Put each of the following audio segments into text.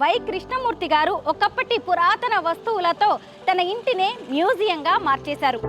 Why Krishnamurthy గారు ఒకప్పటి పురాతన వస్తువులతో తన ఇంటినే మ్యూజియంగా మార్చేశారు.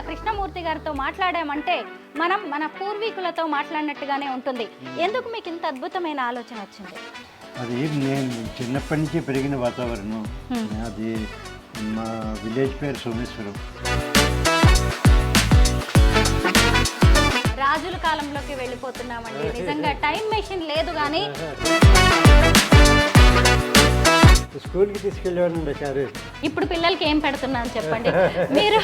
కృష్ణమూర్తి గారితో మాట్లాడామంటే మనం మన పూర్వీకులతో మాట్లాడినట్టుగానే ఉంటుంది. ఎందుకు మీకు ఇంత అద్భుతమైన ఆలోచన వచ్చింది? అది నేను చిన్నప్పటి నుంచి పెరిగిన వాతావరణం. అది మా విలేజ్ పేరు సోమేశ్వరం. రాజుల కాలంలోకి వెళ్ళిపోతున్నామండి. నిజంగా టైం మెషిన్ లేదు కానీ స్కూల్కి తీసుకెళ్ళేవాళ్ళండి సార్. ఇప్పుడు పిల్లలకి ఏం పెడుతున్నాను చెప్పండి మీరు?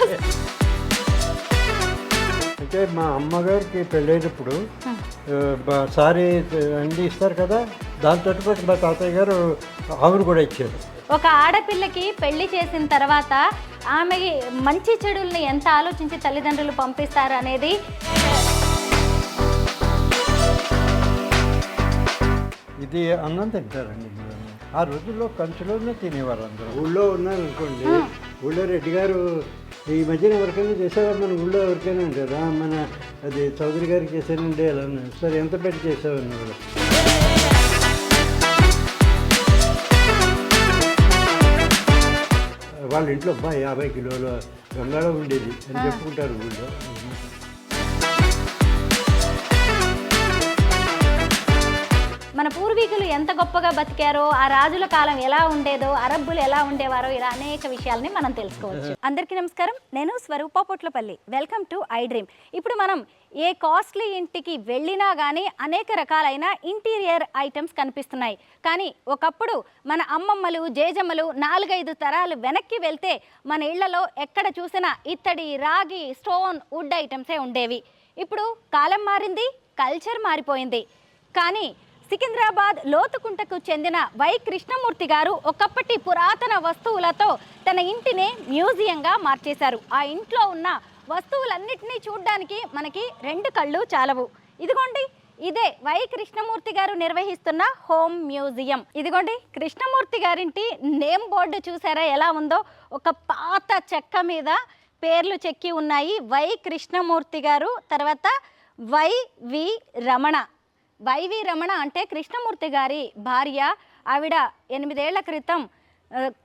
అంటే మా అమ్మగారికి పెళ్ళైనప్పుడు సారీ అన్నీ ఇస్తారు కదా, దాంతో పాటు మా తాతయ్య గారు ఆవును కూడా ఇచ్చారు. ఒక ఆడపిల్లకి పెళ్లి చేసిన తర్వాత ఆమె మంచి చెడుల్ని ఎంత ఆలోచించి తల్లిదండ్రులు పంపిస్తారు అనేది ఇది అన్నం తింటారండి. ఆ రోజుల్లో కంచులోనే తినేవారు అందరూ. ఊళ్ళో ఉన్నారు అనుకోండి, ఊళ్ళో రెడ్డి గారు ఈ మధ్యన ఎవరికైనా చేసేవారు, మన ఊళ్ళో ఎవరికైనా కదా, మన అది చౌదరి గారికి చేశానండి అలా సరే ఎంత పెట్టి చేసేవారు కూడా. వాళ్ళ ఇంట్లో 50 కిలోల గంగాళ ఉండేది అని చెప్పుకుంటారు ఊళ్ళో. మన పూర్వీకులు ఎంత గొప్పగా బతికారో, ఆ రాజుల కాలం ఎలా ఉండేదో, అరబ్బులు ఎలా ఉండేవారో, ఇలా అనేక విషయాలని మనం తెలుసుకోవచ్చు. అందరికీ నమస్కారం, నేను Swaroopa Potlapalli. Welcome to I dream. ఇప్పుడు మనం ఏ కాస్ట్లీ ఇంటికి వెళ్ళినా కానీ అనేక రకాలైన ఇంటీరియర్ ఐటమ్స్ కనిపిస్తున్నాయి. కానీ ఒకప్పుడు మన అమ్మమ్మలు జేజమ్మలు 4-5 తరాలు వెనక్కి వెళ్తే మన ఇళ్లలో ఎక్కడ చూసినా ఇత్తడి, రాగి, స్టోన్, వుడ్ ఐటమ్సే ఉండేవి. ఇప్పుడు కాలం మారింది, కల్చర్ మారిపోయింది. కానీ సికింద్రాబాద్ లోతుకుంటకు చెందిన వై కృష్ణమూర్తి గారు ఒకప్పటి పురాతన వస్తువులతో తన ఇంటినే మ్యూజియంగా మార్చేశారు. ఆ ఇంట్లో ఉన్న వస్తువులన్నిటినీ చూడడానికి మనకి 2 కళ్ళు చాలవు. ఇదిగోండి, ఇదే వై కృష్ణమూర్తి గారు నిర్వహిస్తున్న హోమ్ మ్యూజియం. ఇదిగోండి, కృష్ణమూర్తి గారింటి నేమ్ బోర్డు చూసారా ఎలా ఉందో? ఒక పాత చెక్క మీద పేర్లు చెక్కి ఉన్నాయి. వై కృష్ణమూర్తి గారు, తర్వాత వైవి రమణ. వైవి రమణ అంటే కృష్ణమూర్తి గారి భార్య. ఆవిడ 8 ఏళ్ల క్రితం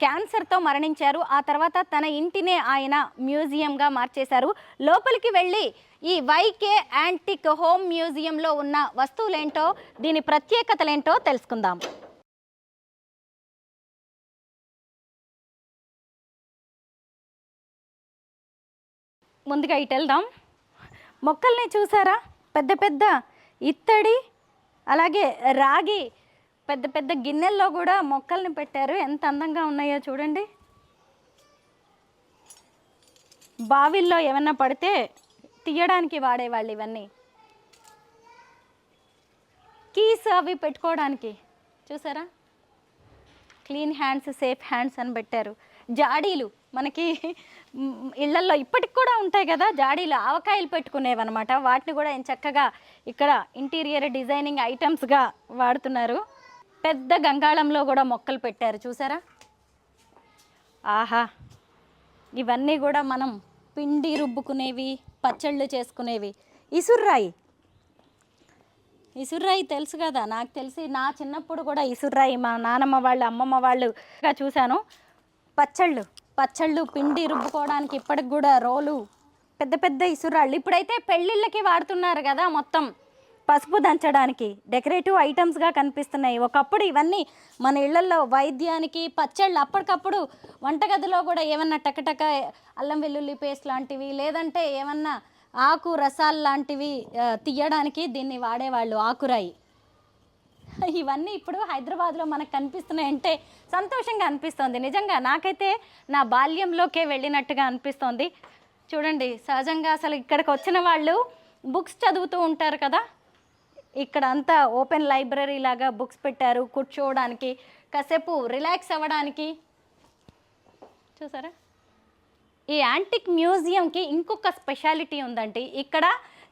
క్యాన్సర్తో మరణించారు. ఆ తర్వాత తన ఇంటినే ఆయన మ్యూజియంగా మార్చేశారు. లోపలికి వెళ్ళి ఈ వైకే యాంటిక్ హోమ్ మ్యూజియంలో ఉన్న వస్తువులేంటో, దీని ప్రత్యేకతలేంటో తెలుసుకుందాం. ముందుగా ఇటు వెళ్దాం. మొక్కల్ని చూసారా? పెద్ద పెద్ద ఇత్తడి, అలాగే రాగి పెద్ద పెద్ద గిన్నెల్లో కూడా మొక్కల్ని పెట్టారు. ఎంత అందంగా ఉన్నాయో చూడండి. బావిల్లో ఏమన్నా పడితే తీయడానికి వాడేవాళ్ళు ఇవన్నీ. కీస్ అవి పెట్టుకోవడానికి చూసారా? క్లీన్ హ్యాండ్స్, సేఫ్ హ్యాండ్స్ అని పెట్టారు. జాడీలు మనకి ఇళ్లల్లో ఇప్పటికి కూడా ఉంటాయి కదా జాడీలు, ఆవకాయలు పెట్టుకునేవన్నమాట. వాటిని కూడా చక్కగా ఇక్కడ ఇంటీరియర్ డిజైనింగ్ ఐటమ్స్గా వాడుతున్నారు. పెద్ద గంగాళంలో కూడా మొక్కలు పెట్టారు చూసారా? ఆహా, ఇవన్నీ కూడా మనం పిండి రుబ్బుకునేవి, పచ్చళ్ళు చేసుకునేవి. ఇసుర్రాయి, ఇసుర్రాయి తెలుసు కదా? నాకు తెలిసి నా చిన్నప్పుడు కూడా ఇసుర్రాయి మా నానమ్మ వాళ్ళు, అమ్మమ్మ వాళ్ళుగా చూశాను. పచ్చళ్ళు పిండి రుబ్బుకోవడానికి ఇప్పటికి కూడా రోలు, పెద్ద పెద్ద ఇసురాళ్ళు. ఇప్పుడైతే పెళ్ళిళ్ళకి వాడుతున్నారు కదా, మొత్తం పసుపు దంచడానికి డెకరేటివ్ ఐటమ్స్గా కనిపిస్తున్నాయి. ఒకప్పుడు ఇవన్నీ మన ఇళ్లలో వైద్యానికి, పచ్చళ్ళు అప్పటికప్పుడు వంటగదిలో కూడా ఏమన్నా టకటక అల్లం వెల్లుల్లి పేస్ట్ లాంటివి, లేదంటే ఏమన్నా ఆకు రసాలు లాంటివి తీయడానికి దీన్ని వాడేవాళ్ళు, ఆకురాయి. ఇవన్నీ ఇప్పుడు హైదరాబాద్లో మనకు కనిపిస్తున్నాయంటే సంతోషంగా అనిపిస్తుంది. నిజంగా నాకైతే నా బాల్యంలోకే వెళ్ళినట్టుగా అనిపిస్తోంది. చూడండి, సహజంగా అసలు ఇక్కడికి వచ్చిన వాళ్ళు బుక్స్ చదువుతూ ఉంటారు కదా, ఇక్కడ అంతా ఓపెన్ లైబ్రరీ లాగా బుక్స్ పెట్టారు కూర్చోవడానికి, కాసేపు రిలాక్స్ అవ్వడానికి. చూసారా? ఈ యాంటిక్ మ్యూజియంకి ఇంకొక స్పెషాలిటీ ఉందండి. ఇక్కడ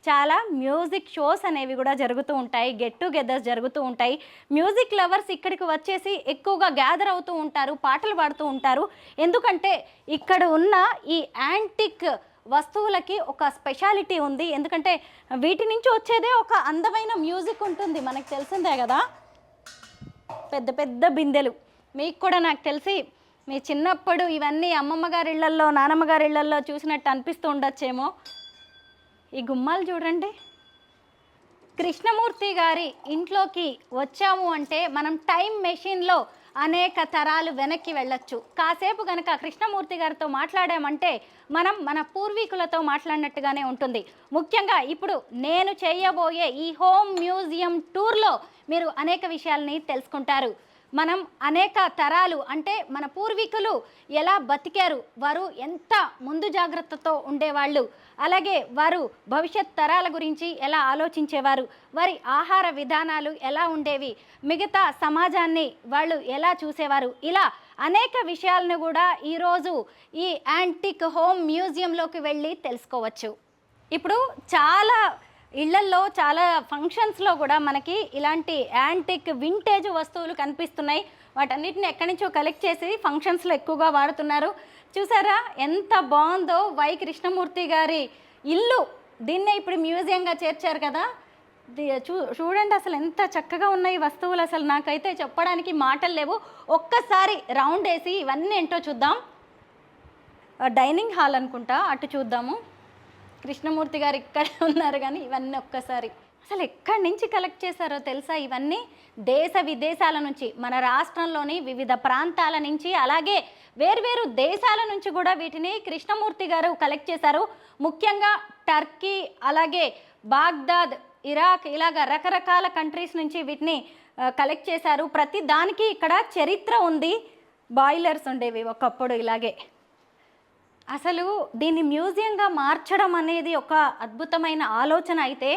చాలా మ్యూజిక్ షోస్ అనేవి కూడా జరుగుతూ ఉంటాయి, గెట్ టుగెదర్స్ జరుగుతూ ఉంటాయి. మ్యూజిక్ లవర్స్ ఇక్కడికి వచ్చేసి ఎక్కువగా గ్యాదర్ అవుతూ ఉంటారు, పాటలు పాడుతూ ఉంటారు. ఎందుకంటే ఇక్కడ ఉన్న ఈ యాంటిక్ వస్తువులకి ఒక స్పెషాలిటీ ఉంది. ఎందుకంటే వీటి నుంచి వచ్చేదే ఒక అందమైన మ్యూజిక్ ఉంటుంది, మనకు తెలిసిందే కదా. పెద్ద పెద్ద బిందెలు, మీకు కూడా నాకు తెలిసి మీ చిన్నప్పుడు ఇవన్నీ అమ్మమ్మ గారి ఇళ్లల్లో, నానమ్మ గారి ఇళ్లల్లో చూసినట్టు అనిపిస్తూ ఉండొచ్చేమో. ఈ గుమ్మాలు చూడండి. కృష్ణమూర్తి గారి ఇంట్లోకి వచ్చాము అంటే మనం టైం మెషిన్లో అనేక తరాలు వెనక్కి వెళ్ళొచ్చు. కాసేపు కనుక కృష్ణమూర్తి గారితో మాట్లాడామంటే మనం మన పూర్వీకులతో మాట్లాడినట్టుగానే ఉంటుంది. ముఖ్యంగా ఇప్పుడు నేను చేయబోయే ఈ హోమ్ మ్యూజియం టూర్లో మీరు అనేక విషయాల్ని తెలుసుకుంటారు. మనం అనేక తరాలు అంటే మన పూర్వీకులు ఎలా బతికారు, వారు ఎంత ముందు జాగ్రత్తతో ఉండేవాళ్ళు, అలాగే వారు భవిష్యత్ తరాల గురించి ఎలా ఆలోచించేవారు, వారి ఆహార విధానాలు ఎలా ఉండేవి, మిగతా సమాజాన్ని వాళ్ళు ఎలా చూసేవారు, ఇలా అనేక విషయాలను కూడా ఈరోజు ఈ యాంటిక్ హోమ్ మ్యూజియంలోకి వెళ్ళి తెలుసుకోవచ్చు. ఇప్పుడు చాలా ఇళ్లల్లో, చాలా ఫంక్షన్స్లో కూడా మనకి ఇలాంటి యాంటిక్ వింటేజ్ వస్తువులు కనిపిస్తున్నాయి. వాటన్నిటిని ఎక్కడి నుంచో కలెక్ట్ చేసి ఫంక్షన్స్లో ఎక్కువగా వాడుతున్నారు. చూసారా ఎంత బాగుందో వై కృష్ణమూర్తి గారి ఇల్లు. దీన్నే ఇప్పుడు మ్యూజియంగా చేర్చారు కదా. చూడండి అసలు ఎంత చక్కగా ఉన్నాయి వస్తువులు. అసలు నాకైతే చెప్పడానికి మాటలు లేవు. ఒక్కసారి రౌండ్ వేసి ఇవన్నీ ఏంటో చూద్దాం. డైనింగ్ హాల్ అనుకుంటా, అటు చూద్దాము. కృష్ణమూర్తి గారు ఇక్కడ ఉన్నారు, కానీ ఇవన్నీ ఒక్కసారి అసలు ఎక్కడి నుంచి కలెక్ట్ చేశారో తెలుసా? ఇవన్నీ దేశ విదేశాల నుంచి, మన రాష్ట్రంలోని వివిధ ప్రాంతాల నుంచి, అలాగే వేర్వేరు దేశాల నుంచి కూడా వీటిని కృష్ణమూర్తి గారు కలెక్ట్ చేశారు. ముఖ్యంగా టర్కీ, అలాగే బాగ్దాద్, ఇరాక్, ఇలాగ రకరకాల కంట్రీస్ నుంచి వీటిని కలెక్ట్ చేశారు. ప్రతి దానికి ఇక్కడ చరిత్ర ఉంది. బాయిలర్స్ ఉండేవి ఒకప్పుడు ఇలాగే. అసలు దీన్ని మ్యూజియంగా మార్చడం అనేది ఒక అద్భుతమైన ఆలోచన. అయితే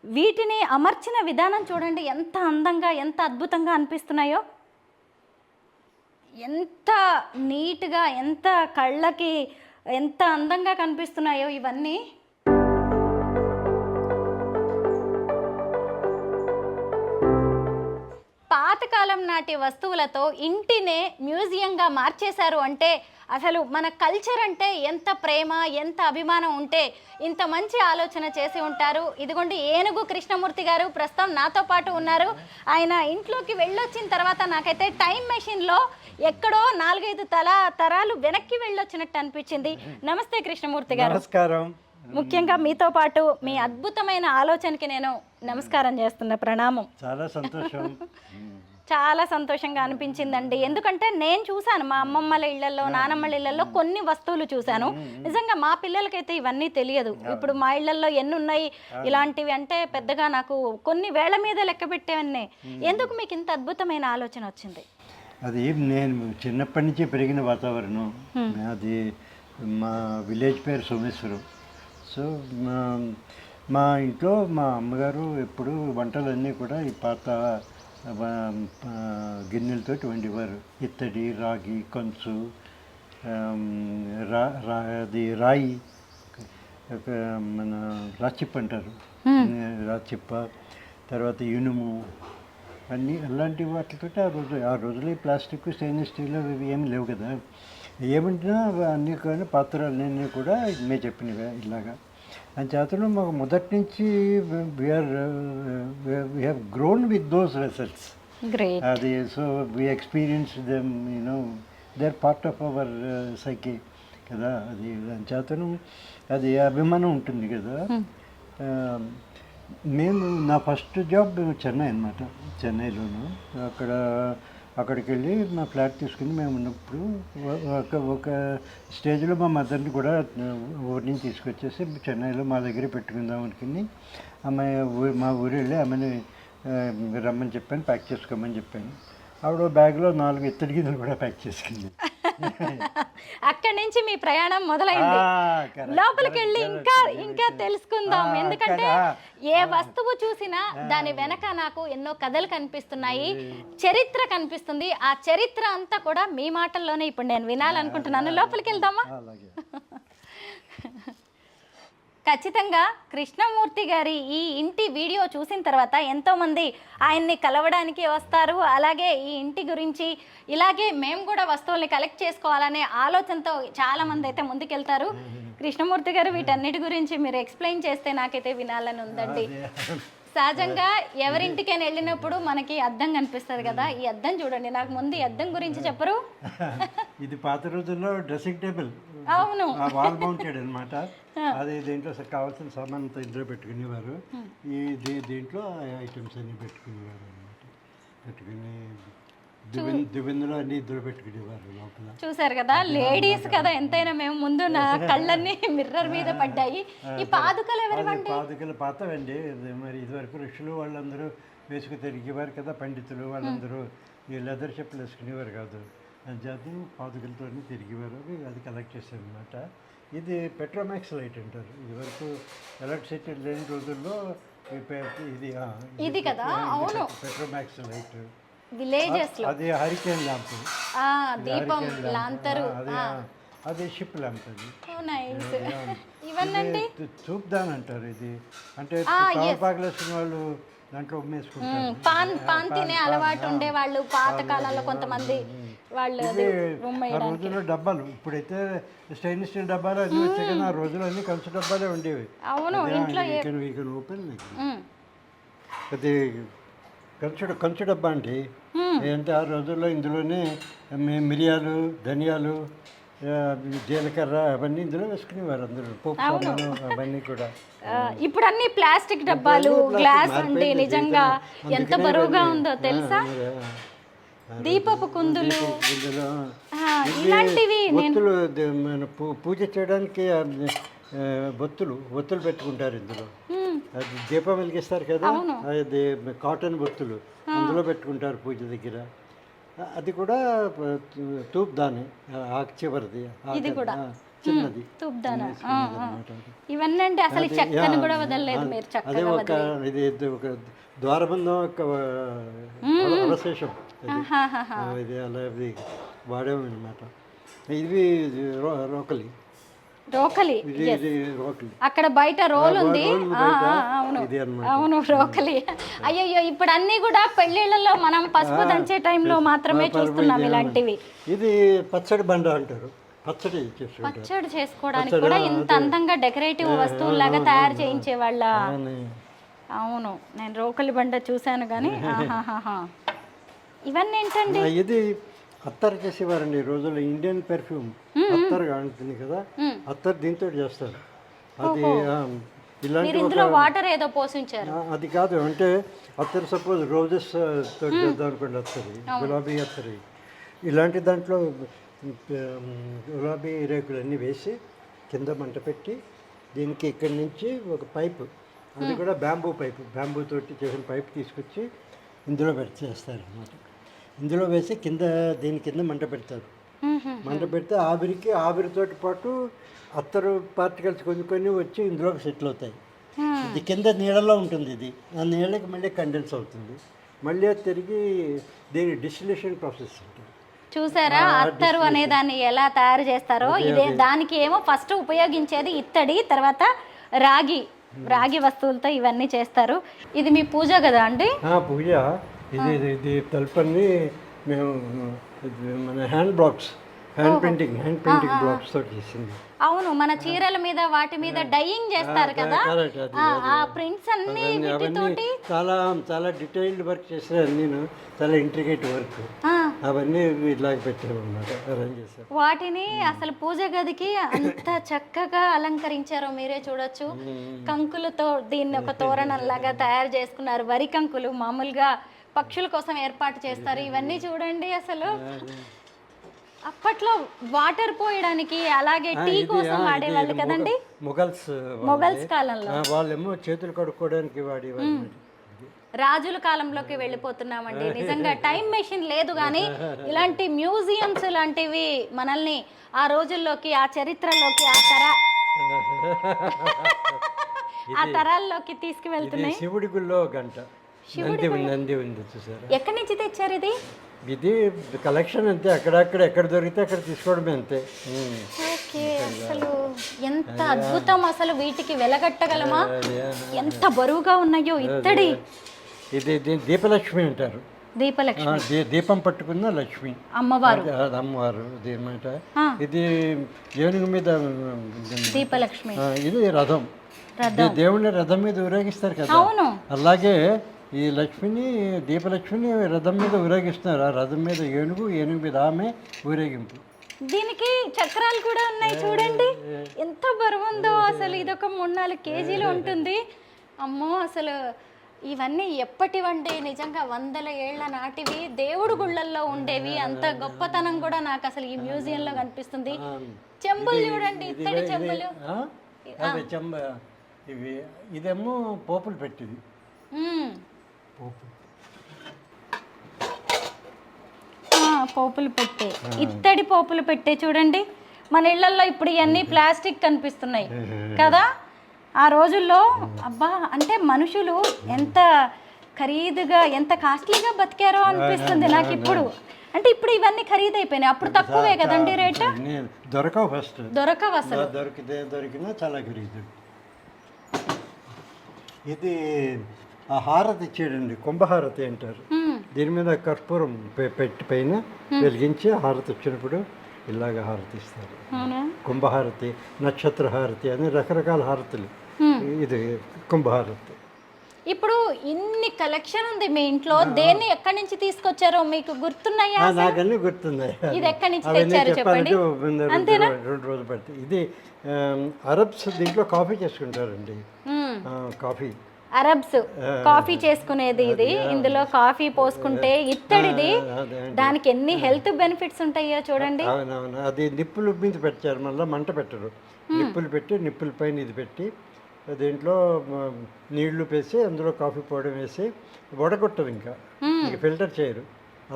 వీటిని అమర్చిన విధానం చూడండి, ఎంత అందంగా, ఎంత అద్భుతంగా అనిపిస్తున్నాయో, ఎంత నీట్గా, ఎంత కళ్ళకి ఎంత అందంగా కనిపిస్తున్నాయో ఇవన్నీ. పాతకాలం నాటి వస్తువులతో ఇంటినే మ్యూజియంగా మార్చేశారు అంటే అసలు మన కల్చర్ అంటే ఎంత ప్రేమ, ఎంత అభిమానం ఉంటే ఇంత మంచి ఆలోచన చేసి ఉంటారు. ఇదిగోండి ఏనుగు కృష్ణమూర్తి గారు ప్రస్తుతం నాతో పాటు ఉన్నారు. ఆయన ఇంట్లోకి వెళ్ళొచ్చిన తర్వాత నాకైతే టైం మెషిన్లో ఎక్కడో 4-5 తరాలు వెనక్కి వెళ్ళొచ్చినట్టు అనిపించింది. నమస్తే కృష్ణమూర్తి గారు. నమస్కారం. ముఖ్యంగా మీతో పాటు మీ అద్భుతమైన ఆలోచనకి నేను నమస్కారం చేస్తున్నా, ప్రణామం. చాలా సంతోషం. చాలా సంతోషంగా అనిపించిందండి. ఎందుకంటే నేను చూశాను మా అమ్మమ్మల ఇళ్లలో, నానమ్మల ఇళ్లలో కొన్ని వస్తువులు చూశాను. నిజంగా మా పిల్లలకైతే ఇవన్నీ తెలియదు. ఇప్పుడు మా ఇళ్లలో ఎన్ని ఉన్నాయి ఇలాంటివి అంటే పెద్దగా నాకు కొన్ని వేళ్ల మీద లెక్క పెట్టేవన్నీ. ఎందుకు మీకు ఇంత అద్భుతమైన ఆలోచన వచ్చింది? అది నేను చిన్నప్పటి నుంచి పెరిగిన వాతావరణం. అది మా విలేజ్ పేరు సోమేశ్వరం. సో మా ఇంట్లో మా అమ్మగారు ఎప్పుడు వంటలన్నీ కూడా ఈ పాత గిన్నెలతో వండేవారు. ఇత్తడి, రాగి, కంచు, అది రాయి, మన రాచిప్ప అంటారు, రాచిప్ప, తర్వాత ఇనుము, అన్నీ అలాంటి వాటితో ఆ రోజులో ఈ ప్లాస్టిక్, స్టెయిన్లెస్ స్టీల్ ఇవి ఏమి లేవు కదా. ఏమంటున్నా అన్నీ కానీ పాత్రలన్నీ కూడా మేము చెప్పినవే ఇలాగా. అని చేతను మాకు మొదటి నుంచి we have grown with those vessels. అది so we experience them, you know they are part of our psyche కదా. అది దాని చేతను అది అభిమానం ఉంటుంది కదా. మేము నా ఫస్ట్ జాబ్ చెన్నై అన్నమాట. చెన్నైలోను అక్కడికి వెళ్ళి మా ఫ్లాట్ తీసుకుని మేము ఉన్నప్పుడు ఒక స్టేజ్లో మా మదర్ని కూడా ఊరి నుంచి తీసుకొచ్చేసి చెన్నైలో మా దగ్గర పెట్టుకుందాం అనుకుని మా ఊరు వెళ్ళి ఆమెను రమ్మని చెప్పాను, ప్యాక్ చేసుకోమని చెప్పాను. ఆవిడ బ్యాగ్లో 4 ఇత్తడి గిన్నెలు కూడా ప్యాక్ చేసుకుంది. అక్కడి నుంచి మీ ప్రయాణం మొదలైంది. లోపలికి వెళ్ళి ఇంకా తెలుసుకుందాం. ఎందుకంటే ఏ వస్తువు చూసినా దాని వెనక నాకు ఎన్నో కథలు కనిపిస్తున్నాయి, చరిత్ర కనిపిస్తుంది. ఆ చరిత్ర అంతా కూడా మీ మాటల్లోనే ఇప్పుడు నేను వినాలనుకుంటున్నాను. లోపలికి వెళ్దామా? ఖచ్చితంగా కృష్ణమూర్తి గారి ఈ ఇంటి వీడియో చూసిన తర్వాత ఎంతోమంది ఆయన్ని కలవడానికి వస్తారు. అలాగే ఈ ఇంటి గురించి ఇలాగే మేము కూడా వస్తువుల్ని కలెక్ట్ చేసుకోవాలనే ఆలోచనతో చాలామంది అయితే ముందుకెళ్తారు. కృష్ణమూర్తి గారు వీటన్నిటి గురించి మీరు ఎక్స్ప్లెయిన్ చేస్తే నాకైతే వినాలని ఉందండి. సహజంగా ఎవరింటికైనా వెళ్ళినప్పుడు మనకి అద్దం కనిపిస్తుంది కదా, ఈ అద్దం చూడండి. నాకు ముందు ఈ అద్దం గురించి చెప్పరు? ఇది పాత రోజుల్లో డ్రెస్సింగ్ టేబుల్. అవును, వాల్ మౌంటెడ్ అనమాట. అది దీంట్లో కావాల్సిన సామాన్ ఇందులో పెట్టుకునేవారు. ఈ దీంట్లో ఐటమ్స్ అన్ని పెట్టుకునేవారు అనమాట. పెట్టుకుని దివిందులో అన్ని ఇద్దరు పెట్టుకునేవారు లోపల. చూసారు కదా, లేడీస్ కదా ఎంతైనా. మేము ముందు నా కళ్ళన్నీ మిర్రర్ మీద పడ్డాయి. ఈ పాదుకలు ఎవరివండి? పాదుకలు పాతవండి. మరి ఇదివరకు ఋషులు వాళ్ళందరూ వేసుకు తిరిగేవారు కదా, పండితులు వాళ్ళందరూ ఈ లెదర్ చెప్పులు వేసుకునేవారు కాదు. జాతి పాదుకలతో తిరిగేవారు. అది కలెక్ట్ చేశారు అనమాట. ఇది పెట్రోమాక్స్ లైట్ అంటారు. ఇదివరకు ఎలక్ట్రిసిటీ లేని రోజుల్లో ఇది కదా. అవును, పెట్రోమాక్స్ లైట్ విలేజెస్ లో. అది హరికేన్ ల్యాంప్, దీపం లాంతరు. అది షిప్ ల్యాంప్. అది ఇవన్నీ చూప్దాన్ అంటారు. ఇది అంటే పాకలేసిన వాళ్ళు దాంట్లో ఉమ్మేసుకుంటారు. పాన్ తినే అలవాటు ఉండే వాళ్ళు పాత కాలంలో కొంతమంది వాళ్ళు ఆ రోజుల్లో డబ్బాలు. ఇప్పుడైతే స్టెయిన్లెస్ స్టీల్ డబ్బాలు అన్నీ వచ్చాయి కానీ ఆ రోజుల్లో అన్ని కంచు డబ్బాలే ఉండేవి. అవును, ఇంట్లో ఓపెన్ అది కంచు డబ్బా అండి. అంటే ఆ రోజుల్లో ఇందులోనే మిరియాలు, ధనియాలు, జీలకర్ర అవన్నీ ఇందులో వేసుకునేవారు అందరూ. పప్పు సామాను అవన్నీ కూడా. ఇప్పుడు అన్ని ప్లాస్టిక్ డబ్బాలు, గ్లాస్ అండి. నిజంగా ఎంత బరువుగా ఉందో తెలుసా? దీపపు కుందులు ఇలాంటివి. ఒత్తులు పూజ చేయడానికి ఒత్తులు పెట్టుకుంటారు ఇందులో. అది దీపం వెలిగిస్తారు కదా, అది కాటన్ బొత్తులు అందులో పెట్టుకుంటారు పూజ దగ్గర. అది కూడా తూప్ దాని ఆకు చివరిది, చిన్నది ఇవన్నీ అంటే అసలు చెక్కను కూడా వదలలేదు మీరు. అదే ఇది ఒక ద్వారబంధం యొక్క అవశేషం. ఇది అలా వాడేమన్నమాట. ఇది రోకలి. అక్కడ బయట రోల్ ఉంది. అవును, రోకలి. అయ్యో, ఇప్పుడు అన్ని కూడా పెళ్లిళ్ళలో మనం పసుపు దంచే టైంలో మాత్రమే చూస్తున్నాం ఇలాంటివి. ఇది పచ్చడి బండ అంటారు. పచ్చడి చేసుకోవడానికి కూడా ఇంత అందంగా డెకరేటివ్ వస్తువులాగా తయారు చేయించే వాళ్ళ. అవును, నేను రోకలి బండ చూశాను కానీ. ఇవన్నీ ఏంటండి? ఇది అత్తర్ చేసేవారండి ఈ రోజుల్లో. ఇండియన్ పెర్ఫ్యూమ్ అత్తర్ ఉంటుంది కదా, అత్తర్ దీంతో చేస్తారు. అది ఇలాంటి వాటర్ ఏదో పోసించారు. అది కాదు, అంటే అత్తర్ సపోజ్ రోజెస్ తోటి చేద్దాం అనుకోండి. అత్తరి, గులాబీ అత్తరి, ఇలాంటి దాంట్లో గులాబీ రేకులు అన్నీ వేసి కింద మంట పెట్టి దీనికి ఇక్కడి నుంచి ఒక పైపు, అది కూడా బ్యాంబూ పైపు, బ్యాంబూ తోటి చేసిన పైపు తీసుకొచ్చి ఇందులో చేస్తారు అన్నమాట. ఇందులో వేసి దీని కింద మంట పెడతారు. మంట పెడితే ఆవిరితోటి పాటు అత్తరు పార్టికల్స్ కొన్ని వచ్చి ఇందులోకి సెటిల్ అవుతాయి. ఇది కింద నీళ్ళలో ఉంటుంది. ఇది ఆ నీళ్ళకి మళ్ళీ కండెన్స్ అవుతుంది. మళ్ళీ అది తిరిగి దీని డిస్టిలేషన్ ప్రాసెస్ ఉంటుంది. చూసారా అత్తరు అనే దాన్ని ఎలా తయారు చేస్తారో. ఇదే దానికి ఏమో ఫస్ట్ ఉపయోగించేది ఇత్తడి, తర్వాత రాగి వస్తువులతో ఇవన్నీ చేస్తారు. ఇది మీ పూజ కదా అండి? పూజ. ఇది తలుపన్ని మేము మన హ్యాండ్ పెయింటింగ్ బ్లాక్స్ తోటి చేసింది. అవును, మన చీరల మీద వాటి మీద డైయింగ్ చేస్తారు కదా, ఆ ప్రింట్స్ అన్ని వీటితోటి చాలా చాలా డీటెయిల్డ్ వర్క్ చేశారు. నేను చాలా ఇంట్రికేట్ వర్క్ అవన్నీ ఇలాగ పెట్టాము అన్నమాట, అరేంజ్ చేశారు. వాటిని అసలు పూజ గదికి అంత చక్కగా అలంకరించారో మీరే చూడొచ్చు. కంకులతో దీన్ని ఒక తోరణంలాగా తయారు చేసుకున్నారు. వరి కంకులు మామూలుగా పక్షుల కోసం ఏర్పాటు చేస్తారు. ఇవన్నీ చూడండి. అసలు అప్పట్లో వాటర్ పోయడానికి అలాగే టీ కోసం వాడేవాళ్ళు కదండి మొఘల్స్ కాలంలో. వాళ్ళేమో చేతులు కడుక్కోవడానికి వాడేవాళ్ళు. రాజుల కాలంలోకి వెళ్ళిపోతున్నామండి. నిజంగా టైం మెషిన్ లేదు కానీ ఇలాంటి మ్యూజియంస్ లాంటివి మనల్ని ఆ రోజుల్లోకి, ఆ చరిత్రలోకి, ఆ తరాల్లోకి తీసుకువెళ్తున్నాయి. శివుడి గుళ్ళో గంట నంది ఉంది చూసారా. ఎక్కడి నుంచి తెచ్చారు ఇది? ఇది కలెక్షన్ అంతే, అక్కడక్కడ ఎక్కడ దొరికితే అక్కడ తీసుకోవడమే అంతే. ఓకే, అసలు ఎంత అద్భుతం, అసలు వీటికి వెలగట్టగలమా? ఎంత బరువుగా ఉన్నాయో. ఇత్తడి ఇది దీపలక్ష్మి అంటారు. దీపలక్ష్మి, దీపం పట్టుకున్న లక్ష్మి అమ్మవారు. అమ్మవారు అన్నమాట. ఇది ఏనుగు మీద దీపలక్ష్మి. ఇది రథం, దేవుని రథం మీద ఊరేగిస్తారు కదా. అవును. అలాగే ఈ లక్ష్మిని, దీపలక్ష్మిని రథం మీద ఊరేగిస్తున్నారు. ఆ రథం మీద ఏనుగు, ఏనుగు మీద ఆమె ఊరేగింపు. దీనికి చక్రాలు కూడా ఉన్నాయి చూడండి, ఎంత బరువు ఉందో అసలు. ఇదొక 3-4 కేజీలు ఉంటుంది. అమ్మో, అసలు ఇవన్నీ ఎప్పటివండి, నిజంగా 100 ఏళ్ల నాటివి, దేవుడు గుళ్ళల్లో ఉండేవి. అంత గొప్పతనం కూడా నాకు అసలు ఈ మ్యూజియంలో కనిపిస్తుంది. చెంబులు చూడండి, ఇత్తడి చెంబులు. ఇవి ఇదేమో పోపులు పెట్టింది. పోపులు పెట్టే, ఇత్తడి పోపులు పెట్టే చూడండి. మన ఇళ్లలో ఇప్పుడు ఇవన్నీ ప్లాస్టిక్ కనిపిస్తున్నాయి కదా. ఆ రోజుల్లో అబ్బా, అంటే మనుషులు ఎంత ఖరీదుగా, ఎంత కాస్ట్లీగా బతికారో అనిపిస్తుంది నాకు ఇప్పుడు. అంటే ఇప్పుడు ఇవన్నీ ఖరీదైపోయినాయి, అప్పుడు తక్కువే కదండి రేటు. దొరకవు, ఫస్ట్ దొరకవు అసలు. దొరికినా చాలా ఖరీదు. ఇది ఆ హారతి ఇచ్చాడండి, కుంభహారతి అంటారు. దీని మీద కర్పూరం పెట్టి పైన వెలిగించి హారతి వచ్చినప్పుడు ఇలాగ హారతి ఇస్తారు. కుంభహారతి, నక్షత్ర హారతి అని రకరకాల హారతులు. ఇది కుంభహారతి. ఇప్పుడు ఇన్ని కలెక్షన్ ఉంది మీ ఇంట్లో, దేన్ని ఎక్కడి నుంచి తీసుకొచ్చారో మీకు గుర్తున్నాయా? నాకన్నీ గుర్తున్నాయి. ఇది ఎక్కడి నుంచి తెచ్చారు చెప్పండి. 2 రోజులు పడుతుంది. ఇది అరబ్స్ దీంట్లో కాఫీ చేసుకుంటారండి. కాఫీ అరబ్స్ కాఫీ చేసుకునేది ఇది. ఇందులో కాఫీ పోసుకుంటే ఇత్తడిది, దానికి ఎన్ని హెల్త్ బెనిఫిట్స్ ఉంటాయో చూడండి. అవునవును, అది నిప్పులు మీద పెట్టారు, మళ్ళీ మంట పెట్టరు. నిప్పులు పెట్టి, నిప్పుల పైన ఇది పెట్టి దీంట్లో నీళ్లు వేసి అందులో కాఫీ పౌడర్ వేసి వడగొట్టదు, ఇంకా ఫిల్టర్ చేయరు.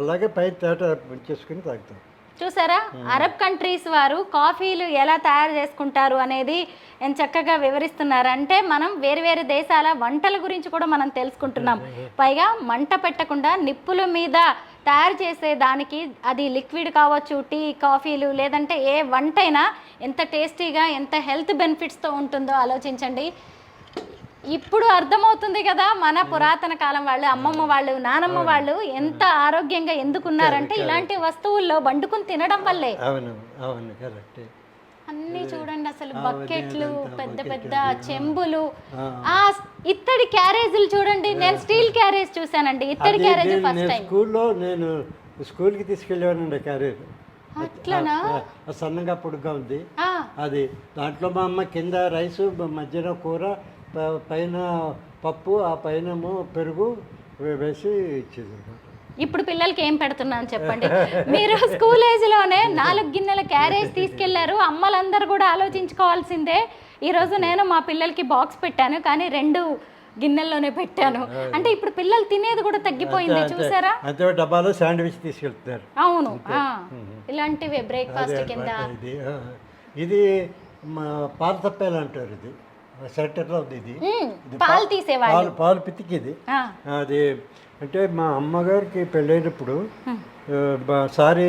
అలాగే పై తేట చేసుకుని తాగుతారు. చూసారా, అరబ్ కంట్రీస్ వారు కాఫీలు ఎలా తయారు చేసుకుంటారు అనేది ఎంత చక్కగా వివరిస్తున్నారు. అంటే మనం వేరు వేరు దేశాల వంటల గురించి కూడా మనం తెలుసుకుంటున్నాం. పైగా మంట పెట్టకుండా నిప్పుల మీద తయారు చేసే దానికి, అది లిక్విడ్ కావచ్చు, టీ, కాఫీలు, లేదంటే ఏ వంటైనా ఎంత టేస్టీగా, ఎంత హెల్త్ బెనిఫిట్స్తో ఉంటుందో ఆలోచించండి. ఇప్పుడు అర్థమవుతుంది కదా, మన పురాతన కాలం వాళ్ళు, అమ్మమ్మ వాళ్ళు, నానమ్మ వాళ్ళు ఎంత ఆరోగ్యంగా ఎందుకున్నారంటే ఇలాంటి వస్తువుల్లో వండుకుని తినడం వల్లే. అన్నీ చూడండి అసలు, బకెట్లు, పెద్ద పెద్ద చెంబులు, ఆ ఇత్తడి క్యారేజీలు చూడండి. నేను స్టీల్ క్యారేజ్ చూసానండి, ఇత్తడి క్యారేజ్ ఫస్ట్ టైం. స్కూల్లో నేను స్కూల్కి తీసుకెళ్ళేవానండి క్యారేజ్. అట్లనా? సన్నగా పొడుగ్గా ఉంది అది. దాంట్లో మా అమ్మ కింద రైసు, మధ్యన కూర, పైన పప్పు, ఆ పైనేమో పెరుగు వేసి ఇచ్చేది. ఇప్పుడు పిల్లలకి ఏం పెడుతున్నాను చెప్పండి. మీరు స్కూల్ ఏజ్లోనే 4 గిన్నెల క్యారేజ్ తీసుకెళ్లారు. అమ్మలందరూ కూడా ఆలోచించుకోవాల్సిందే. ఈరోజు నేను మా పిల్లలకి బాక్స్ పెట్టాను, కానీ 2 గిన్నెల్లోనే పెట్టాను. అంటే ఇప్పుడు పిల్లలు తినేది కూడా తగ్గిపోయింది చూసారా. అంతే, డబ్బాలో శాండ్విచ్ తీసుకెళ్తున్నారు. అవును, ఇలాంటివే బ్రేక్ఫాస్ట్ కింద. ఇది పాల తప్పేలు అంటారు. ఇది సెంటర్లో ఉంది. ఇది పాలు తీసేవాళ్ళు, పాలు పితికి. ఇది అది అంటే మా అమ్మగారికి పెళ్ళైనప్పుడు సారీ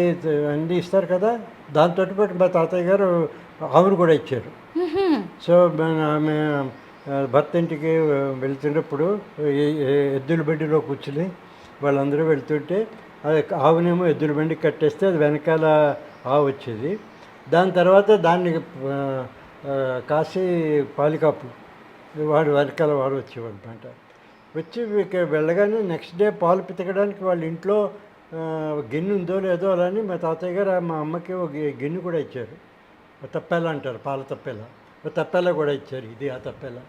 అన్నీ ఇస్తారు కదా, దాంతో పాటు మా తాతయ్య గారు ఆవును కూడా ఇచ్చారు. సో ఆమె భర్త ఇంటికి వెళ్తున్నప్పుడు ఎద్దుల బండిలో కూర్చుని వాళ్ళందరూ వెళ్తుంటే ఆవునేమో ఎద్దుల బండికి కట్టేస్తే అది వెనకాల ఆవు వచ్చేది. దాని తర్వాత దాన్ని కాసి పాలికాపు వాడు వెనకాల వాడు వచ్చేవాడు అనమాట. వచ్చి వెళ్ళగానే నెక్స్ట్ డే పాలు పితకడానికి వాళ్ళ ఇంట్లో గిన్నె ఉందో లేదో అలా అని మా తాతయ్య గారు మా అమ్మకి ఒక గిన్నె కూడా ఇచ్చారు. తప్పేలా అంటారు, పాల తప్పేలా. తప్పేలా కూడా ఇచ్చారు. ఇది ఆ తప్పేలా.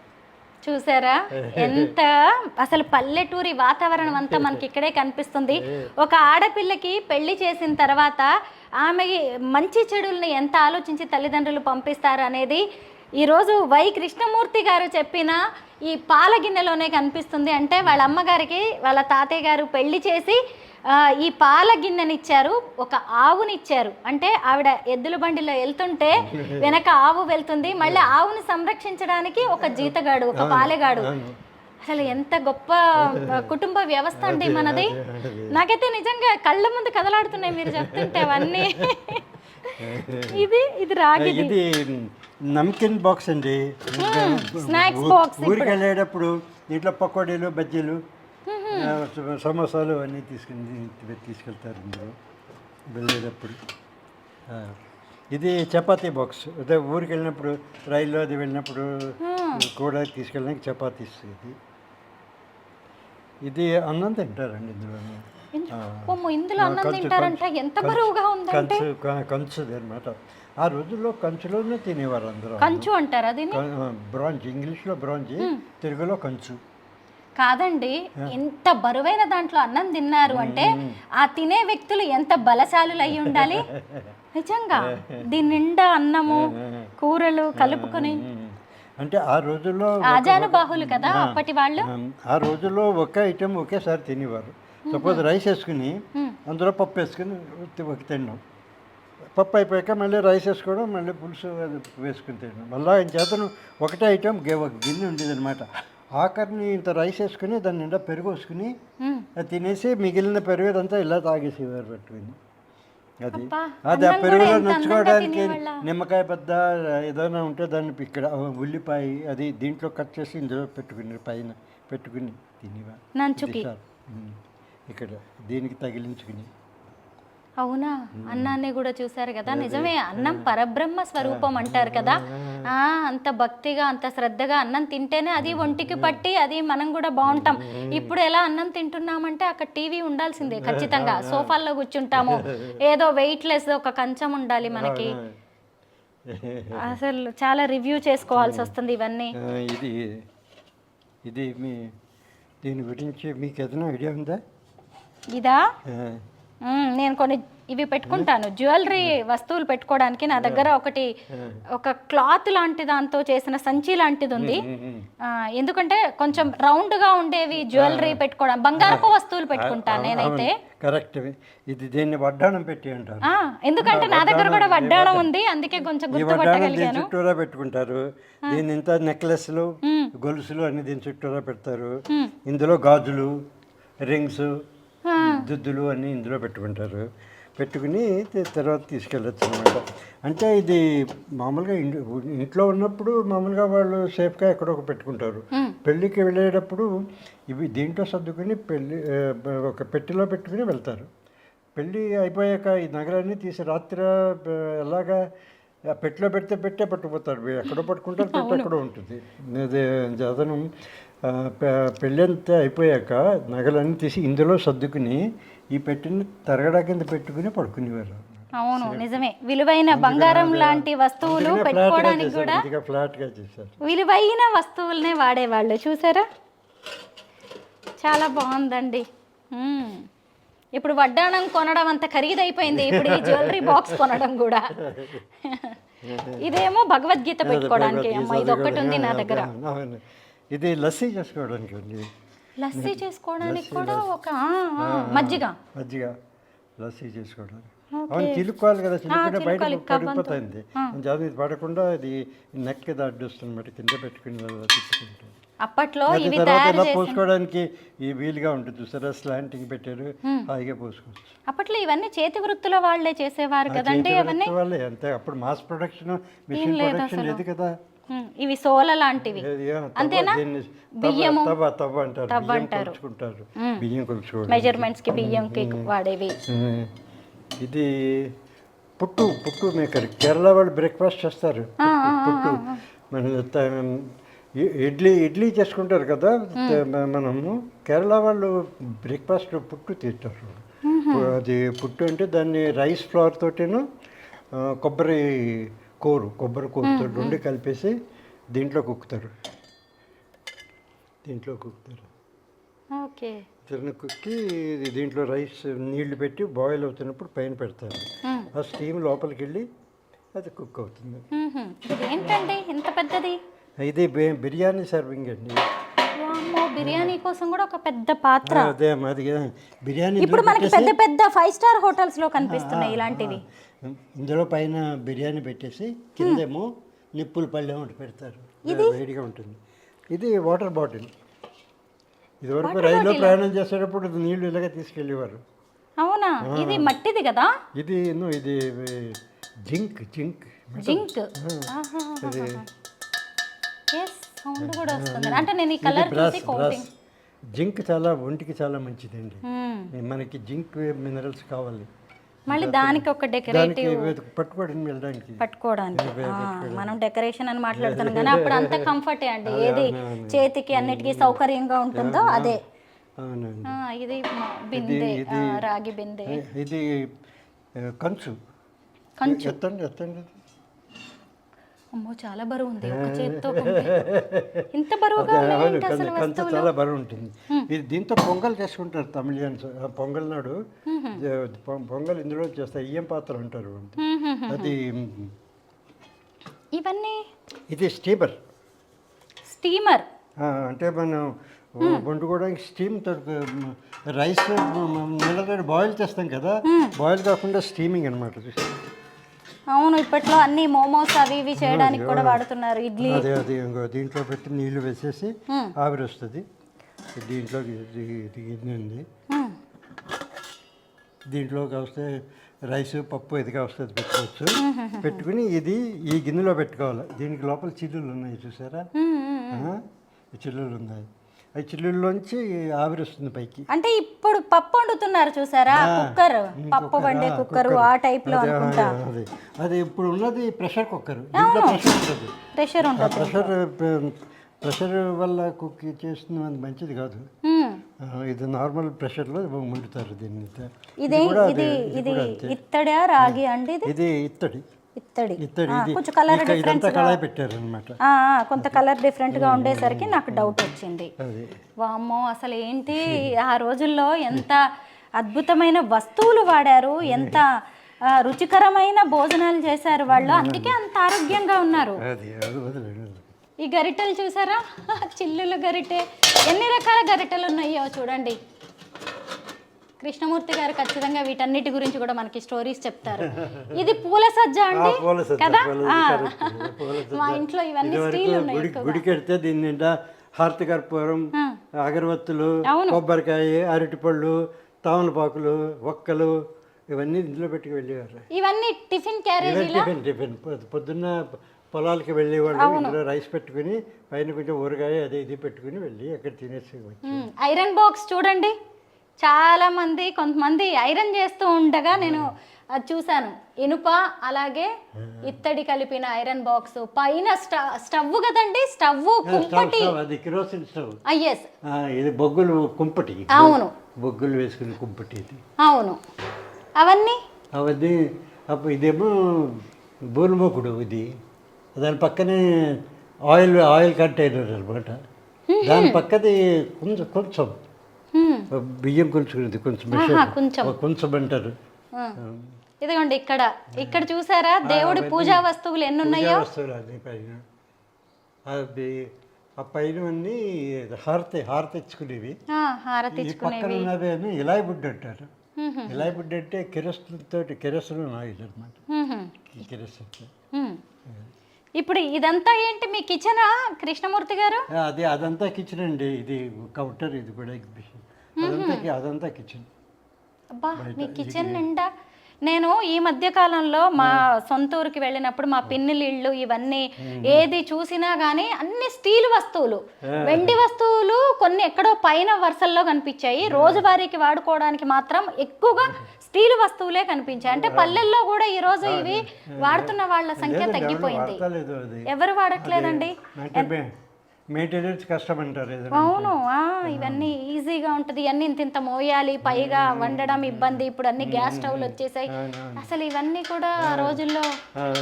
చూసారా ఎంత అసలు పల్లెటూరి వాతావరణం అంతా మనకి ఇక్కడే కనిపిస్తుంది. ఒక ఆడపిల్లకి పెళ్లి చేసిన తర్వాత ఆమె మంచి చెడుల్ని ఎంత ఆలోచించి తల్లిదండ్రులు పంపిస్తారు అనేది ఈరోజు వై కృష్ణమూర్తి గారు చెప్పిన ఈ పాల గిన్నెలోనే కనిపిస్తుంది. అంటే వాళ్ళ అమ్మగారికి వాళ్ళ తాతయ్య గారు పెళ్లి చేసి ఈ పాల గిన్నెనిచ్చారు, ఒక ఆవునిచ్చారు. అంటే ఆవిడ ఎద్దుల బండిలో వెళ్తుంటే వెనక ఆవు వెళ్తుంది, మళ్ళీ ఆవుని సంరక్షించడానికి ఒక జీతగాడు, ఒక పాలెగాడు. అసలు ఎంత గొప్ప కుటుంబ వ్యవస్థ అండి మనది. నాకైతే నిజంగా కళ్ళ ముందు కదలాడుతున్నాయి మీరు చెప్తుంటే అవన్నీ. ఇది రాగి, ఇది నమ్కిన్ బాక్స్ అండి, స్నాక్స్ బాక్స్. ఊరికి వెళ్ళేటప్పుడు దీంట్లో పకోడీలు, బజ్జీలు, సమోసాలు అన్నీ తీసుకెళ్తారు ఇందులో వెళ్ళేటప్పుడు. ఇది చపాతీ బాక్స్, అదే ఊరికి వెళ్ళినప్పుడు రైల్లో అది వెళ్ళినప్పుడు కూడా తీసుకెళ్ళడానికి చపాతీస్. ఇది అన్నం తింటారండి ఇందులో. ఇందులో అన్నం తింటారంట, ఎంత బరువుగా ఉందంటే. కంచుది అనమాట. ఆ రోజుల్లో కంచులోనే తినేవారు అందరూ. కంచు అంటారా దీన్ని? బ్రాంజ్, ఇంగ్లీష్లో బ్రాంజ్, తెలుగులో కంచు. కాదండి, ఎంత బరువైన దాంట్లో అన్నం తిన్నారు అంటే ఆ తినే వ్యక్తులు ఎంత బలశాలులు అయి ఉండాలి నిజంగా. దీని నిండా అన్నము, కూరలు కలుపుకొని. అంటే ఆ రోజుల్లో ఆజానుబాహులు కదా అప్పటి వాళ్ళు. ఆ రోజుల్లో ఒక ఐటెం ఒకేసారి తినేవారు. సపోజ్ రైస్ వేసుకుని అందులో పప్పు వేసుకుని ఒక తినడం, పప్పు అయిపోయాక మళ్ళీ రైస్ వేసుకోవడం, మళ్ళీ పులుసు వేసుకుని తినడం. మళ్ళీ ఆయన చేతను ఒకటే ఐటెం ఒక గిన్నె ఉండేది అనమాట. ఆఖరిని ఇంత రైస్ వేసుకుని దాని నిండా పెరుగు వేసుకుని అది తినేసి మిగిలిన పెరుగు అదంతా ఇలా తాగేసేవారు పెట్టుకుని. అది ఆ పెరుగులో నచ్చుకోవడానికి నిమ్మకాయ పెద్ద ఏదైనా ఉంటే దాన్ని ఇక్కడ ఉల్లిపాయ అది దీంట్లో కట్ చేసి ఇందులో పెట్టుకుని పైన పెట్టుకుని తినేవారు. ఇక్కడ దీనికి తగిలించుకుని. అవునా, అన్నాన్ని కూడా చూసారు కదా. నిజమే, అన్నం పరబ్రహ్మ స్వరూపం అంటారు కదా. అంత భక్తిగా అంత శ్రద్ధగా అన్నం తింటేనే అది ఒంటికి పట్టి అది మనం కూడా బాగుంటాం. ఇప్పుడు ఎలా అన్నం తింటున్నామంటే అక్కడ టీవీ ఉండాల్సిందే ఖచ్చితంగా, సోఫాల్లో కూర్చుంటాము, ఏదో వెయిట్ లెస్ ఒక కంచం ఉండాలి మనకి. అసలు చాలా రివ్యూ చేసుకోవాల్సి వస్తుంది ఇవన్నీ. ఇది దీని గురించి మీకు ఏదైనా ఐడియా ఉందా? ఇదా, నేను కొన్ని ఇవి పెట్టుకుంటాను, జ్యువెలరీ వస్తువులు పెట్టుకోవడానికి. నా దగ్గర ఒక క్లాత్ లాంటి దాంతో చేసిన సంచి లాంటిది ఉంది. ఎందుకంటే కొంచెం రౌండ్ గా ఉండేవి జ్యువెలరీ పెట్టుకోవడం, బంగారపు వస్తువులు పెట్టుకుంటాను నేనైతే. కరెక్ట్. ఇది దీన్ని వడ్డాణం పెట్టి అంటారు. ఎందుకంటే నా దగ్గర కూడా వడ్డాణం ఉంది, అందుకే కొంచెం గుర్తుపట్టగలిగాను. చుట్టూరా పెట్టుకుంటారు దీని. ఇంత నెక్లెస్లు, గొలుసులు అన్ని దీని చుట్టూరా పెడతారు. ఇందులో గాజులు, రింగ్స్, దుద్దులు అన్నీ ఇందులో పెట్టుకుంటారు. పెట్టుకుని తర్వాత తీసుకెళ్ళచ్చు అనమాట. అంటే ఇది మామూలుగా ఇంట్లో ఉన్నప్పుడు మామూలుగా వాళ్ళు సేఫ్గా ఎక్కడో పెట్టుకుంటారు. పెళ్ళికి వెళ్ళేటప్పుడు ఇవి దీంట్లో సర్దుకుని ఒక పెట్టెలో పెట్టుకుని వెళ్తారు. పెళ్ళి అయిపోయాక ఈ నగరాన్ని తీసి రాత్రి ఎలాగా పెట్టెలో పెట్టే పట్టుకుపోతారు. ఎక్కడో పట్టుకుంటారు, పెట్టె ఎక్కడో ఉంటుంది. అతను పెళ్ళంతా అయిపోయాక నగలన్నీ తీసి ఇందులో సర్దుకుని ఈ పెట్టిని తరగడా కింద పెట్టుకుని పడుకునేవారు. అవును, నిజమే. విలువైన బంగారం లాంటి వస్తువులు పెట్టుకోవడానికి కూడా ఫ్లాట్గా చేశారు. విలువైన వస్తువులనే వాడేవాళ్ళు. చూసారా, చాలా బాగుందండి. ఇప్పుడు వడ్డాణం కొనడం అంత ఖరీదైపోయింది, ఇప్పుడు ఈ జ్యువెలరీ బాక్స్ కొనడం కూడా. ఇదేమో భగవద్గీత పెట్టుకోవడానికి. అమ్మ, ఇది ఒక్కటి ఉంది నా దగ్గర. ఇది లస్సీ చేసుకోవడానికి ఉంది. లస్సీ చేసుకోవడానికి కూడా ఒక మజ్జిగ లస్సీ చేసుకోవడానికి. అవును, చిలుక్కోవాలి కదా, చిలుకుంటే బయట పడిపోతుంది. ఇది పడకుండా ఇది నెక్ అడ్డు వస్తుందన్నమాట, కింద పెట్టుకుని తిప్పుకుంటాం. అప్పట్లో ఇవి పోసుకోవడానికి ఈ వీలుగా ఉంటుంది. చూసారా, స్లాంటింగ్ పెట్టారు, హాయిగా పోసుకోవచ్చు. అప్పట్లో ఇవన్నీ చేతి వృత్తుల వాళ్ళే చేసేవారు కదండి. అవన్నీ వాళ్ళే అంతే. అప్పుడు మాస్ ప్రొడక్షన్, మిషన్ ప్రొడక్షన్ లేదు కదా. ఇవి సోల లాంటివి అంతేనా? బియ్యము అంటారు, బియ్యం కొలుచుకుంటారు, మెజర్మెంట్స్ కి బియ్యంకి వాడేవి. ఇది పుట్టు మేకర్. కేరళ వాళ్ళు బ్రేక్ఫాస్ట్ చేస్తారు పుట్టు. మన ఇడ్లీ చేసుకుంటారు కదా మనము. కేరళ వాళ్ళు బ్రేక్ఫాస్ట్ పుట్టు తింటారు. అది పుట్టు అంటే దాన్ని రైస్ ఫ్లవర్ తోటేను కొబ్బరి కూరతో రెండు కలిపేసి దీంట్లో కుక్కుతారు. ఓకే, కుక్కి దీంట్లో రైస్ నీళ్లు పెట్టి బాయిల్ అవుతున్నప్పుడు పైన పెడతారు. ఆ స్టీమ్ లోపలికి వెళ్ళి అది కుక్ అవుతుంది. ఇది ఏంటండి ఇంత పెద్దది? ఇది బిర్యానీ సర్వింగ్ అండి. వామ్మో, బిర్యానీ కోసం కూడా ఒక పెద్ద పాత్ర. అదే మాది బిర్యానీ. ఇప్పుడు మనకి పెద్ద పెద్ద 5-star హోటల్స్ లో కనిపిస్తున్నాయి ఇలాంటివి. ఇందులో పైన బిర్యానీ పెట్టేసి కిందేమో నిప్పులు పళ్ళెం ఒకటి పెడతారు, వేడిగా ఉంటుంది. ఇది వాటర్ బాటిల్. ఇదివరకు రైల్లో ప్రయాణం చేసేటప్పుడు నీళ్లు ఇలాగే తీసుకెళ్ళేవారు. అవునా? ఇది మట్టిది కదా? ఇది ఇది జింక్ జింక్ జింక్. సౌండ్ కూడా వస్తుంది. అంటే నేను ఈ కలర్ చూసి కోటింగ్. జింక్ చాలా ఒంటికి చాలా మంచిదండి. మనకి జింక్ మినరల్స్ కావాలి. మళ్ళీ దానికి ఒక డెకరేటివ్ పట్టుకోవడానికి. మనం డెకరేషన్ అని మాట్లాడుతున్నాం కానీ అప్పుడు అంత కంఫర్టే అండి. ఏది చేతికి అన్నిటికీ సౌకర్యంగా ఉంటుందో అదే. ఇది బిందె, రాగి బిందె. ఇది కంచు. కంచు ఎత్తండి. అమ్మో, చాలా బరువు ఉంది. ఒక చేతితో ఇంత బరువుగా ఉన్నాయంటే అసలు వస్తువులు. చాలా బరువు ఉంటుంది. ఇది దీంతో పొంగల్ చేసుకుంటారు తమిళియన్స్. పొంగల్ నాడు పొంగల్ ఇందులో చేస్తారు. ఇయ్యం పాత్ర అంటారు అది. ఇవన్నీ ఇది స్టీమర్. అంటే మనం వండుకోవడానికి స్టీమ్ తోటి రైస్ నీళ్ళతో బాయిల్ చేస్తాం కదా, బాయిల్ కాకుండా స్టీమింగ్ అనమాట. అవును, ఇప్పట్లో అన్ని మోమోస్ అవి ఇవి చేయడానికి కూడా వాడుతున్నారు. ఇడ్లీ అదే దీంట్లో పెట్టి నీళ్లు వేసేసి ఆవిరి వస్తుంది. దీంట్లోకి ఉంది. దీంట్లోకి వస్తే రైస్ పప్పు ఎదిగా వస్తుంది, పెట్టుకోవచ్చు. పెట్టుకుని ఇది ఈ గిన్నెలో పెట్టుకోవాలి. దీనికి లోపల చిల్లులు ఉన్నాయి చూసారా? చిల్లులు ఉన్నాయి. ఆ చిల్లుల్లోంచి ఆవిరి వస్తుంది పైకి. అంటే ఇప్పుడు పప్పు వండుతున్నారు చూసారా, కుక్కర్, పప్పు వండే కుక్కర్, ఆ టైప్ లో అనుకుంటా. అది ఇప్పుడు ఉన్నది ప్రెషర్ కుక్కర్. దీంట్లో ప్రెషర్ ఉంటుంది. ప్రెషర్ వల్ల కుక్ చేస్తుంది, అది మంచిది కాదు. ఇది నార్మల్ ప్రెషర్లో వండుతారు దీన్ని. ఇత్తడి రాగి అండి? ఇది ఇత్తడి. కొంచెం కలర్ డిఫరెంట్ పెట్టారు అన్నమాట. కొంత కలర్ డిఫరెంట్ గా ఉండేసరికి నాకు డౌట్ వచ్చింది. వామ్మో, అసలు ఏంటి ఆ రోజుల్లో ఎంత అద్భుతమైన వస్తువులు వాడారు, ఎంత రుచికరమైన భోజనాలు చేశారు వాళ్ళు, అందుకే అంత ఆరోగ్యంగా ఉన్నారు. ఈ గరిటెలు చూసారా? చిల్లుల గరిటె. ఎన్ని రకాల గరిటెలు ఉన్నాయో చూడండి. కృష్ణమూర్తి గారు ఖచ్చితంగా వీటన్నిటి గురించి కూడా మనకి స్టోరీస్ చెప్తారు. ఇది పూల సజ్జ అండి కదా? మా ఇంట్లో ఇవన్నీ స్టీల్ ఉన్నాయి. గుడికి వెళ్తే దీని నిండా హారతి కర్పూరం, అగరవత్తులు, కొబ్బరికాయ, అరటిపళ్ళు, తామలపాకులు, ఒక్కలు ఇవన్నీ ఇందులో పెట్టుకు వెళ్ళేవారు. ఇవన్నీ టిఫిన్ క్యారేజ్. టిఫిన్ పొద్దున్న పొలాలకి వెళ్ళేవాళ్ళు. ఇందులో రైస్ పెట్టుకుని పైన కొంచెం ఊరగాయ అది ఇది పెట్టుకుని వెళ్ళి అక్కడ తినేసి. ఐరన్ బాక్స్ చూడండి, చాలా మంది కొంతమంది ఐరన్ చేస్తూ ఉండగా నేను అది చూశాను. ఇనుప అలాగే ఇత్తడి కలిపిన ఐరన్ బాక్స్. పైన స్టవ్ కదండి, స్టవ్ కుంపటి. అది కిరోసిన్ స్టవ్. yes. ఇది బొగ్గులు కుంపటి. అవును, బొగ్గులు వేసుకుని కుంపటి ఇది. అవును. అవన్నీ అప్పుడు ఇదేమో బూరుమొకుడు. ఇది దాని పక్కనే ఆయిల్ కంటైనర్ అనమాట. దాని పక్కది కొంచెం బియ్యం కొంచుకునేది, కొంచెం అంటారు. ఇదిగోండి ఇక్కడ చూసారా దేవుడి పూజా వస్తువులు ఎన్ని ఉన్నాయో. అది ఆ పైన అన్ని హారతి ఇచ్చుకునేవి. పక్కన ఉన్నది అని ఇలాయి బుడ్డ అంటారు. ఇలాయి బుడ్డ అంటే కెరసన్ ఆయిల్ అనమాట. ఇప్పుడు ఇదంతా ఏంటి, మీ కిచెనా కృష్ణమూర్తి గారు? అదంతా కిచెన్ అండి. ఇది కౌంటర్, ఇది కూడా ఎగ్జిబిషన్. అదంతా కిచెన్. అబ్బా, మీ కిచెన్ నిండా. నేను ఈ మధ్య కాలంలో మా సొంత ఊరికి వెళ్ళినప్పుడు మా పిన్నిల ఇళ్ళు ఇవన్నీ ఏది చూసినా కానీ అన్ని స్టీల్ వస్తువులు, వెండి వస్తువులు కొన్ని ఎక్కడో పైన వరుసల్లో కనిపించాయి. రోజువారీకి వాడుకోవడానికి మాత్రం ఎక్కువగా స్టీల్ వస్తువులే కనిపించాయి. అంటే పల్లెల్లో కూడా ఈ రోజు ఇవి వాడుతున్న వాళ్ళ సంఖ్య తగ్గిపోయింది. ఎవరు వాడట్లేదండి. మెయింటెనెన్స్ కష్టం అంటారు. అవును, ఇవన్నీ ఈజీగా ఉంటుంది. ఇవన్నీ ఇంత మోయాలి, పైగా వండడం ఇబ్బంది. ఇప్పుడు అన్ని గ్యాస్ స్టవ్లు వచ్చేసాయి. అసలు ఇవన్నీ కూడా ఆ రోజుల్లో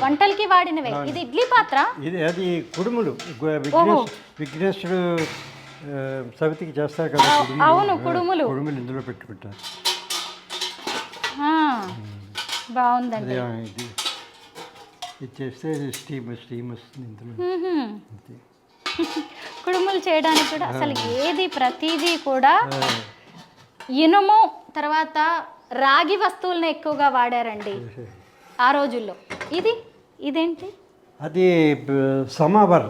వంటలకి వాడినవే. ఇది ఇడ్లీ పాత్ర. అది కుడుములు, విఘ్నేశ్వరుడు సవితికి చేస్తారు కదా. అవును, కుడుములు ఇందులో పెట్టుకుంటారు. బాగుందండి. ఇది చేస్తే స్టీమ్ వస్తుంది ఇందులో. అంతే. కుడుములు చేయడానికి కూడా అసలు ఏది ప్రతిదీ కూడా ఇనుము తర్వాత రాగి వస్తువులను ఎక్కువగా వాడారండి ఆ రోజుల్లో. ఇదేంటి? అది సమావర్.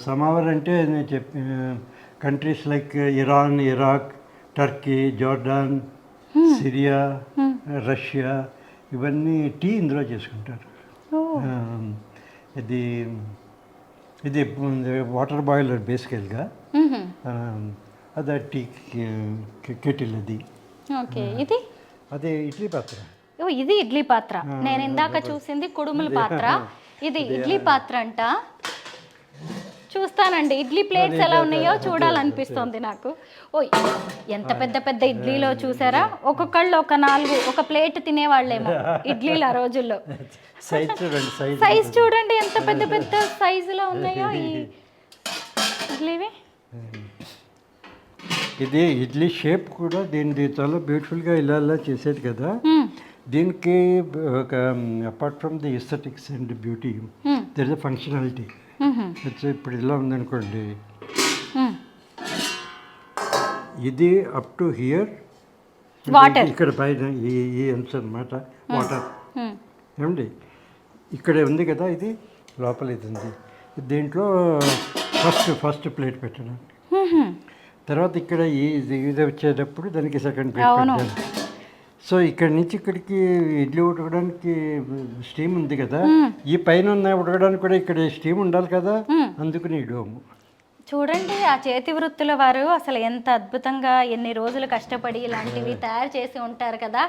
సమావర్ అంటే నేను చెప్పి countries like Iran, Iraq, Turkey, Jordan, Syria, Russia ఇవన్నీ టీ ఇందులో చేసుకుంటారు. ఇది ఇది వాటర్ బాయిలర్ బేసికల్గా. అది టీ కెటిల్. అది ఓకే. అదే ఇడ్లీ పాత్ర. ఇది ఇడ్లీ పాత్ర. నేను ఇందాక చూసింది కుడుముల పాత్ర, ఇది ఇడ్లీ పాత్ర అంట. చూస్తానండి ఇడ్లీ ప్లేట్స్ ఎలా ఉన్నాయో చూడాలనిపిస్తుంది నాకు. ఓ ఎంత పెద్ద పెద్ద ఇడ్లీలో చూసారా, ఒక్కొక్కళ్ళు ఒక 4 ఒక ప్లేట్ తినేవాళ్ళేమో ఇడ్లీలు ఆ రోజుల్లో. సైజ్ చూడండి ఎంత పెద్ద పెద్ద సైజులో ఉన్నాయో ఈ ఇడ్లీవి. ఇది ఇడ్లీ షేప్ కూడా దీన్ని చాలా బ్యూటిఫుల్గా ఇలా చేసేది కదా. దీనికి ఒక apart from the aesthetics and beauty there is a functionality. ఇప్పుడు ఇలా ఉందనుకోండి, ఇది అప్ టు హియర్ ఇక్కడ పైన ఈ అంశం అనమాట వాటర్ ఏమండి. ఇక్కడ ఉంది కదా, ఇది లోపల ఇది ఉంది. దీంట్లో ఫస్ట్ ప్లేట్ పెట్టడానికి, తర్వాత ఇక్కడ ఇది వచ్చేటప్పుడు దానికి సెకండ్ ప్లేట్ పెట్టాలి. సో ఇక్కడ నుంచి ఇక్కడికి ఇడ్లీ ఉడకడానికి స్టీమ్ ఉంది కదా, ఈ పైన ఉన్న ఉడకడానికి కూడా ఇక్కడ స్టీమ్ ఉండాలి కదా, అందుకని ఈ డోము. చూడండి ఆ చేతి వృత్తుల వారు అసలు ఎంత అద్భుతంగా ఎన్ని రోజులు కష్టపడి ఇలాంటివి తయారు చేసి ఉంటారు కదా.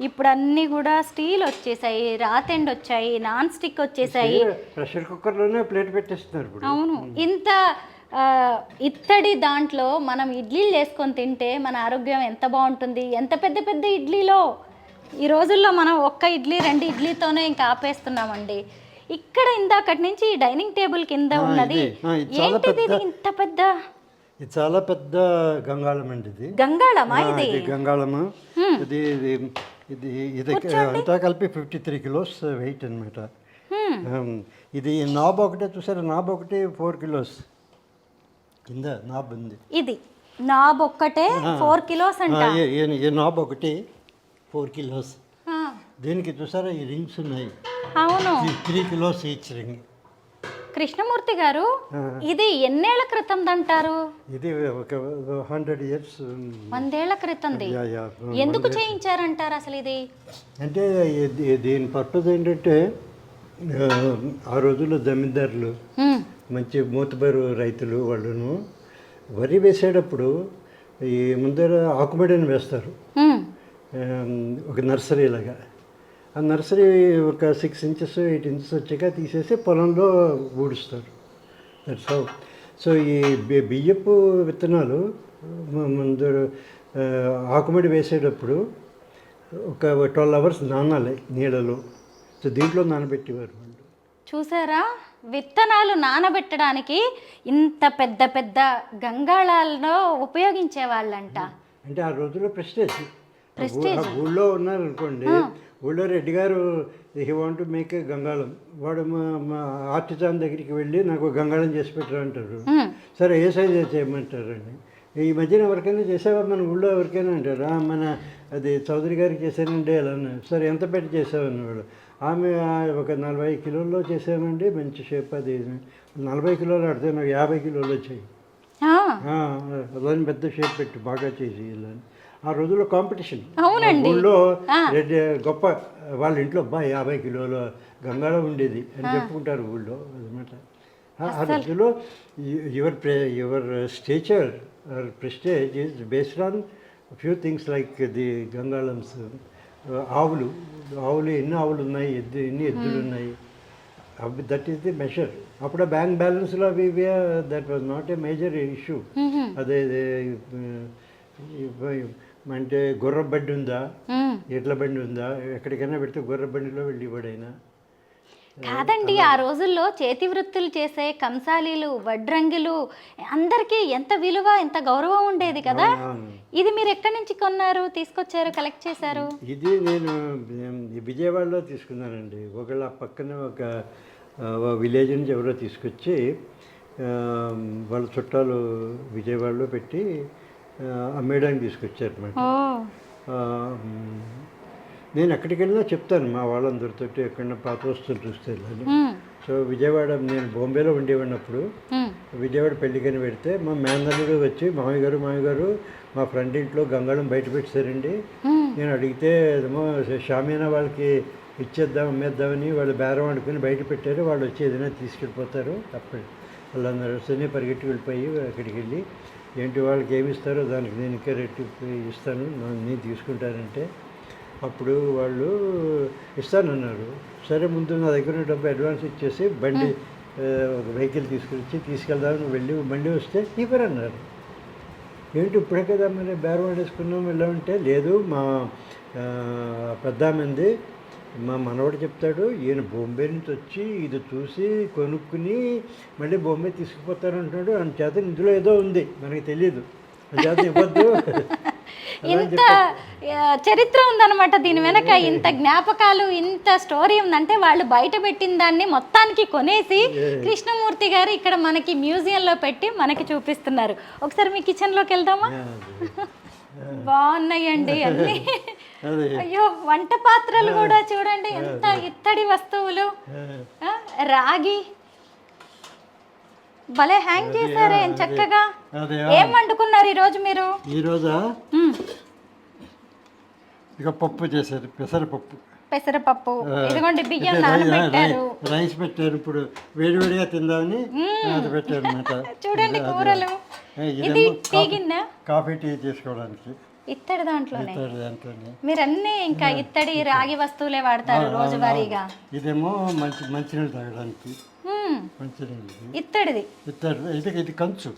ఇప్పుడు అన్నీ కూడా స్టీల్ వచ్చేసాయి, రాతెండ్ వచ్చాయి, నాన్ స్టిక్ వచ్చేసాయి. ప్రెషర్ కుక్కర్లోనే ప్లేట్ పెట్టేస్తున్నారు ఇప్పుడు. అవును. ఇంత ఇత్తడి దాంట్లో మనం ఇడ్లీలు వేసుకొని తింటే మన ఆరోగ్యం ఎంత బాగుంటుంది. ఎంత పెద్ద పెద్ద ఇడ్లీలో ఈ రోజుల్లో మనం ఒక్క ఇడ్లీ 2 ఇడ్లీతోనే ఇంకా ఆపేస్తున్నామండి. ఇక్కడ ఇందాకటి నుంచి ఈ డైనింగ్ టేబుల్ కింద ఉన్నది ఏంటిది? ఇది ఇంత పెద్ద, ఇది చాలా పెద్ద గంగాళం అండి. ఇది గంగాళమా? ఇది గంగాళము. ఇది ఇది ఇది అంతా కలిపి 53 కిలోస్ వెయిట్ అనమాట. ఇది నాబ్ ఒకటే చూసారా, నాబ్ ఒకటి 4 కిలోస్ కింద నాబ్ ఉంది. ఇది నాబ్ ఒక్కటే 4 కిలోస్ అంట. ఈ నాబ్ ఒకటి 4 కిలోస్. దీనికి చూసారా ఈ రింగ్స్ ఉన్నాయి. అవును, 3 కిలోస్ ఈచ్ రింగ్. కృష్ణమూర్తి గారు, ఇది ఎన్నేళ్ల క్రితం అంటారు? ఇది ఒక 100 ఇయర్స్, 100 ఏళ్ల క్రితంది. ఎందుకు చేయించారంటారు అసలు ఇది? అంటే దీని పర్పస్ ఏంటంటే, ఆ రోజుల్లో జమీందారులు మంచి మూతబరు రైతులు వాళ్ళను వరి వేసేటప్పుడు ఈ ముందర ఆకుమడిని వేస్తారు, ఒక నర్సరీ లాగా. ఆ నర్సరీ ఒక 6 ఇంచెస్ 8 ఇంచెస్ వచ్చాక తీసేసి పొలంలో ఊడుస్తారు. That's how. సో ఈ బియ్యపు విత్తనాలు ముందు ఆకుమడి వేసేటప్పుడు ఒక 12 అవర్స్ నానాలి నీళ్ళలో. సో దీంట్లో నానబెట్టేవారు వాళ్ళు. చూసారా, విత్తనాలు నానబెట్టడానికి ఇంత పెద్ద పెద్ద గంగాళాలను ఉపయోగించే వాళ్ళంట. అంటే ఆ రోజుల్లో ప్రెస్టేజ్. ఊళ్ళో ఉన్నారనుకోండి, ఊళ్ళో రెడ్డి గారు హీ వాంట్ టు మేక్ గంగాళం, వాడు మా ఆర్టిజాన్ దగ్గరికి వెళ్ళి నాకు గంగాళం చేసి పెట్టరు అంటారు. సరే ఏ సైజ్ చేయమంటారండి. ఈ మధ్యన ఎవరికైనా చేసావా మన ఊళ్ళో ఎవరికైనా అంటారు, మన అది చౌదరి గారికి చేశానండి అలా. సరే ఎంత పెట్టి చేసావన్నవాడు. ఆమె ఒక 40 కిలోల్లో చేసామండి, మంచి షేప్. అది 40 కిలోలు ఆడితే నాకు 50 కిలోలు వచ్చాయి. అలాని పెద్ద షేప్ పెట్టి బాగా చేసి ఇలా. ఆ రోజుల్లో కాంపిటీషన్ ఊళ్ళో రెడ్డి గొప్ప వాళ్ళ ఇంట్లో 50 కిలోల గంగాళం ఉండేది అని చెప్పుకుంటారు ఊళ్ళో అనమాట. ఆ రోజుల్లో your stature or prestige is based on few things like the గంగాళమ్స్. ఆవులు ఎన్ని ఆవులు ఉన్నాయి, ఎన్ని ఎద్దులు ఉన్నాయి, అవి దట్ ఈస్ ది మెషర్. అప్పుడు బ్యాంక్ బ్యాలెన్స్లో అవి that was not a major issue. అదే అంటే గుర్ర బండి ఉందా, ఎడ్ల బండి ఉందా, ఎక్కడికైనా పెడితే గుర్ర బండిలో వెళ్ళి ఇవ్వడైనా. కాదండి, ఆ రోజుల్లో చేతి వృత్తులు చేసే కంసాలీలు, వడ్రంగిలు అందరికీ ఎంత విలువ, ఎంత గౌరవం ఉండేది కదా. అవును. ఇది మీరు ఎక్కడి నుంచి కొన్నారు, తీసుకొచ్చారు, కలెక్ట్ చేశారు? ఇది నేను విజయవాడలో తీసుకున్నానండి. ఒకళ్ళ పక్కన ఒక విలేజ్ నుంచి ఎవరో తీసుకొచ్చి ఆ, వాళ్ళ చుట్టాలు విజయవాడలో పెట్టి అమ్మేయడానికి తీసుకొచ్చారు అన్నమాట. ఓ, నేను ఎక్కడికి వెళ్ళినా చెప్తాను మా వాళ్ళందరితో ఎక్కడన్నా పాత వస్తువులు చూస్తే వెళ్ళాలి. ఉమ్, సో విజయవాడ నేను బాంబేలో ఉండేవాడినప్పుడు ఉమ్, విజయవాడ పెళ్ళికని పెడితే మా మేనల్లుడు వచ్చి మామయ్య గారు మా ఫ్రెండ్ ఇంట్లో గంగాళం బయట పెట్టారండి. ఉమ్. నేను అడిగితే ఏమో షామీనా వాళ్ళకి ఇచ్చేద్దాం అమ్మేద్దామని వాళ్ళు బేరం ఆడుకుని బయట పెట్టారు. వాళ్ళు వచ్చి ఏదైనా తీసుకెళ్ళిపోతారు. అప్పుడు వాళ్ళందరూ వస్తేనే పరిగెట్టి వెళ్ళిపోయి అక్కడికి వెళ్ళి ఏంటి వాళ్ళకి ఏమి ఇస్తారో దానికి నేను ఇంకా రెట్టి ఇస్తాను, నేను తీసుకుంటానంటే అప్పుడు వాళ్ళు ఇస్తానన్నారు. సరే ముందు నా దగ్గర ఉన్న డబ్బు అడ్వాన్స్ ఇచ్చేసి బండి ఒక వెహికల్ తీసుకెళ్దామని వెళ్ళి బండి వస్తే ఇవ్వరన్నారు. ఏంటి ఇప్పుడే కదా మరి బేరం ఆడేసుకున్నాం వెళ్ళామంటే లేదు మా పెద్దామంది మా మనవాడు చెప్తాడు, ఈయన బాంబే నుంచి వచ్చి ఇది చూసి కొనుక్కుని మళ్ళీ బాంబే తీసుకుపోతారంటున్నాడు. చేత ఇందులో ఏదో ఉంది మనకి తెలియదు, చేత ఇవ్వద్దు. ఇంత చరిత్ర ఉందన్నమాట దీని వెనక, ఇంత జ్ఞాపకాలు, ఇంత స్టోరీ ఉందంటే వాళ్ళు బయట పెట్టిన దాన్ని మొత్తానికి కొనేసి కృష్ణమూర్తి గారు ఇక్కడ మనకి మ్యూజియంలో పెట్టి మనకి చూపిస్తున్నారు. ఒకసారి మీ కిచెన్లోకి వెళ్దామా? బాగున్నాయండి అన్ని. అయ్యో, వంట పాత్రలు కూడా చూడండి ఎంత ఇత్తడి వస్తువులు, రాగి భలే హ్యాంగ్ చేశారే చక్కగా. ఏం వండుకున్నారు ఈ రోజు మీరు? ఈ రోజా ఇక పప్పు చేశారు, పెసరపప్పు. పెసరపప్పు, ఇదిగోండి బియ్యం నానబెట్టారు, రైస్ పెట్టారు. ఇప్పుడు వేడివేడిగా తిందామని అది పెట్టారు అన్నమాట. చూడండి కూరలు. ఇది టీగిన్నా కాఫీ టీ చేసుకోవడానికి ఇత్తడి దాంట్లోనే. దాంట్లోనే మీరన్నీ ఇంకా ఇత్తడి రాగి వస్తువులే వాడతారు రోజువారీగా. ఇదేమో మంచినీళ్ళు తాగడానికి మంచినీళ్ళు. ఇత్తడిది ఇది కంచు.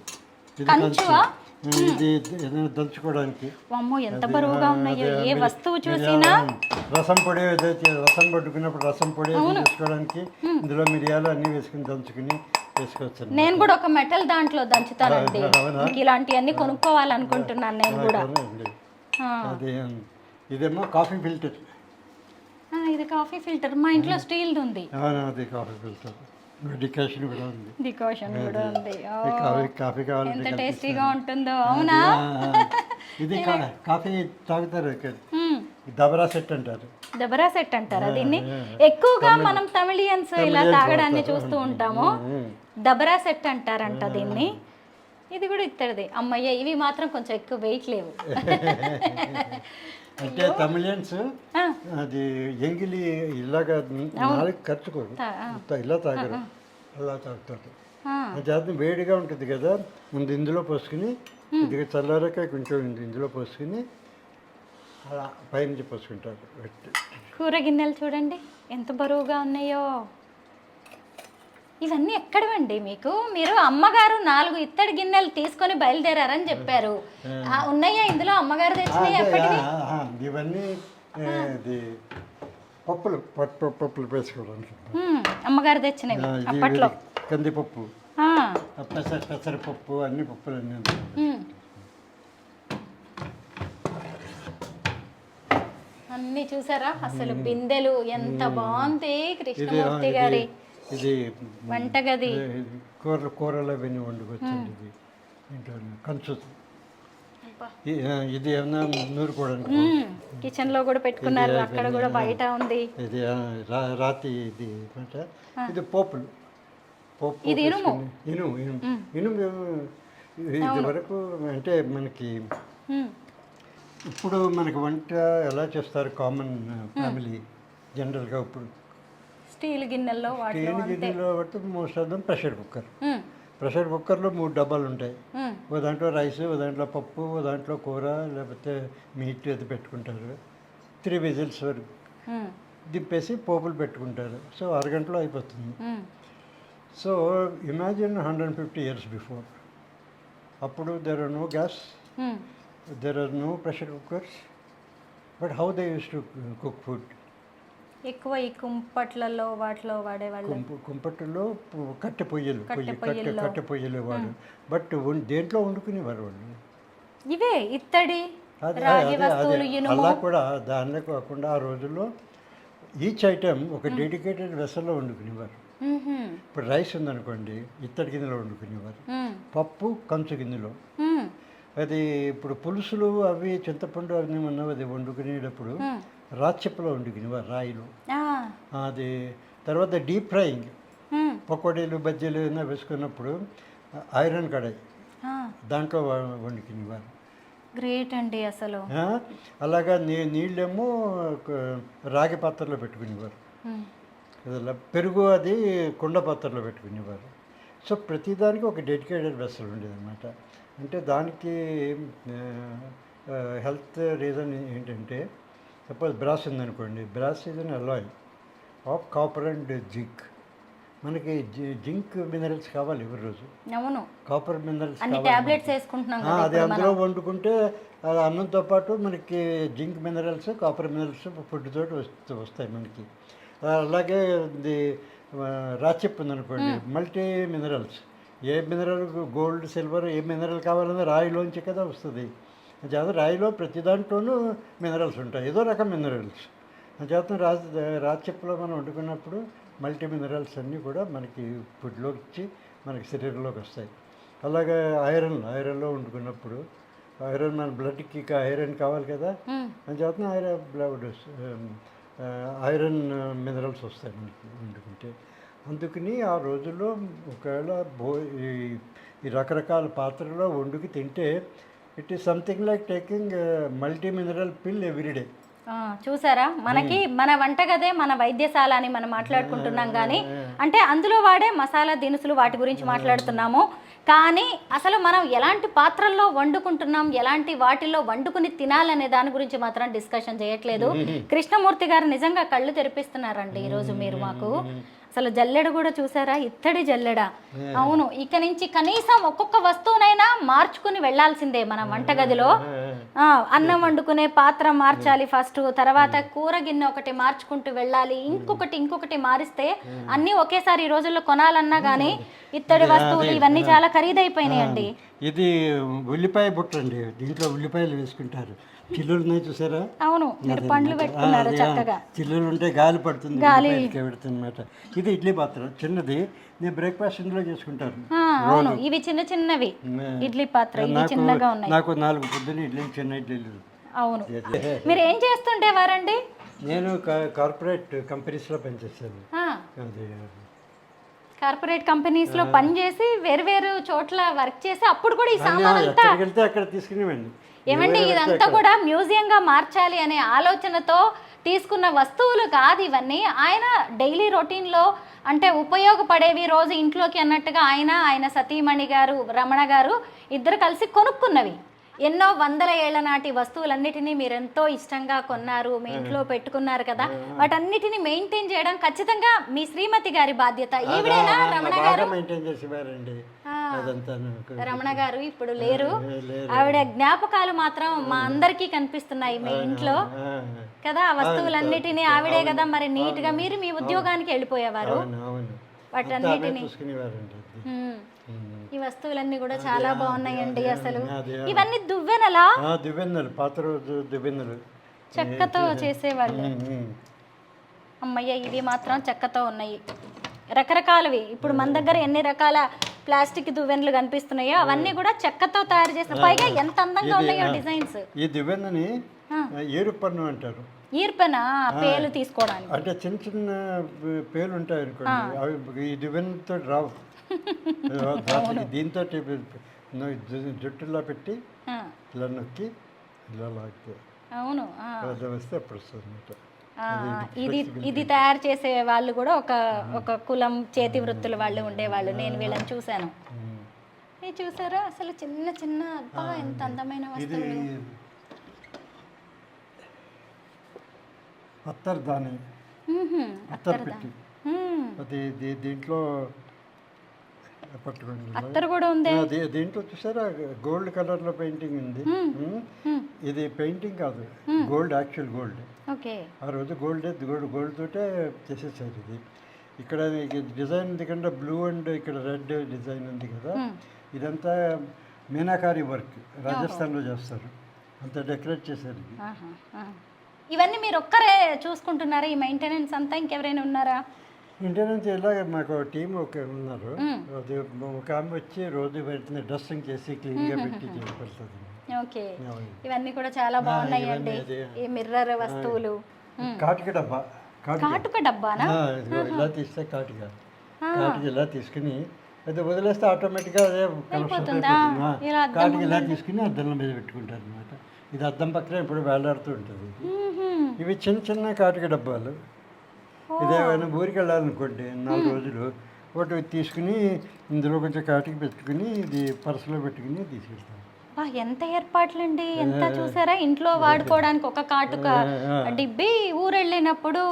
ఇది కంచువా? ఇది ఏదైనా దంచుకోవడానికి. అమ్మో ఎంత బరువుగా ఉన్నాయో, ఏ వస్తువు చూసినా. రసం పొడి రసం పట్టుకున్నప్పుడు రసం పొడి చేసుకోవడానికి ఇందులో మిరియాలు అన్నీ వేసుకుని దంచుకుని వేసుకోవచ్చు. నేను కూడా ఒక మెటల్ దాంట్లో దంచుతానండి. ఇలాంటివన్నీ కొనుక్కోవాలనుకుంటున్నాను నేను కూడా. అదే ఇదేమో కాఫీ ఫిల్టర్. ఇది కాఫీ ఫిల్టర్, మా ఇంట్లో స్టీల్ది ఉంది. అది కాఫీ ఫిల్టర్. డికాషన్ కూడా ఉంది. డికాషన్ కూడా ఉంది. కాఫీ కావాలి, ఎంత టేస్టీగా ఉంటుందో. అవునా? ఇది కాఫీ తాగుతారు, దబరా సెట్ అంటారు. దబరా సెట్ అంటారా దీన్ని? ఎక్కువగా మనం తమిళియన్స్ ఇలా తాగడాన్ని చూస్తూ ఉంటాము. దబరా సెట్ అంటారంట దీన్ని. ఇది కూడా ఇత్తడిది. అమ్మయ్య, ఇవి మాత్రం కొంచెం ఎక్కువ వెయిట్ లేవు. అంటే తమిళియన్స్ అది ఎంగిలి ఇలాగా నాలుగు ఖర్చుకోరు, ఇలా తాగరు, అలా తాగుతారు. జాతి వేడిగా ఉంటుంది కదా, ముందు ఇందులో పోసుకుని ఇది చల్లారాక కొంచెం ఇందులో పోసుకుని అలా పైనుంచి పోసుకుంటారు. కూర గిన్నెలు చూడండి ఎంత బరువుగా ఉన్నాయో. ఇవన్నీ ఎక్కడవండి మీకు? మీరు అమ్మగారు 4 ఇత్తడి గిన్నెలు తీసుకొని బయలుదేరారని చెప్పారు. ఉన్నాయా ఇందులో అమ్మగారు తెచ్చినాయి ఎప్పటివి? ఇవన్నీ పప్పులు పప్పులు వేసుకోవడానికి అమ్మగారు తెచ్చినవి అప్పట్లో. కందిపప్పు, పెసరపప్పు, అన్ని పప్పులు అన్నీ. అన్ని చూసారా? అసలు బిందెలు ఎంత బాగుంది కృష్ణమూర్తి గారి ఇది వంటగది. కూరలు అవన్నీ వండుకొచ్చండి. ఇది కంచు. ఇది ఏమన్నా నూరుకోవడానికి కిచెన్ లో కూడా పెట్టుకున్నారు, అక్కడ కూడా బయట ఉంది. ఇది రాతి. ఇది ఇది పోపులు. ఇది ఇనుము. ఇనుము ఇది వరకు అంటే మనకి ఇప్పుడు మనకి వంట ఎలా చేస్తారు కామన్ ఫ్యామిలీ జనరల్గా ఇప్పుడు స్టీల్ గిన్నెల్లో బట్టి most of them pressure cooker. Pressure కుక్కర్లో 3 డబ్బాలు ఉంటాయి. ఓ దాంట్లో రైస్, ఓ దాంట్లో పప్పు, ఓ దాంట్లో కూర లేకపోతే మీట్ అది పెట్టుకుంటారు. 3 విజిల్స్ వరకు దింపేసి పోపులు పెట్టుకుంటారు. సో అరగంటలో అయిపోతుంది. So imagine 150 years before. అప్పుడు there are no gas, there are no pressure cookers, but how they use to cook food. ఎక్కువ ఈ కుంపట్లలో వాటిలో వాడేవాళ్ళు. కుంపట్టులో కట్టె పొయ్యలు కట్టె పొయ్యలు వాడు. బట్ దేంట్లో వండుకునేవారు వాళ్ళు. ఇవే ఇత్తడి రాగి వస్తువులు, ఇనుము. అలా కూడా దానిలో కాకుండా ఆ రోజుల్లో ఈచ్ ఐటెం ఒక డెడికేటెడ్ వెసల్లో వండుకునేవారు. ఇప్పుడు రైస్ ఉందనుకోండి, ఇత్తడి గిన్నెలో వండుకునేవారు. పప్పు కంచు గిన్నెలో. అది ఇప్పుడు పులుసులు అవి చింతపండు అవి ఉన్నవి అది వండుకునేటప్పుడు రాచెప్పలో వండుకునేవారు, రాయిలో. అది తర్వాత డీప్ ఫ్రైయింగ్, పకోడీలు బజ్జీలు ఏమైనా వేసుకున్నప్పుడు ఐరన్ కడాయి దాంట్లో వండుకునేవారు. గ్రేట్ అండి అసలు. అలాగా నీళ్ళేమో రాగి పాత్రలో పెట్టుకునేవారు. పెరుగు అది కుండ పాత్రలో పెట్టుకునేవారు. సో ప్రతిదానికి ఒక డెడికేటెడ్ వెసల్ ఉండేదన్నమాట. అంటే దానికి హెల్త్ రీజన్ ఏంటంటే, సపోజ్ బ్రాస్ ఉందనుకోండి, brass is an Alai of copper and zinc. మనకి జింక్ మినరల్స్ కావాలి ఎవరి రోజు. అవును, కాపర్ మినరల్స్ టాబ్లెట్స్ వేసుకుంటున్నాం. అది అందులో వండుకుంటే అది అన్నంతో పాటు మనకి zinc minerals copper minerals food తోటి వస్తాయి మనకి. అలాగే ఇది రాచెప్పు ఉందనుకోండి, multi minerals. A mineral, gold silver a mineral కావాలన్నా రాయిలోంచి కదా వస్తుంది. అంచేత రాయిలో ప్రతి దాంట్లోనూ మినరల్స్ ఉంటాయి, ఏదో రకం మినరల్స్. అంచేత రాచెప్పులో మనం వండుకున్నప్పుడు మల్టీ మినరల్స్ అన్నీ కూడా మనకి ఫుడ్లోకి ఇచ్చి మనకి శరీరంలోకి వస్తాయి. అలాగే ఐరన్లో వండుకున్నప్పుడు ఐరన్ మన బ్లడ్కి ఐరన్ కావాలి కదా, అంచేత ఐరన్ మినరల్స్ వస్తాయి మనకి వండుకుంటే. అందుకని ఆ రోజుల్లో ఒకవేళ ఈ రకరకాల పాత్రలో వండుకి తింటే it is something like taking multi mineral పిల్ ఎవ్రీడే. చూసారా, మనకి మన వంటగదే మన వైద్యశాల అని మనం మాట్లాడుకుంటున్నాం, కానీ అంటే అందులో వాడే మసాలా దినుసులు వాటి గురించి మాట్లాడుతున్నాము. కానీ అసలు మనం ఎలాంటి పాత్రల్లో వండుకుంటున్నాం, ఎలాంటి వాటిల్లో వండుకుని తినాలనే దాని గురించి మాత్రం డిస్కషన్ చేయట్లేదు. కృష్ణమూర్తి గారు నిజంగా కళ్ళు తెరిపిస్తున్నారండి ఈరోజు మీరు మాకు. అసలు జల్లెడ కూడా చూసారా, ఇత్తడి జల్లెడ. అవును, ఇక నుంచి కనీసం ఒక్కొక్క వస్తువునైనా మార్చుకుని వెళ్లాల్సిందే మన వంటగదిలో. అన్నం వండుకునే పాత్ర మార్చాలి ఫస్ట్, తర్వాత కూర గిన్నె ఒకటి మార్చుకుంటూ వెళ్ళాలి, ఇంకొకటి మారిస్తే అన్నీ ఒకేసారి ఈ రోజుల్లో కొనాలన్నా కానీ ఇత్తడి వస్తువులు ఇవన్నీ చాలా ఖరీదైపోయినాయండి. ఇది ఉల్లిపాయ బుట్ట అండి, దీంట్లో ఉల్లిపాయలు వేసుకుంటారు. చిల్లులు ఉన్నాయి చూసారా? అవును, మీరు పండ్లు పెట్టుకున్నారు చక్కగా. చిల్లులు ఉంటే గాలి పడుతుంది, గాలి పెడుతుందన్నమాట. ఇది ఇడ్లీ పాత్ర చిన్నది, నేను బ్రేక్ఫాస్ట్ ఇంట్లో చేసుకుంటాను. అవును, ఇవి చిన్నవి ఇడ్లీ పాత్ర, ఇవి చిన్నగా ఉన్నాయి. నాకు 4 పొద్దున్న ఇడ్లీ, చిన్న ఇడ్లీలు. అవును, మీరు ఏం చేస్తుండేవారండి? నేను కార్పొరేట్ కంపెనీస్లో పనిచేస్తాను. కార్పొరేట్ కంపెనీస్ లో పనిచేసి వేరు చోట్ల వర్క్ చేసి అప్పుడు కూడా ఈ సామాన్ అంతా అక్కడ తీసుకునేవండి. ఏమండి, ఇదంతా కూడా మ్యూజియం గా మార్చాలి అనే ఆలోచనతో తీసుకున్న వస్తువులు కాదు ఇవన్నీ. ఆయన డైలీ రొటీన్ లో అంటే ఉపయోగపడేవి రోజు ఇంట్లోకి అన్నట్టుగా ఆయన సతీమణి గారు, రమణ గారు ఇద్దరు కలిసి కొనుక్కున్నవి. ఎన్నో వందల ఏళ్ల నాటి వస్తువులన్నిటినీ మీరు ఎంతో ఇష్టంగా కొన్నారు, మీ ఇంట్లో పెట్టుకున్నారు కదా. వాటన్నిటిని మెయింటైన్ చేయడం ఖచ్చితంగా మీ శ్రీమతి గారి బాధ్యత. ఈవిడేనా రమణ గారు? రమణ గారు ఇప్పుడు లేరు, ఆవిడ జ్ఞాపకాలు మాత్రం మా అందరికీ కనిపిస్తున్నాయి మీ ఇంట్లో కదా. ఆ వస్తువులన్నిటినీ ఆవిడే కదా మరి నీట్ గా. మీరు మీ ఉద్యోగానికి వెళ్ళిపోయేవారు, వాటన్నిటిని. ఈ వస్తువులన్నీ కూడా చాలా బాగున్నాయండి అసలు. ఇవన్నీ దువ్వెనలా? దువ్వెనలు, పాత రోజు దువ్వెనలు, చెక్కతో చేసేవాళ్ళు. అమ్మయ్య, ఇవి మాత్రం చెక్కతో ఉన్నాయి, రకరకాలవి. ఇప్పుడు మన దగ్గర ఎన్ని రకాల ప్లాస్టిక్ దువ్వెనలు కనిపిస్తున్నాయో అవన్నీ కూడా చెక్కతో తయారు చేసిన, పైగా ఎంత అందంగా ఉన్నాయో డిజైన్స్. ఈ దువ్వెనని ఏరుపన్ను అంటారు. ఈర్పెన పేలు తీసుకోవడానికి, అంటే చిన్న పేలు ఉంటాయి అనుకోండి, అవి ఈ దువ్వెనతో రావు. దీంతో జుట్టులా పెట్టి ఇలా నొక్కి ఇలా లాగితే వస్తే అప్పుడు వస్తుంది. ఇది తయారు చేసే వాళ్ళు కూడా ఒక కులం చేతి వృత్తుల వాళ్ళు ఉండేవాళ్ళు. నేను వీళ్ళని చూశాను. చూసారా అసలు చిన్న ఎంత అందమైన వస్తువులు. అత్తర్ దాని అత్తర్ పెట్టి అది దీంట్లో పట్టుకోండి. అత్తరు కూడా ఉంది. దీంట్లో చూసారా గోల్డ్ కలర్లో పెయింటింగ్ ఉంది. ఇది పెయింటింగ్ కాదు, గోల్డ్, యాక్చువల్ గోల్డ్. ఓకే. ఆ రోజు గోల్డ్ తోటే చేసేసారు ఇది. ఇక్కడ డిజైన్ ఉంది కంటే బ్లూ అండ్ ఇక్కడ రెడ్ డిజైన్ ఉంది కదా, ఇదంతా మీనాకారి వర్క్, రాజస్థాన్లో చేస్తారు, అంత డెకరేట్ చేశారు ఇది. ఇవన్నీ మీరు ఒక్కరే చూసుకుంటున్నారా ఈ మెయింటెనెన్స్ అంతా, ఇంకెవరైనా ఉన్నారా? మెయింటెనెన్స్ ఇలాగ మాకు టీం ఉన్నారు. అది ఒక ఆమె వచ్చి రోజు పెడుతుంది, డస్టింగ్ చేసి క్లీన్గా పెట్టి పెడుతుంది. ఓకే. ఇవన్నీ కూడా చాలా బాగున్నాయండి, ఈ మిర్రర్ వస్తువులు. కాటుక డబ్బా, కాటుక డబ్బానా? ఇలా తీస్తే కాటుక ఇలా తీసుకుని అది వదిలేస్తే ఆటోమేటిక్గా అదే కనెక్షన్ కాటుక ఇలా తీసుకుని అద్దంలో మీద పెట్టుకుంటారు అనమాట. ఇది అద్దం పక్కన ఇప్పుడు వేలాడుతూ ఉంటుంది. ఇవి చిన్న చిన్న కాటుక డబ్బాలు. ఇదేమైనా ఊరికి వెళ్ళాలనుకోండి 4 రోజులు, ఒకటి తీసుకుని ఇందులో కొంచెం కాటుక పెట్టుకుని ఇది పర్సులో పెట్టుకుని తీసుకెళ్తాం. ఎంత ఏర్పాట్లండి, ఎంత చూసారా, ఇంట్లో వాడుకోవడానికి ఒక కాటుక డిబ్బి, ఊరు వెళ్ళినప్పుడు.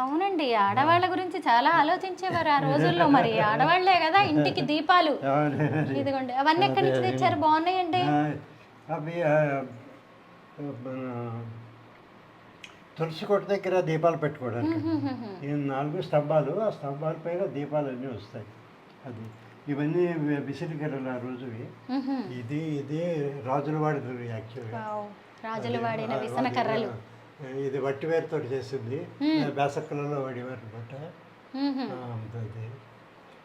అవునండి, ఆడవాళ్ళ గురించి చాలా ఆలోచించేవారు ఆ రోజుల్లో. మరి ఆడవాళ్లే కదా ఇంటికి దీపాలు. ఇదిగోండి, అవన్నీ ఎక్కడి నుంచి తెచ్చారు? బాగున్నాయండి. అవి తులసి కోట దగ్గర దీపాలు పెట్టుకోవడానికి ఈ 4 స్తంభాలు, ఆ స్తంభాల పైన దీపాలు అన్నీ వస్తాయి. అది ఇవన్నీ విసిరికర్రలు ఆ రోజువి. ఇది రాజుల వాడిది యాక్చువల్గా, రాజులు వాడిన విసన కర్రలు. ఇది వట్టివేరుతో చేసింది, బేసక్కలలో వాడేవారు అనమాట.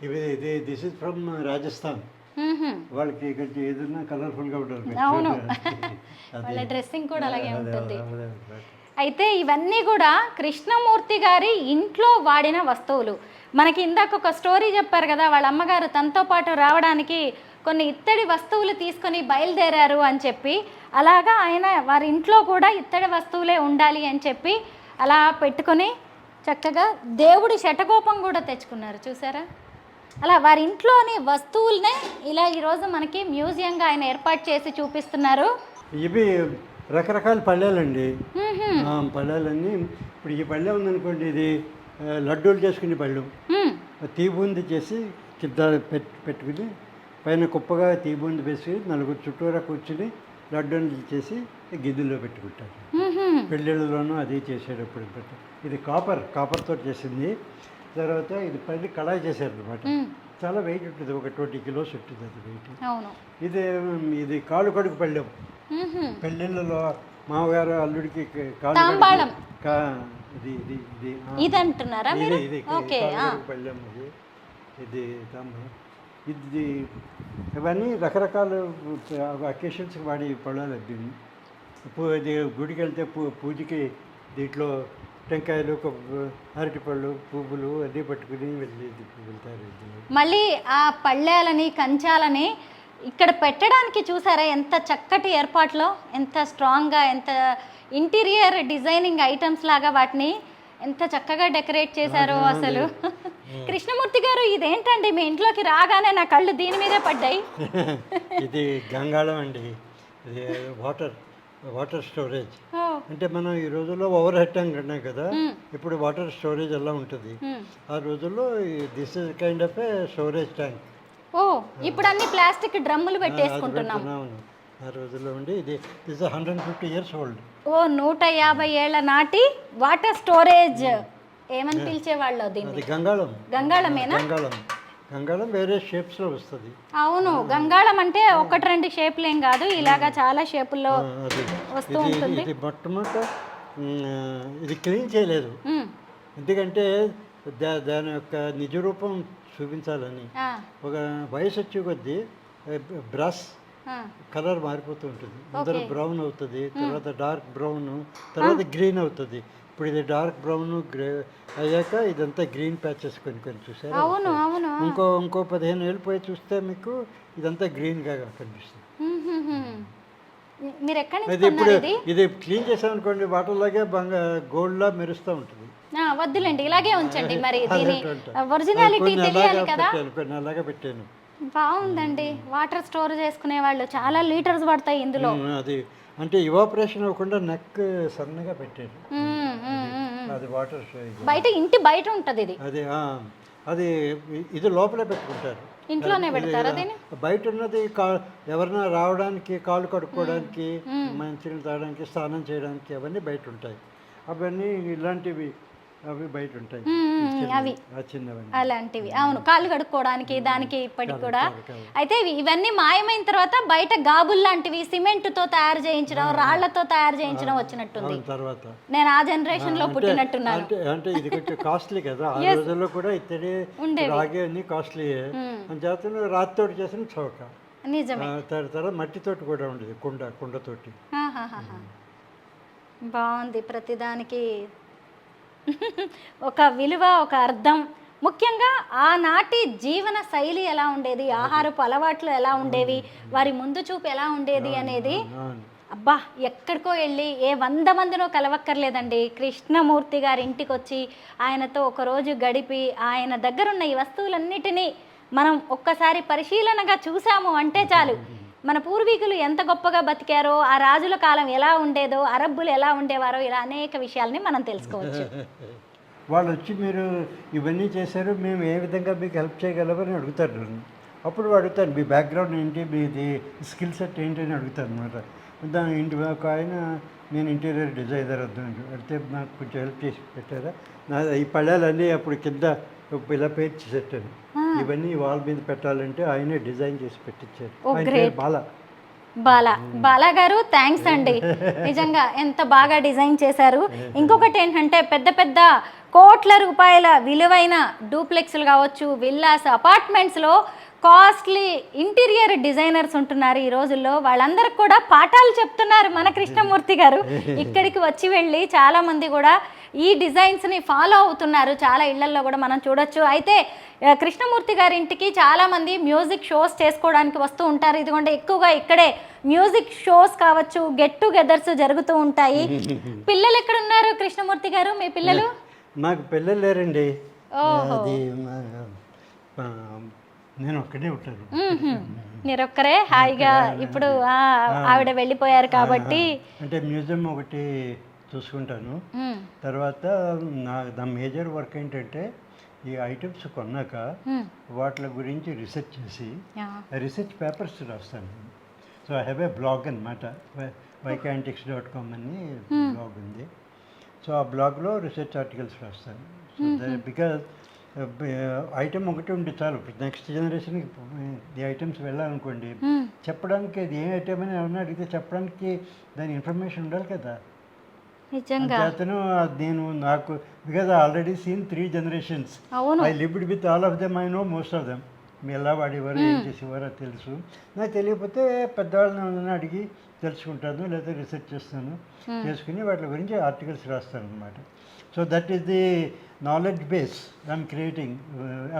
ఇది దిస్ ఇస్ ఫ్రమ్ రాజస్థాన్. వాళ్ళకి కొంచెం ఏదైనా కలర్ఫుల్గా ఉండాలి. అవును, వాళ్ళ డ్రెస్సింగ్ కూడా అలాగే ఉంటుంది. అయితే ఇవన్నీ కూడా కృష్ణమూర్తి గారి ఇంట్లో వాడిన వస్తువులు. మనకి ఇందాక ఒక స్టోరీ చెప్పారు కదా, వాళ్ళ అమ్మగారు తనతో పాటు రావడానికి కొన్ని ఇత్తడి వస్తువులు తీసుకొని బయలుదేరారు అని చెప్పి, అలాగా ఆయన వారి ఇంట్లో కూడా ఇత్తడి వస్తువులే ఉండాలి అని చెప్పి అలా పెట్టుకొని చక్కగా దేవుడి శటకోపం కూడా తెచ్చుకున్నారు. చూసారా, అలా వారి ఇంట్లోని వస్తువులనే ఇలా ఈరోజు మనకి మ్యూజియంగా ఆయన ఏర్పాటు చేసి చూపిస్తున్నారు. ఇవి రకరకాల పళ్ళేలండి. పళ్ళేలన్నీ ఇప్పుడు ఈ పళ్ళె ఉందనుకోండి, ఇది లడ్డూలు చేసుకునే పళ్ళు. తీబూంది చేసి కింద పెట్టుకుని పైన కుప్పగా తీబూంది వేసి 4 చుట్టూరా కూర్చుని లడ్డూలు చేసి గిన్నెలో పెట్టుకుంటారు. పెళ్ళిళ్ళలోనూ అది చేసేటప్పుడు. ఇది కాపర్తో చేసింది. తర్వాత ఇది పల్లి కళాయి చేశారు అనమాట. చాలా వెయిట్ ఉంటుంది, ఒక 20 కిలోస్ ఉంటుంది అది వెయిట్. ఇది కాళ్ళు కడుగు పళ్ళెం. పెళ్ళిళ్ళలో మామగారు అల్లుడికి కాళ్ళు ఇది అంటున్నారా? పళ్ళెం ఇది ఇది ఇవన్నీ రకరకాల అకేషన్స్కి వాడి పళ్ళాలు. ఇది గుడికి వెళ్తే పూజకి దీంట్లో టెంకాయలు, అరటిపళ్ళు, పువ్వులు అన్నీ పట్టుకుని వెళ్తారు. మళ్ళీ ఆ పళ్ళేలని, కంచాలని ఇక్కడ పెట్టడానికి చూసారా ఎంత చక్కటి ఏర్పాట్లో, ఎంత స్ట్రాంగ్గా, ఎంత ఇంటీరియర్ డిజైనింగ్ ఐటమ్స్ లాగా వాటిని ఎంత చక్కగా డెకరేట్ చేశారో అసలు. కృష్ణమూర్తి గారు, ఇదేంటండి మీ ఇంట్లోకి రాగానే నా కళ్ళు దీని మీదే పడ్డాయి. ఇది గంగాళం అండి, ఇది వాటర్ స్టోరేజ్. అంటే మనం ఈ రోజుల్లో ఓవర్ హెడ్ ట్యాంక్ అన్నాం కదా, ఇప్పుడు వాటర్ స్టోరేజ్ ఎలా ఉంటుంది. ఆ రోజుల్లో this is kind of A storage tank. ఇప్పుడు అన్ని ప్లాస్టిక్ డ్రమ్ములు పెట్టేసుకుంటున్నాం. ఆ రోజుల్లో ఉండి ఇది 150 years old. 150 ఏళ్ల నాటి వాటర్ స్టోరేజ్. ఏమని పిలిచేవాళ్ళు దీన్ని? గంగాళమేనా? గంగాళం వేరే షేప్స్లో వస్తుంది. అవును, గంగాళం అంటే 1-2 షేపులు ఏం కాదు, ఇలాగా చాలా షేపుల్లో వస్తూ ఉంటుంది. ఇది మొట్టమొదట ఇది క్లీన్ చేయలేదు, ఎందుకంటే దాని యొక్క నిజ రూపం చూపించాలని. ఒక వయసు వచ్చే కొద్దీ బ్రష్ కలర్ మారిపోతూ ఉంటుంది. ముందర బ్రౌన్ అవుతుంది, తర్వాత డార్క్ బ్రౌన్, తర్వాత గ్రీన్ అవుతుంది. ఇప్పుడు ఇది డార్క్ బ్రౌన్ గ్రే అయ్యాక ఇదంతా గ్రీన్ ప్యాచెస్ కొన్ని చూసారు. ఇంకో 15 ఏళ్ళు పోయి చూస్తే మీకు ఇదంతా గ్రీన్గా కనిపిస్తుంది. ఇప్పుడు ఇది క్లీన్ చేసామనుకోండి, వాటర్ లాగే గోల్డ్ లా మెరుస్తూ ఉంటుంది. వద్దులేండి, ఇలాగే ఉంచండి. మరి దీని ఒరిజినాలిటీ తెలియాలి కదా. అలాగే పెట్టాను. బాగుందండి. వాటర్ స్టోర్ చేసుకునే వాళ్ళు చాలా లీటర్స్ పడతాయి ఇందులో. అది అంటే ఇవాపరేషన్ అవ్వకుండా నెక్ సన్నగా పెట్టారు. అది వాటర్ బయట ఇంటి బయట ఉంటుంది ఇది. అది ఇది లోపలే పెట్టుకుంటారు. ఇంట్లోనే పెడతారా దీన్ని? బయట ఉన్నది ఎవరైనా రావడానికి, కాళ్ళు కడుక్కోవడానికి, మంచినీళ్ళు తాగడానికి, స్నానం చేయడానికి అవన్నీ బయట ఉంటాయి. అవన్నీ ఇలాంటివి అవి బయట ఉంటాయి, అవి చిన్నవన్నీ అలాంటివి. అవును, కాళ్ళు కడుక్కోవడానికి దానికి ఇప్పటికి కూడా. అయితే ఇవన్నీ మాయమైన తర్వాత బయట గాబుల్ లాంటివి సిమెంట్తో తయారు చేయించడం, రాళ్లతో తయారు చేయించడం వచ్చినట్టుంది. తర్వాత నేను ఆ జనరేషన్ లో పుట్టినట్టున్నాను. అంటే ఇది కొంచెం కాస్ట్లీ కదా ఆ రోజుల్లో కూడా ఇత్తడి రాగి అన్ని కాస్ట్లీ. జాతరలో రాతితోటి చేసిన చౌక, నిజమే. తర్వాత మట్టితోటి కూడా ఉండేది, కుండతోటి. బాగుంది. ప్రతిదానికి ఒక విలువ, ఒక అర్థం. ముఖ్యంగా ఆనాటి జీవన శైలి ఎలా ఉండేది, ఆహారపు అలవాట్లు ఎలా ఉండేవి, వారి ముందు చూపు ఎలా ఉండేది అనేది అబ్బా ఎక్కడికో వెళ్ళి ఏ 100 మందినో కలవక్కర్లేదండి. కృష్ణమూర్తి గారి ఇంటికి వచ్చి ఆయనతో ఒకరోజు గడిపి ఆయన దగ్గరున్న ఈ వస్తువులన్నిటినీ మనం ఒక్కసారి పరిశీలనగా చూసాము అంటే చాలు. మన పూర్వీకులు ఎంత గొప్పగా బతికారో, ఆ రాజుల కాలం ఎలా ఉండేదో, అరబ్బులు ఎలా ఉండేవారో, ఇలా అనేక విషయాల్ని మనం తెలుసుకోవచ్చు. వాళ్ళు వచ్చి మీరు ఇవన్నీ చేశారు, మేము ఏ విధంగా మీకు హెల్ప్ చేయగలమని అడుగుతారు నన్ను. అప్పుడు అడుగుతాను మీ బ్యాక్గ్రౌండ్ ఏంటి, మీది స్కిల్ సెట్ ఏంటి అని అడుగుతాను అనమాట. దాని ఇంటి ఒక ఆయన నేను ఇంటీరియర్ డిజైనర్ వద్దండి అడిగితే నాకు కొంచెం హెల్ప్ చేసి పెట్టారా. ఈ పళ్ళాలన్నీ అప్పుడు కింద ఇలా పేర్చి పెట్టాను. ఇవన్నీ వాల్ మీద పెట్టాలంటే ఆయనే డిజైన్ చేసి పెట్టించారు. బాలా గారు థ్యాంక్స్ అండి, నిజంగా ఎంత బాగా డిజైన్ చేశారు. ఇంకొకటి ఏంటంటే పెద్ద పెద్ద కోట్ల రూపాయల విలువైన డూప్లెక్స్లు కావచ్చు, విల్లాస్, అపార్ట్మెంట్స్లో కాస్ట్లీ ఇంటీరియర్ డిజైనర్స్ ఉంటున్నారు ఈ రోజుల్లో. వాళ్ళందరికి కూడా పాఠాలు చెప్తున్నారు మన కృష్ణమూర్తి గారు. ఇక్కడికి వచ్చి వెళ్ళి చాలామంది కూడా ఈ డిజైన్స్ని ఫాలో అవుతున్నారు. చాలా ఇళ్లల్లో కూడా మనం చూడొచ్చు. అయితే కృష్ణమూర్తి గారి ఇంటికి చాలామంది మ్యూజిక్ షోస్ చేసుకోవడానికి వస్తూ ఉంటారు. ఇదిగోండి ఎక్కువగా ఇక్కడే మ్యూజిక్ షోస్ కావచ్చు, గెట్ టుగెదర్స్ జరుగుతూ ఉంటాయి. పిల్లలు ఎక్కడ ఉన్నారు కృష్ణమూర్తి గారు, మీ పిల్లలు? నాకు పిల్లలు లేరండి, నేను ఒక్కడే ఉంటాను. మీరు ఒక్కరే హాయిగా ఇప్పుడు ఆవిడ వెళ్ళిపోయారు కాబట్టి. అంటే మ్యూజియం ఒకటి చూసుకుంటాను. తర్వాత నా మేజర్ వర్క్ ఏంటంటే ఈ ఐటమ్స్ కొన్నాక వాటి గురించి రీసెర్చ్ చేసి రీసెర్చ్ పేపర్స్ రాస్తాను. So I have a blog అనమాట, vycantics.com అని బ్లాగ్ ఉంది. సో ఆ బ్లాగ్లో రీసెర్చ్ ఆర్టికల్స్ రాస్తాను. సో బికాజ్ ఐటమ్ ఒకటి ఉంటే చాలు, నెక్స్ట్ జనరేషన్కి ఈ ఐటమ్స్ వెళ్ళాలనుకోండి, చెప్పడానికి అది ఏ ఐటమ్ అని ఎవరైనా అడిగితే చెప్పడానికి దాని ఇన్ఫర్మేషన్ ఉండాలి కదా. అతను నేను నాకు because already scene 3 generations. I lived with all of them, I know most of them. ఎలా వాడేవారు, ఏం చేసేవారో తెలుసు. నాకు తెలియకపోతే పెద్దవాళ్ళని అడిగి తెలుసుకుంటాను, లేదా రీసెర్చ్ చేస్తాను, చేసుకుని వాటి గురించి ఆర్టికల్స్ రాస్తాను అనమాట. So that is the knowledge base I'm creating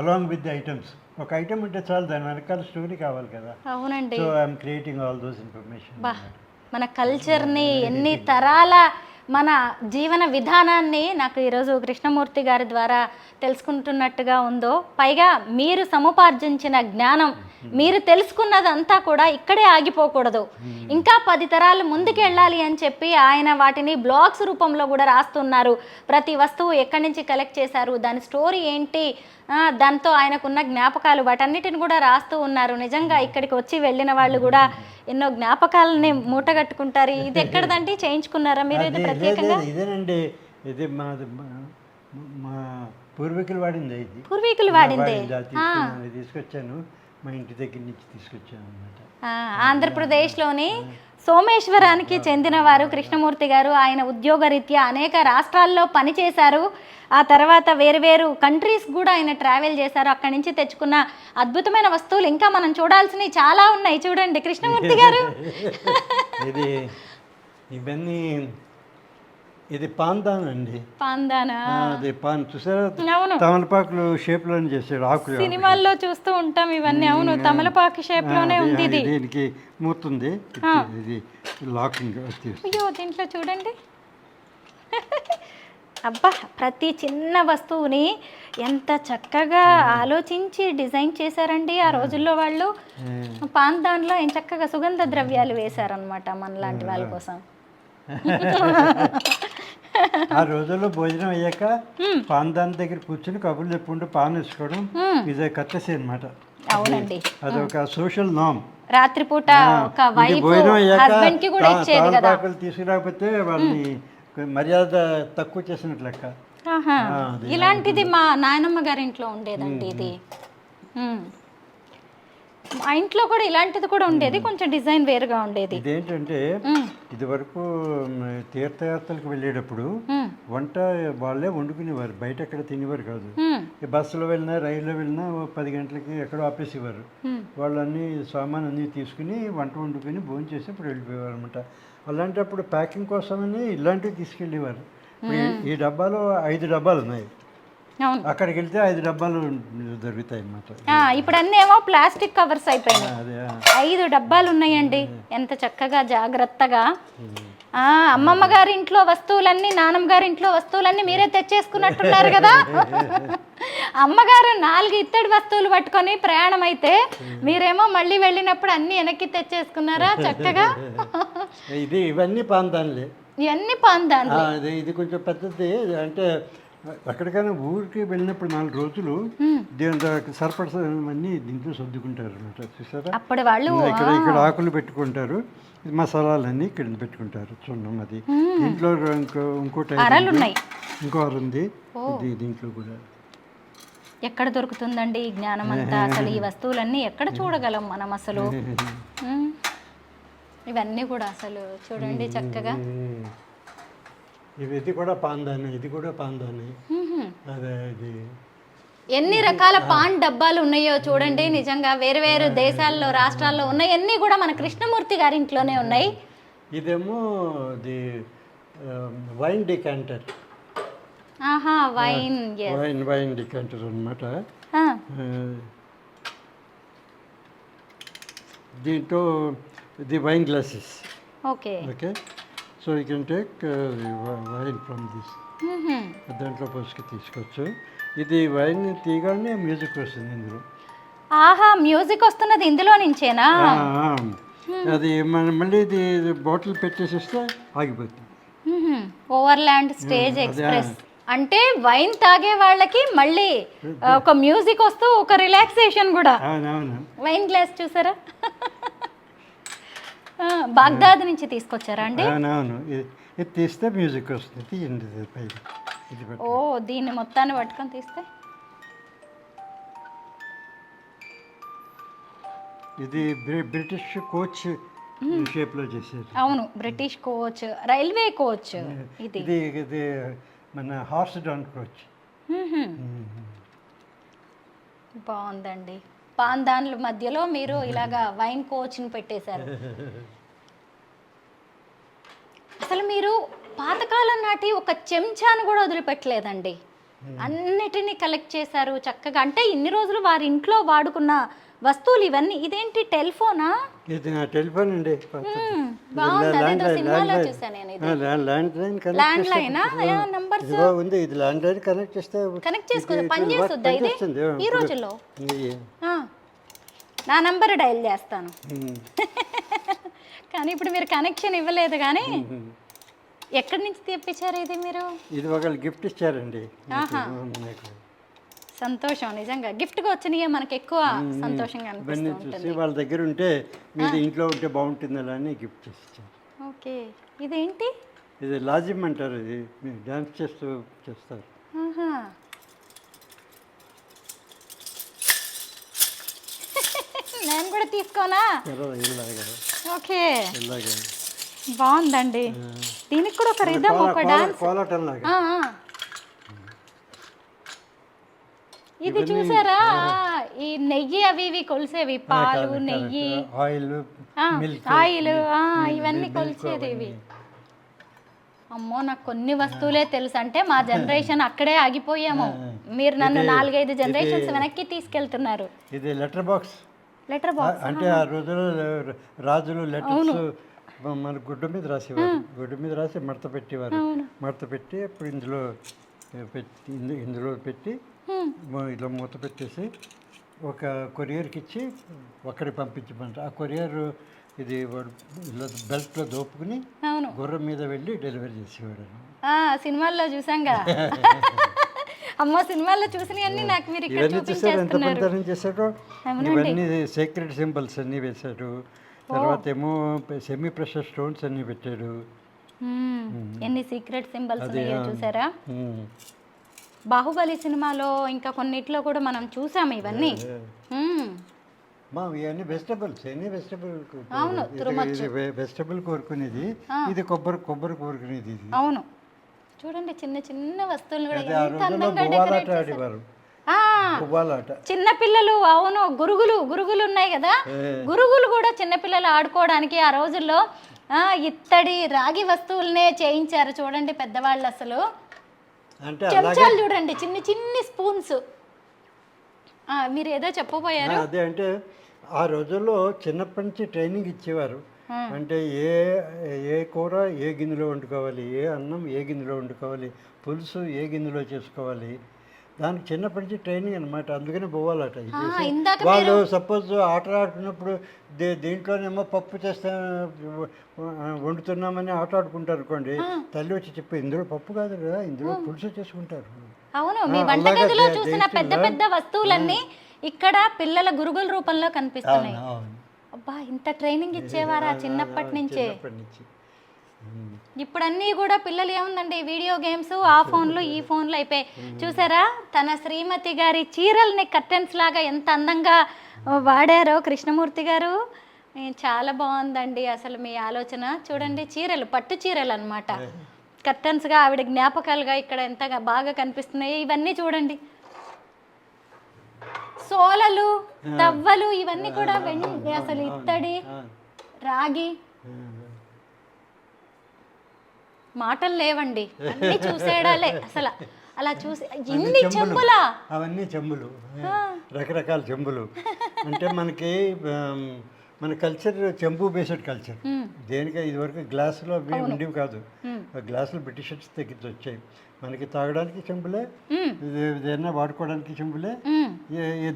along with the items. ఒక ఐటమ్ ఉంటే చాలు, దాని వెనకాల స్టోరీ కావాలి కదా. అవునండి. So I'm creating all those information. మన కల్చర్ని, ఎన్ని తరాల మన జీవన విధానాన్ని నాకు ఈరోజు కృష్ణమూర్తి గారి ద్వారా తెలుసుకుంటున్నట్టుగా ఉందో. పైగా మీరు సముపార్జించిన జ్ఞానం, మీరు తెలుసుకున్నదంతా కూడా ఇక్కడే ఆగిపోకూడదు, ఇంకా 10 తరాలు ముందుకు వెళ్ళాలి అని చెప్పి ఆయన వాటిని బ్లాగ్స్ రూపంలో కూడా రాస్తున్నారు. ప్రతి వస్తువు ఎక్కడి నుంచి కలెక్ట్ చేశారు, దాని స్టోరీ ఏంటి, దాంతో ఆయనకున్న జ్ఞాపకాలు, వాటన్నిటిని కూడా రాస్తూ ఉన్నారు. నిజంగా ఇక్కడికి వచ్చి వెళ్ళిన వాళ్ళు కూడా ఎన్నో జ్ఞాపకాలని మూటగట్టుకుంటారు. ఇది ఎక్కడదంటే చేయించుకున్నారా మీరు ఇది ప్రత్యేకంగా? ఇదేనండి, ఇది మా పూర్వీకులు వాడింది. ఇది పూర్వీకులు వాడిందే తీసుకొచ్చాను, మా ఇంటి దగ్గర నుంచి తీసుకొచ్చాను అనమాట. ఆంధ్రప్రదేశ్లోని సోమేశ్వరానికి చెందిన వారు కృష్ణమూర్తి గారు. ఆయన ఉద్యోగరీత్యా అనేక రాష్ట్రాల్లో పనిచేశారు. ఆ తర్వాత వేరు కంట్రీస్ కూడా ఆయన ట్రావెల్ చేశారు. అక్కడి నుంచి తెచ్చుకున్న అద్భుతమైన వస్తువులు ఇంకా మనం చూడాల్సినవి చాలా ఉన్నాయి. చూడండి కృష్ణమూర్తి గారు, ఇవన్నీ ఇది పాందాన్ అండి. పాందానా? అది పాన్ చూసారా, తమలపాకులు షేప్ లోనే చేసాడు, ఆకులు సినిమాల్లో చూస్తూ ఉంటాం ఇవన్నీ. అవును, తమలపాకు షేప్ లోనే ఉంది. ఇది దీనికి మూతుంది, ఇది లాకింగ్. అయ్యో దీంట్లో చూడండి, అబ్బా ప్రతి చిన్న వస్తువుని ఎంత చక్కగా ఆలోచించి డిజైన్ చేశారండి ఆ రోజుల్లో వాళ్ళు. పాందాన్లో ఏం చక్కగా సుగంధ ద్రవ్యాలు వేశారనమాట మనలాంటి వాళ్ళ కోసం. ఆ రోజుల్లో భోజనం అయ్యాక పాన్ దాని దగ్గర కూర్చుని కబుర్లు చెప్పుకుంటూ పాన్ వేసుకోవడం ఇది కట్టేసి అనమాట. అవునండి. అదొక సోషల్ నామ్. రాత్రిపూట ఒక వైఫ్ భోజనం అయ్యాక హస్బెండ్ కి కూడా ఇచ్చేది కదా. తమలపాకులు తీసుకురాకపోతే వాళ్ళని మర్యాద తక్కువ చేసినట్లు లెక్క. ఆహా. ఇలాంటిది మా నాయనమ్మ గారి ఇంట్లో ఉండేదండి ఇది. మా ఇంట్లో కూడా ఇలాంటిది కూడా ఉండేది, కొంచెం డిజైన్ వేరుగా ఉండేది. ఇదేంటంటే ఇది వరకు తీర్థయాత్రలకు వెళ్ళేటప్పుడు వంట వాళ్ళే వండుకునేవారు, బయట ఎక్కడ తినేవారు కాదు. బస్సులో వెళ్ళినా రైల్లో వెళ్ళినా 10 గంటలకి ఎక్కడో ఆపేసేవారు. వాళ్ళన్నీ సామాన్ అన్నీ తీసుకుని వంట వండుకొని భోజనం చేసి అప్పుడు వెళ్ళిపోయేవారు అనమాట. అలాంటప్పుడు ప్యాకింగ్ కోసమని ఇలాంటివి తీసుకెళ్ళేవారు. ఈ డబ్బాలో 5 డబ్బాలు ఉన్నాయి. అక్కడికి వెళ్తే 5 డబ్బాలు దొరుకుతాయి అన్నమాట. ఇప్పుడు అన్నీ ఏమో ప్లాస్టిక్ కవర్స్ అయిపోయినాయి. 5 డబ్బాలు ఉన్నాయండి. ఎంత చక్కగా జాగ్రత్తగా అమ్మమ్మ గారి ఇంట్లో వస్తువులన్నీ, నానమ్మ గారి ఇంట్లో వస్తువులన్నీ మీరే తెచ్చేసుకున్నట్టున్నారు కదా. అమ్మగారు 4 ఇత్తడి వస్తువులు పట్టుకొని ప్రయాణం అయితే మీరేమో మళ్ళీ వెళ్ళినప్పుడు అన్ని వెనక్కి తెచ్చేసుకున్నారా చక్కగా. ఇవన్నీ పాందాన్లే. ఇవన్నీ పాందాన్లే. ఇది కొంచెం పెద్దది. అంటే ఎక్కడికైనా ఊరికి వెళ్ళినప్పుడు 4 రోజులు దీని సరిపడన్నీ దీంట్లో సర్దుకుంటారు అనమాట. చూసారా, అప్పుడు వాళ్ళు ఇక్కడ ఆకులు పెట్టుకుంటారు, మసాలాలన్నీ ఇక్కడ పెట్టుకుంటారు. చూడండి, అది దీంట్లో ఇంకోటి ఇంకో అర ఉంది దీంట్లో కూడా. ఎక్కడ దొరుకుతుందండి ఈ జ్ఞానం అంతా? అసలు ఈ వస్తువులన్నీ ఎక్కడ చూడగలం మనం అసలు? ఇవన్నీ కూడా అసలు చూడండి చక్కగా. ఇది కూడా పాందానే, ఇది కూడా పాందానే. అదే ఇది ఎన్ని రకాల పాన్ డబ్బాలు ఉన్నాయో చూడండి. నిజంగా వేరు వేరు దేశాల్లో, రాష్ట్రాల్లో ఉన్నాయి. అన్నీ కూడా మన కృష్ణమూర్తి గారి ఇంట్లోనే ఉన్నాయి. ఇదేమో ది వైన్ డికాంటర్. ఆహా, వైన్ వైన్ డికాంటర్ అన్నమాట. దీంట్లో the wine glasses. Okay okay, so you can take wine from this. దాంట్లో పోసుకు తీసుకోవచ్చు. ఇది వైన్ తీయగానే మ్యూజిక్ వస్తుంది ఇందులో. ఆహా, మ్యూజిక్ వస్తున్నది ఇందులో నుంచేనా? అది మళ్ళీ ఇది బాటిల్ పెట్టేసిస్తే ఆగిపోతుంది. ఓవర్లాండ్ స్టేజ్ ఎక్స్ప్రెస్ అంటే వైన్ తాగే వాళ్ళకి మళ్ళీ ఒక మ్యూజిక్ వస్తూ ఒక రిలాక్సేషన్ కూడా. వైన్ గ్లాస్ చూసారా, బాగ్దాద్ నుంచి తీసుకొచ్చారా అండి? అవునవును, ఇది తీస్తే మ్యూజిక్ వస్తుంది. తీయండి పైకి. ఓ, దీన్ని మొత్తాన్ని పట్టుకొని తీస్తే ఇది బ్రిటిష్ కోచ్ షేప్లో చేశారు. అవును, బ్రిటిష్ కోచ్, రైల్వే కోచ్. ఇది ఇది మన హార్స్ డాన్ కోచ్. బాగుందండి. పాందాన్ల మధ్యలో మీరు ఇలాగా వైన్ కోచ్ని పెట్టేశారు. అసలు మీరు పాతకాలం నాటి ఒక చెంచాను కూడా వదిలిపెట్టలేదండి. అన్నిటినీ కలెక్ట్ చేశారు చక్కగా. అంటే ఇన్ని రోజులు వారి ఇంట్లో వాడుకున్న వస్తువులు ఇవన్నీ. ఇదేంటి, టెలిఫోనా? ఇది నా టెలిఫోన్ అండి. బాగుంది, అదేదో సినిమాలో చూసాను నేను. ఇది ల్యాండ్ లైన్ నంబర్స్ ఉంది. ఇది ల్యాండ్ లైన్ కనెక్ట్ చేస్తే కనెక్ట్ చేసుకో, పని చేస్తుందా ఇది ఈ రోజుల్లో? నా నంబర్ డైల్ చేస్తాను. కానీ ఇప్పుడు మీరు కనెక్షన్ ఇవ్వలేదు. కానీ ఎక్కడి నుంచి తెప్పించారు ఇది మీరు? ఇది ఒకళ్ళు గిఫ్ట్ ఇచ్చారండి. సంతోషం, నిజంగా గిఫ్ట్గా వచ్చినాయే మనకి ఎక్కువ సంతోషంగా అనిపిస్తుంది. వాళ్ళ దగ్గర ఉంటే మీది ఇంట్లో ఉంటే బాగుంటుంది అలా అని గిఫ్ట్ ఇచ్చారు. ఓకే, ఇదేంటి? ఇది లాజిమ్ అంటారు. ఇది డ్యాన్స్ చేస్తూ చేస్తారు. నేను కూడా తీసుకోనా? ఓకే, బాగుందండి. దీనికి కూడా ఒక రిథమ్, ఒక డాన్స్. ఇది చూసారా, ఈ నెయ్యి అవి ఇవి కొలిసేవి, పాలు, నెయ్యి, ఆయిల్, ఇవన్నీ కొలిసేది ఇవి. అమ్మో, నాకు కొన్ని వస్తువులే తెలుసు. అంటే మా జనరేషన్ అక్కడే ఆగిపోయాము. మీరు నన్ను 4-5 జనరేషన్స్ వెనక్కి తీసుకెళ్తున్నారు. ఇది లెటర్ బాక్స్. లెటర్ బాక్స్ అంటే ఆ రోజుల్లో రాజులు లెటర్స్ మన గుడ్డ మీద రాసేవారు. గుడ్డ మీద రాసి మడత పెట్టేవారు. మడత పెట్టి అప్పుడు ఇందులో పెట్టి ఇట్లా మూత పెట్టేసి ఒక కొరియర్కి ఇచ్చి ఒక్కడికి పంపించమంట. ఆ కొరియర్ ఇది ఇలా బెల్ట్లో దోపుకుని గుర్రం మీద వెళ్ళి డెలివరీ చేసేవాడు. సినిమాల్లో చూసాంగా. అమ్మో సినిమాల్లో చూసినవన్నీ నాకు మీరు ఇక్కడ ఇవన్నీ చూసారు ఎంత చూపించేస్తున్నారు. పనితనం చేశారో. ఇవన్నీ సీక్రెట్ సింబల్స్ అన్నీ వేశాడు. తర్వాత ఏమో సెమీ ప్రెషర్ స్టోన్స్ అన్నీ పెట్టాడు. ఎన్ని సీక్రెట్ సింబల్స్ ఉన్నాయో చూసారా. బాహుబలి సినిమాలో ఇంకా కొన్నిట్లో కూడా మనం చూసాము ఇవన్నీ. మా ఇవన్నీ వెజిటబుల్స్, ఎన్ని వెజిటబుల్. అవును, వెజిటబుల్ కోరుకునేది, ఇది కొబ్బరి కోరుకునేది. ఇది అవును, చూడండి చిన్న చిన్న వస్తువులు కూడా అది ఆ ఎంత రోజుల్లో అందంగా బొవ్వాలాట డెకరేట్ చేశారు. ఆడేవారు. ఆ, బొవ్వాలాట. చిన్న పిల్లలు, అవును, గురుగులు ఉన్నాయి కదా, గురుగులు కూడా చిన్నపిల్లలు ఆడుకోవడానికి ఆ రోజుల్లో ఇత్తడి రాగి వస్తువులనే చేయించారు. చూడండి పెద్దవాళ్ళు అసలు. అంటే చెంచాలు చూడండి, చిన్ని స్పూన్స్. మీరు ఏదో చెప్పబోయారు. అదే అంటే ఆ రోజుల్లో చిన్నప్పటి నుంచి ట్రైనింగ్ ఇచ్చేవారు. అంటే ఏ కూర ఏ గిన్నెలో వండుకోవాలి, ఏ అన్నం ఏ గిన్నెలో వండుకోవాలి, పులుసు ఏ గిన్నెలో చేసుకోవాలి, దానికి చిన్నప్పటి నుంచి ట్రైనింగ్ అనమాట. అందుకని పోవాలట. వాళ్ళు సపోజ్ ఆట ఆడుతున్నప్పుడు దీంట్లోనేమో పప్పు చేస్తే వండుతున్నామని ఆట ఆడుకుంటారు అనుకోండి, తల్లి వచ్చి చెప్పి ఇందులో పప్పు కాదు కదా, ఇందులో పులుసు చేసుకుంటారు. అవును, మీ వంటగదిలో చూసిన పెద్ద పెద్ద వస్తువులన్నీ ఇక్కడ పిల్లల గురుగుల రూపంలో కనిపిస్తున్నాయి. అబ్బా, ఇంత ట్రైనింగ్ ఇచ్చేవారా చిన్నప్పటి నుంచే. ఇప్పుడు అన్నీ కూడా పిల్లలు ఏముందండి, వీడియో గేమ్స్, ఆ ఫోన్లు ఈ ఫోన్లు అయిపోయి. చూసారా తన శ్రీమతి గారి చీరల్ని కర్టెన్స్ లాగా ఎంత అందంగా వాడారో కృష్ణమూర్తి గారు. చాలా బాగుందండి అసలు మీ ఆలోచన. చూడండి చీరలు, పట్టు చీరలు అనమాట, కర్టెన్స్గా ఆవిడ జ్ఞాపకాలుగా ఇక్కడ ఎంత బాగా కనిపిస్తున్నాయి. ఇవన్నీ చూడండి, సోలలు, తవ్వలు, ఇవన్నీ కూడా వెండి, అసలు ఇత్తడి, రాగి. మాటలు లేవండి, అన్ని చూసేడాలే అసలు. అలా చూసి ఇన్ని చెంబులా, అవన్నీ చెంబులు, రకరకాల చెంబులు. అంటే మనకి మన కల్చర్ చెంబు బేస్డ్ కల్చర్. దేనిక ఇదివరకు గ్లాసులో అవి ఉండేవి కాదు. గ్లాసులు బ్రిటిషర్స్ తెగించి వచ్చాయి. మనకి తాగడానికి చెంబులే, ఏదైనా వాడుకోవడానికి చెంబులే,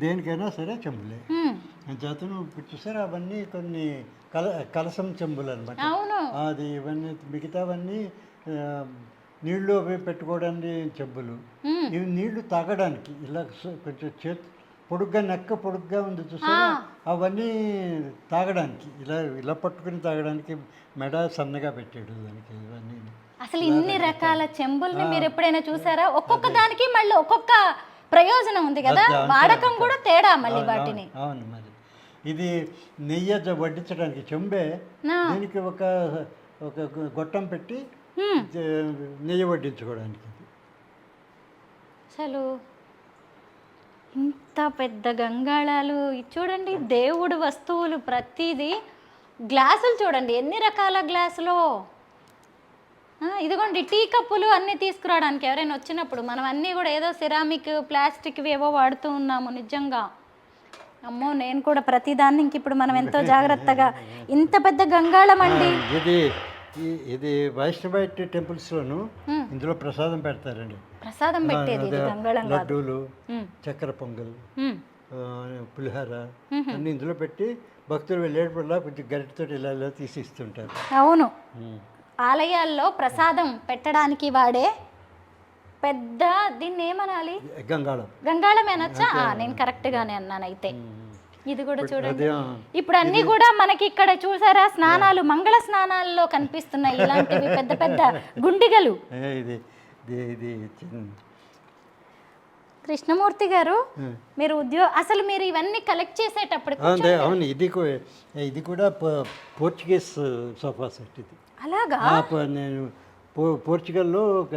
దేనికైనా సరే చెంబులే. జాతను ఇప్పుడు చూసారా అవన్నీ కొన్ని కలసం చెంబులు అనమాట. అది ఇవన్నీ మిగతావన్నీ నీళ్లు అవి పెట్టుకోవడానికి చెంబులు. ఇవి నీళ్లు తాగడానికి ఇలా కొంచెం పొడుగ్గా నెక్క పొడుగ్గా ఉంది చూసారా, అవన్నీ తాగడానికి ఇలా పట్టుకుని తాగడానికి మెడ సన్నగా పెట్టాడు దానికి. ఇవన్నీ అసలు ఇన్ని రకాల చెంబుల్ని మీరు ఎప్పుడైనా చూసారా? ఒక్కొక్క దానికి మళ్ళీ ఒక్కొక్క ప్రయోజనం ఉంది కదా, వాడకం కూడా తేడా మళ్ళీ వాటిని. అవును, మరి ఇది నెయ్యి వడ్డించడానికి చెంబే, దీనికి ఒక గొట్టం పెట్టి నెయ్యి వడ్డించుకోవడానికి. అసలు ఇంత పెద్ద గంగాళాలు చూడండి, దేవుడు వస్తువులు ప్రతిదీ. గ్లాసులు చూడండి ఎన్ని రకాల గ్లాసులు. ఇదిగోండి టీ కప్పులు అన్నీ తీసుకురావడానికి ఎవరైనా వచ్చినప్పుడు. మనం అన్నీ కూడా ఏదో సిరామిక్, ప్లాస్టిక్ ఏవో వాడుతూ ఉన్నాము నిజంగా. అమ్మో, నేను కూడా ప్రతిదాన్ని ఇంక ఇప్పుడు మనం ఎంతో జాగ్రత్తగా. ఇంత పెద్ద గంగాళం అండి ఇది వైష్ణవైట్ టెంపుల్స్లోను ఇందులో ప్రసాదం పెడతారండి. ప్రసాదం పెట్టేది లడ్డూలు, చక్కెర పొంగల్, పులిహోర అన్ని ఇందులో పెట్టి భక్తులు వెళ్ళేటప్పుడు కొంచెం గరిటతో ఇలా తీసి ఇస్తుంటారు. అవును, ఆలయాల్లో ప్రసాదం పెట్టడానికి వాడే పెద్ద, దీన్ని ఏమనాలి, గంగాళమేనచ్చా? నేను కరెక్ట్గానే అన్నాను అయితే. ఇది కూడా చూడండి, ఇప్పుడు అన్ని కూడా మనకి ఇక్కడ చూసారా స్నానాలు, మంగళ స్నానాల్లో కనిపిస్తున్నాయి ఇలాంటివి పెద్ద పెద్ద గుండిగలు. కృష్ణమూర్తి గారు, మీరు అసలు మీరు ఇవన్నీ కలెక్ట్ చేసేటప్పుడు అవును, ఇది కూడా పోర్చుగీస్ సోఫా సెట్. ఇది అలాగా నేను పోర్చుగల్లో ఒక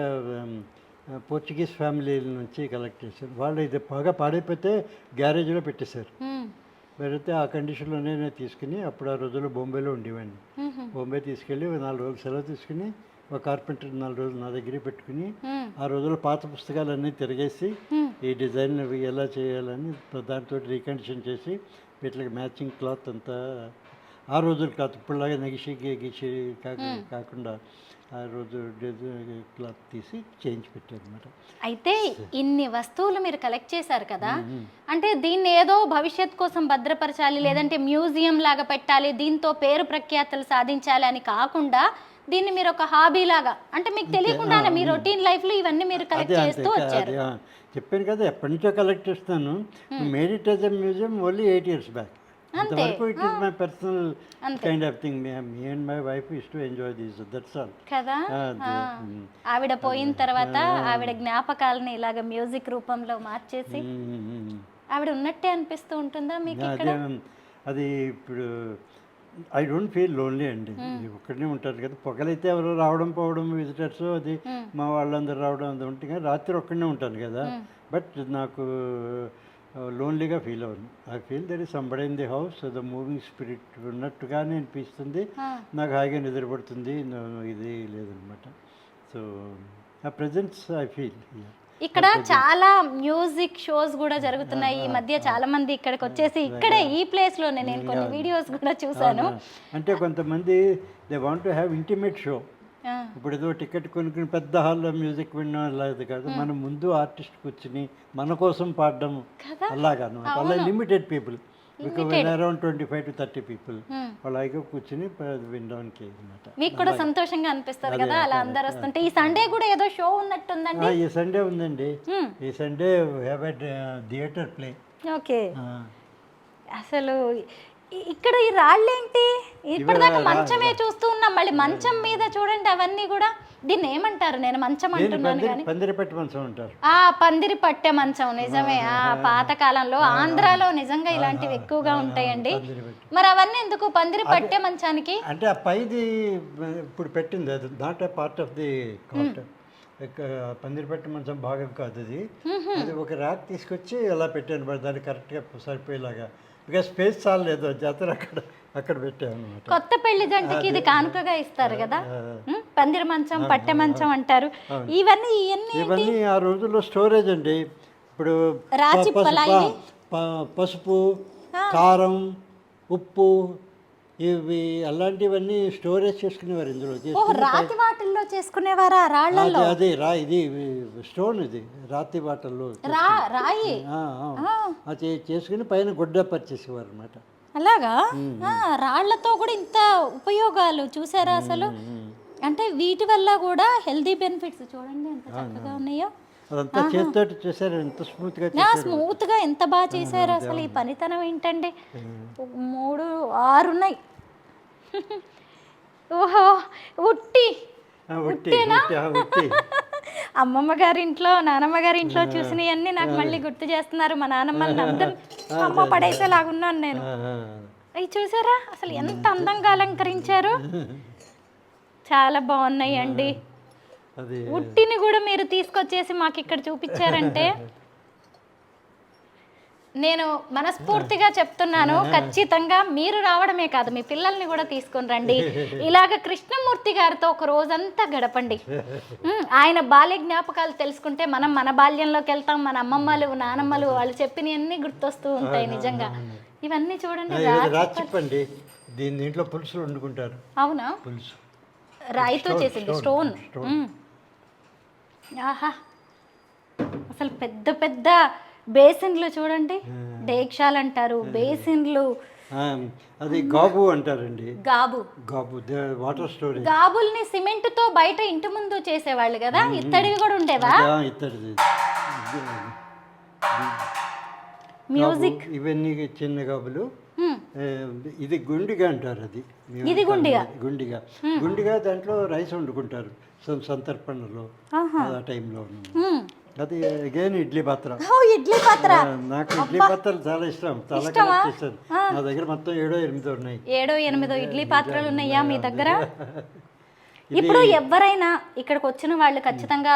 పోర్చుగీస్ ఫ్యామిలీ నుంచి కలెక్ట్ చేశారు. వాళ్ళు ఇది బాగా పాడైపోతే గ్యారేజ్లో పెట్టేశారు. పెడితే ఆ కండిషన్లోనే తీసుకుని, అప్పుడు ఆ రోజుల్లో బొంబాయిలో ఉండేవాడిని. బొంబాయి తీసుకెళ్ళి 4 రోజులు సెలవు తీసుకుని ఒక కార్పెంటర్ 4 రోజులు నా దగ్గరే పెట్టుకుని, ఆ రోజుల్లో పాత పుస్తకాలన్నీ తిరిగేసి ఈ డిజైన్ ఎలా చేయాలని దాంతో రీకండిషన్ చేసి వీటికి మ్యాచింగ్ క్లాత్ అంతా ఆ రోజులు కాదు, ఇప్పుడులాగా నెగిసి కాకుండా ఆ రోజు క్లాత్ తీసి చేంజ్ పెట్టారు అనమాట. అయితే ఇన్ని వస్తువులు మీరు కలెక్ట్ చేశారు కదా, అంటే దీన్ని ఏదో భవిష్యత్ కోసం భద్రపరచాలి, లేదంటే మ్యూజియం లాగా పెట్టాలి, దీంతో పేరు ప్రఖ్యాతలు సాధించాలి అని కాకుండా దీన్ని మీరు ఒక హాబీ లాగా, అంటే మీకు తెలియకుండానే మీ రొటీన్ లైఫ్ లో ఇవన్నీ మీరు కలెక్ట్ చేస్తూ వచ్చారు. చెప్పాను కదా, ఎప్పటి నుంచో కలెక్ట్ చేస్తాను. Made it as a museum only 8 years back. అంతవరకు it is my personal kind of thing. Me and my wife is to enjoy this, that's all కదా. ఆవిడ పోయిన తర్వాత ఆవిడ జ్ఞాపకాలని ఇలాగ మ్యూజిక్ రూపంలో మార్చేసి ఆవిడ ఉన్నట్టే అనిపిస్తూ ఉంటుందా మీకు ఇక్కడ? అది ఇప్పుడు ఐ డోంట్ ఫీల్ లోన్లీ అండి. ఒక్కడనే ఉంటారు కదా. పొగలైతే ఎవరు రావడం పోవడం విజిటర్స్, అది మా వాళ్ళందరూ రావడం అది ఉంటుంది కానీ రాత్రి ఒక్కడనే ఉంటాను కదా. బట్ నాకు లోన్లీగా ఫీల్ అవ్వను. I feel there is somebody in the house, the moving spirit ఉన్నట్టుగానే అనిపిస్తుంది. నాకు హాయిగా నిద్రపడుతుంది, ఇది లేదనమాట. సో ఆ ప్రెజెన్స్ ఐ ఫీల్. ఇక్కడ చాలా మ్యూజిక్ షోస్ కూడా జరుగుతున్నాయి ఈ మధ్య. చాలా మంది ఇక్కడికి వచ్చేసి ఇక్కడే ఈ ప్లేస్ లోనే నేను కొన్ని వీడియోస్ కూడా చూసాను. అంటే కొంతమంది they want to have intimate show. ఇప్పుడు ఏదో టికెట్ కొనుక్కుని పెద్ద హాల్లో మ్యూజిక్ వినడం లేదు కాదు, మనం ముందు ఆర్టిస్ట్ కూర్చుని మన కోసం పాడడం అలాగాను. అలా limited people, around 25 to 30 people అలాగే కూర్చుని వినడానికి అనమాట. మీకు కూడా సంతోషంగా అనిపిస్తారు కదా అలా అందరు వస్తుంటే. ఈ సండే కూడా ఏదో షో ఉన్నట్టుందండి. ఈ సండే ఉందండి. ఈ Sunday have a theatre play. Okay. అసలు ఇక్కడ ఈ రాళ్ళేంటి? ఇప్పటిదాకా మంచమే చూస్తూ ఉన్నాం, మళ్ళీ మంచం మీద చూడండి అవన్నీ కూడా. దీన్ని ఏమంటారు? నేను మంచం అంటున్నాను కానీ పందిరిపట్టె మంచం అంటారు. పందిరి పట్టె మంచం, నిజమే. పాతకాలంలో ఆంధ్రాలో నిజంగా ఇలాంటివి ఎక్కువగా ఉంటాయండి. మరి అవన్నీ ఎందుకు పందిరి పట్టె మంచానికి? అంటే ఆ పైది ఇప్పుడు పెట్టింది, అది not a part of the cot. పందిరిపట్టు మంచం భాగం కాదు అది. అది ఒక ర్యాక్ తీసుకొచ్చి అలా పెట్టాను, దాన్ని కరెక్ట్గా సరిపోయేలాగా. బికాస్ స్పేస్ చాలా లేదు, జాతర అక్కడ పెట్టాను అనమాట. కొత్త పెళ్లి జంటకి ఇది కానుకగా ఇస్తారు కదా, పందిరి మంచం పట్టె మంచం అంటారు. ఇవన్నీ ఆ రోజుల్లో స్టోరేజ్ అండి. ఇప్పుడు పసుపు, కారం, ఉప్పు, ఇవి అలాంటివన్నీ స్టోరేజ్ చేసుకునేవారు ఇందులో. రాతి వాటిల్లో చేసుకునేవారా? రాళ్ళల్లో? అదే ఇది స్టోన్, ఇది రాతి వాటల్లో రాయి అది చేసుకుని పైన గుడ్డ పరిచేసేవారు అనమాట. అలాగా? రాళ్లతో కూడా ఇంత ఉపయోగాలు చూసారా అసలు? అంటే వీటి వల్ల కూడా హెల్దీ బెనిఫిట్స్ చూడండి ఎంత చక్కగా ఉన్నాయో. అదంతా చేతితో చేశారు, ఎంత స్మూత్ గా ఎంత బాగా చేశారు అసలు. ఈ పనితనం ఏంటండి. 3, 6 ఉన్నాయి. ఓహో, ఉట్టినా? అమ్మమ్మ గారి ఇంట్లో, నానమ్మ గారి ఇంట్లో చూసినవన్నీ నాకు మళ్ళీ గుర్తు చేస్తున్నారు. మా నానమ్మని అందరూ అమ్మ పడేసేలాగున్నాను నేను. అవి చూసారా అసలు ఎంత అందంగా అలంకరించారు. చాలా బాగున్నాయి అండి. ఉట్టిని కూడా మీరు తీసుకొచ్చేసి మాకు ఇక్కడ చూపించారంటే నేను మనస్ఫూర్తిగా చెప్తున్నాను, ఖచ్చితంగా మీరు రావడమే కాదు మీ పిల్లల్ని కూడా తీసుకొని రండి. ఇలాగ కృష్ణమూర్తి గారితో ఒక రోజంతా గడపండి. ఆయన బాల్య జ్ఞాపకాలు తెలుసుకుంటే మనం మన బాల్యంలోకి వెళ్తాం. మన అమ్మమ్మలు, నానమ్మలు వాళ్ళు చెప్పినవన్నీ గుర్తొస్తూ ఉంటాయి నిజంగా. ఇవన్నీ చూడండి. రాచిప్పండి, దీంట్లో పులుసులు వండుకుంటారు. అవునా? పులుసు రాయితో చేసింది, స్టోన్. ఆహా, అసలు పెద్ద పెద్ద బేసిన్లు చూడండి. డేక్షాలు అంటారు, బేసిన్లు. అది గాబు అంటారండి. గాబు వాటర్ స్టోరేజ్. గాబుల్ని సిమెంట్ తో బయట ఇంటి ముందు చేసేవాళ్ళు కదా. ఇత్తడివి కూడా ఉండేవా? ఇత్తడిది. మ్యూజిక్ ఇవన్నీ చిన్న గాబులు. ఇది గుండిగా అంటారు. అది ఇది గుండిగా దాంట్లో రైస్ వండుకుంటారు సంతర్పణలో ఆ టైంలో. అది అగైన్ ఇడ్లీ పాత్ర. నాకు ఇడ్లీ పాత్రలు చాలా ఇష్టం, చాలా కలెక్ట్ చేశాను. నా దగ్గర మొత్తం 7-8 ఉన్నాయి. 7-8 ఇడ్లీ పాత్రలు ఉన్నాయా మీ దగ్గర? ఇప్పుడు ఎవరైనా ఇక్కడికి వచ్చిన వాళ్ళు ఖచ్చితంగా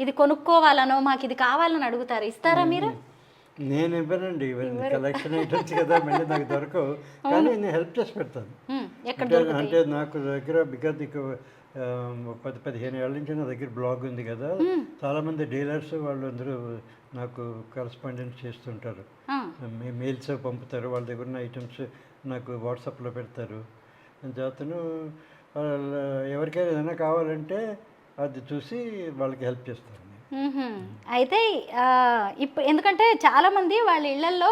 ఇది కొనుక్కోవాలనో మాకు ఇది కావాలని అడుగుతారు, ఇస్తారా మీరు? నేను ఇవ్వనండి, ఇవన్నీ కలెక్షన్ ఐటమ్స్ కదా, మళ్ళీ నాకు దొరకవు. కానీ నేను హెల్ప్ చేసి పెడతాను. అంటే నాకు దగ్గర బికాజ్ 10-15 ఏళ్ళ నుంచి నా దగ్గర బ్లాగ్ ఉంది కదా, చాలామంది డీలర్స్ వాళ్ళు అందరూ నాకు కరస్పాండెన్స్ చేస్తుంటారు. మెయిల్స్ పంపుతారు, వాళ్ళ దగ్గర ఉన్న ఐటమ్స్ నాకు వాట్సాప్లో పెడతారు. చేతను ఎవరికైనా ఏదైనా కావాలంటే అది చూసి వాళ్ళకి హెల్ప్ చేస్తాను. అయితే ఇప్పుడు ఎందుకంటే చాలా మంది వాళ్ళ ఇళ్లలో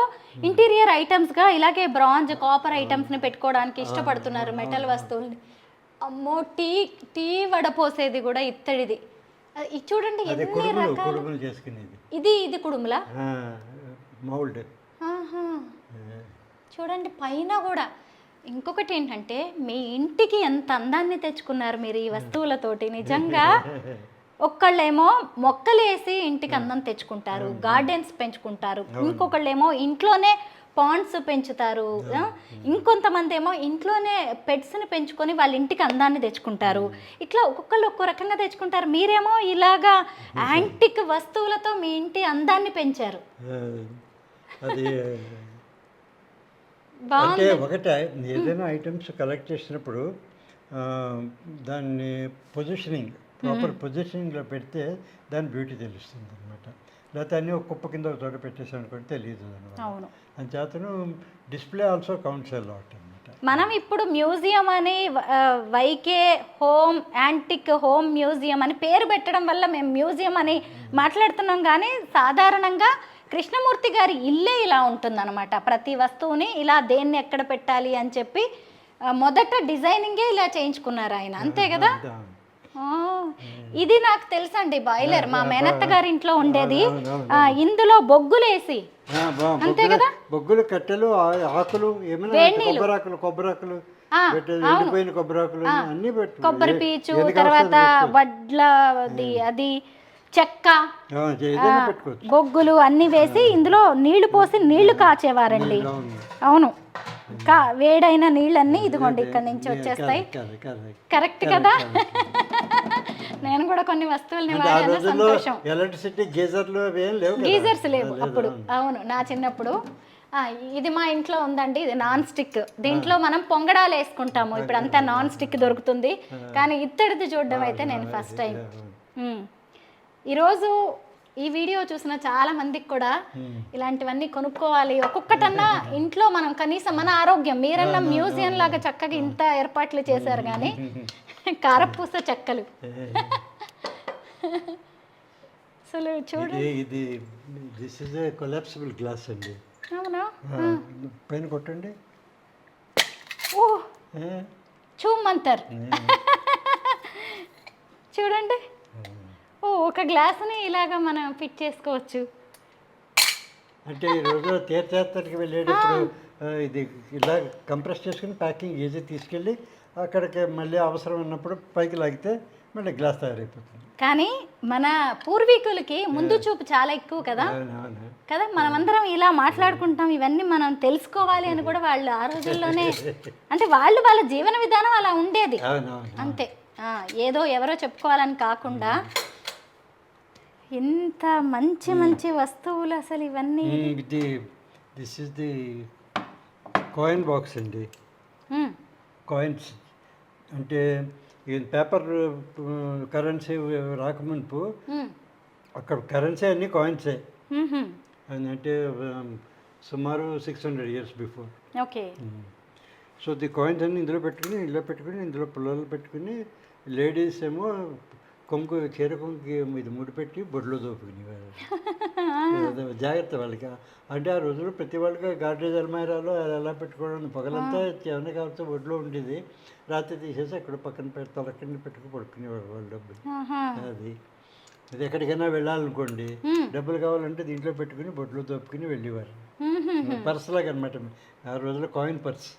ఇంటీరియర్ ఐటమ్స్గా ఇలాగే బ్రాంజ్, కాపర్ ఐటమ్స్ని పెట్టుకోవడానికి ఇష్టపడుతున్నారు, మెటల్ వస్తువుల్ని. అమ్మో, టీ టీ వడపోసేది కూడా ఇత్తడిది. ఇది చూడండి అదే ఎన్ని కుడుములు రకాలు. కుడుములు చేసుకునేది ఇది కుడుములా? మౌల్డ్. ఆహా. చూడండి పైన కూడా. ఇంకొకటి ఏంటంటే మీ ఇంటికి ఎంత అందాన్ని తెచ్చుకున్నారు మీరు ఈ వస్తువులతోటి. నిజంగా ఒక్కళ్ళేమో మొక్కలేసి ఇంటికి అందం తెచ్చుకుంటారు, గార్డెన్స్ పెంచుకుంటారు, ఇంకొకళ్ళేమో ఇంట్లోనే పాండ్స్ పెంచుతారు, ఇంకొంతమంది ఏమో ఇంట్లోనే పెట్స్ని పెంచుకొని వాళ్ళ ఇంటికి అందాన్ని తెచ్చుకుంటారు. ఇట్లా ఒక్కొక్కళ్ళు ఒక్కో రకంగా తెచ్చుకుంటారు. మీరేమో ఇలాగా యాంటిక్ వస్తువులతో మీ ఇంటి అందాన్ని పెంచారు. అది అంటే ఒకటే ఏదైనా ఐటమ్స్ కలెక్ట్ చేసినప్పుడు దాన్ని పొజిషనింగ్ ప్రాపర్ పొజిషనింగ్లో పెడితే దాని బ్యూటీ తెలుస్తుంది అనమాట. లేకపోతే అన్నీ ఒక కుప్ప కింద ఒక చోట పెట్టేసాం అనుకోండి తెలియదు అనమాట. అవును. అంచేతను డిస్ప్లే ఆల్సో కౌంట్స్ లాట్ అనమాట. మనం ఇప్పుడు మ్యూజియం అని YK home antique home museum అని పేరు పెట్టడం వల్ల మేము మ్యూజియం అని మాట్లాడుతున్నాం, కానీ సాధారణంగా కృష్ణమూర్తి గారి ఇల్లే ఇలా ఉంటుందన్నమాట. ప్రతి వస్తువుని ఇలా దేన్ని ఎక్కడ పెట్టాలి అని చెప్పి మొదట డిజైనింగే ఇలా చేయించుకున్నారు ఆయన, అంతే కదా? ఇది నాకు తెలుసండి, బాయిలర్ మా మేనత్త గారి ఇంట్లో ఉండేది. ఇందులో బొగ్గులేసి, అంతే కదా? బొగ్గులు, కట్టెలు, ఆకులు, ఏమైనా కొబ్బరాకులు ఎండిపోయిన కొబ్బరాకులు అన్ని పెట్టు, కొబ్బరి పీచు, తర్వాత వడ్లది అది చెక్క, బొగ్గులు అన్ని వేసి ఇందులో నీళ్లు పోసి నీళ్లు కాచేవారండి. అవును, వేడైన నీళ్ళన్నీ ఇదిగోండి ఇక్కడ నుంచి వచ్చేస్తాయి. కరెక్ట్ కదా? నేను కూడా కొన్ని వస్తువుల్ని వాడాను, సంతోషం. గీజర్స్ లేవు అప్పుడు. అవును, నా చిన్నప్పుడు. ఇది మా ఇంట్లో ఉందండి, ఇది నాన్ స్టిక్. దీంట్లో మనం పొంగడాలు వేసుకుంటాము. ఇప్పుడు అంతా నాన్ స్టిక్ దొరుకుతుంది, కానీ ఇత్తడిది చూడడం అయితే నేను ఫస్ట్ టైం. ఈరోజు ఈ వీడియో చూసిన చాలా మందికి కూడా ఇలాంటివన్నీ కొనుక్కోవాలి, ఒక్కొక్కటన్నా ఇంట్లో మనం కనీసం మన ఆరోగ్యం. మీరన్నా మ్యూజియం లాగా చక్కగా ఇంత ఏర్పాట్లు చేశారు, కానీ కారపూస చెక్కలు అసలు చూడండి. ఇది this is a collapsible glass అండి. అవునా? పైన కొట్టండి. ఓ చూమంతర్. చూడండి, ఓ ఒక గ్లాసుని ఇలాగా మనం ఫిట్ చేసుకోవచ్చు. అంటే ఈ రోజు తీర్థయాత్రకి వెళ్ళేటప్పుడు ఇది ఇలా కంప్రెస్ చేసుకుని ప్యాకింగ్ ఈజీ తీసుకెళ్ళి అక్కడికి మళ్ళీ అవసరం ఉన్నప్పుడు పైకి లాగితే మళ్ళీ గ్లాస్ తయారైపోతుంది. కానీ మన పూర్వీకులకి ముందు చూపు చాలా ఎక్కువ కదా కదా. మనమందరం ఇలా మాట్లాడుకుంటాం, ఇవన్నీ మనం తెలుసుకోవాలి అని కూడా వాళ్ళు ఆ రోజుల్లోనే, అంటే వాళ్ళ జీవన విధానం అలా ఉండేది, అంతే. ఏదో ఎవరో చెప్పుకోవాలని కాకుండా ఇంత మంచి మంచి వస్తువులు అసలు ఇవన్నీ. This is the coin box అండి. కాయిన్స్ అంటే ఈ పేపర్ కరెన్సీ రాకముందు అక్కడ కరెన్సీ అన్ని కాయిన్సే. అంటే సుమారు 600 years before. Okay. So the coins అన్ని ఇందులో పెట్టుకుని ఇందులో పుల్లలు పెట్టుకుని లేడీస్ ఏమో కొంగు చీర కొంగుకి ఇది ముడిపెట్టి బొడ్లో దోపుకునేవారు. జాగ్రత్త వాళ్ళకి. అంటే ఆ రోజుల్లో ప్రతి వాళ్ళకి గాడ్రేజ్ అల్మైరాలో ఎలా పెట్టుకోవడం, పగలంతా ఏమైనా కావాల్సిన బొడ్లో ఉండేది, రాత్రి తీసేసి అక్కడ పక్కన తలకింద పెట్టుకుని పడుకునేవారు వాళ్ళు డబ్బులు. అది ఎక్కడికైనా వెళ్ళాలనుకోండి, డబ్బులు కావాలంటే దీంట్లో పెట్టుకుని బొడ్లో దోపుకుని వెళ్ళేవారు. పర్స్ లాగా అనమాట ఆ రోజుల్లో, కాయిన్ పర్స్.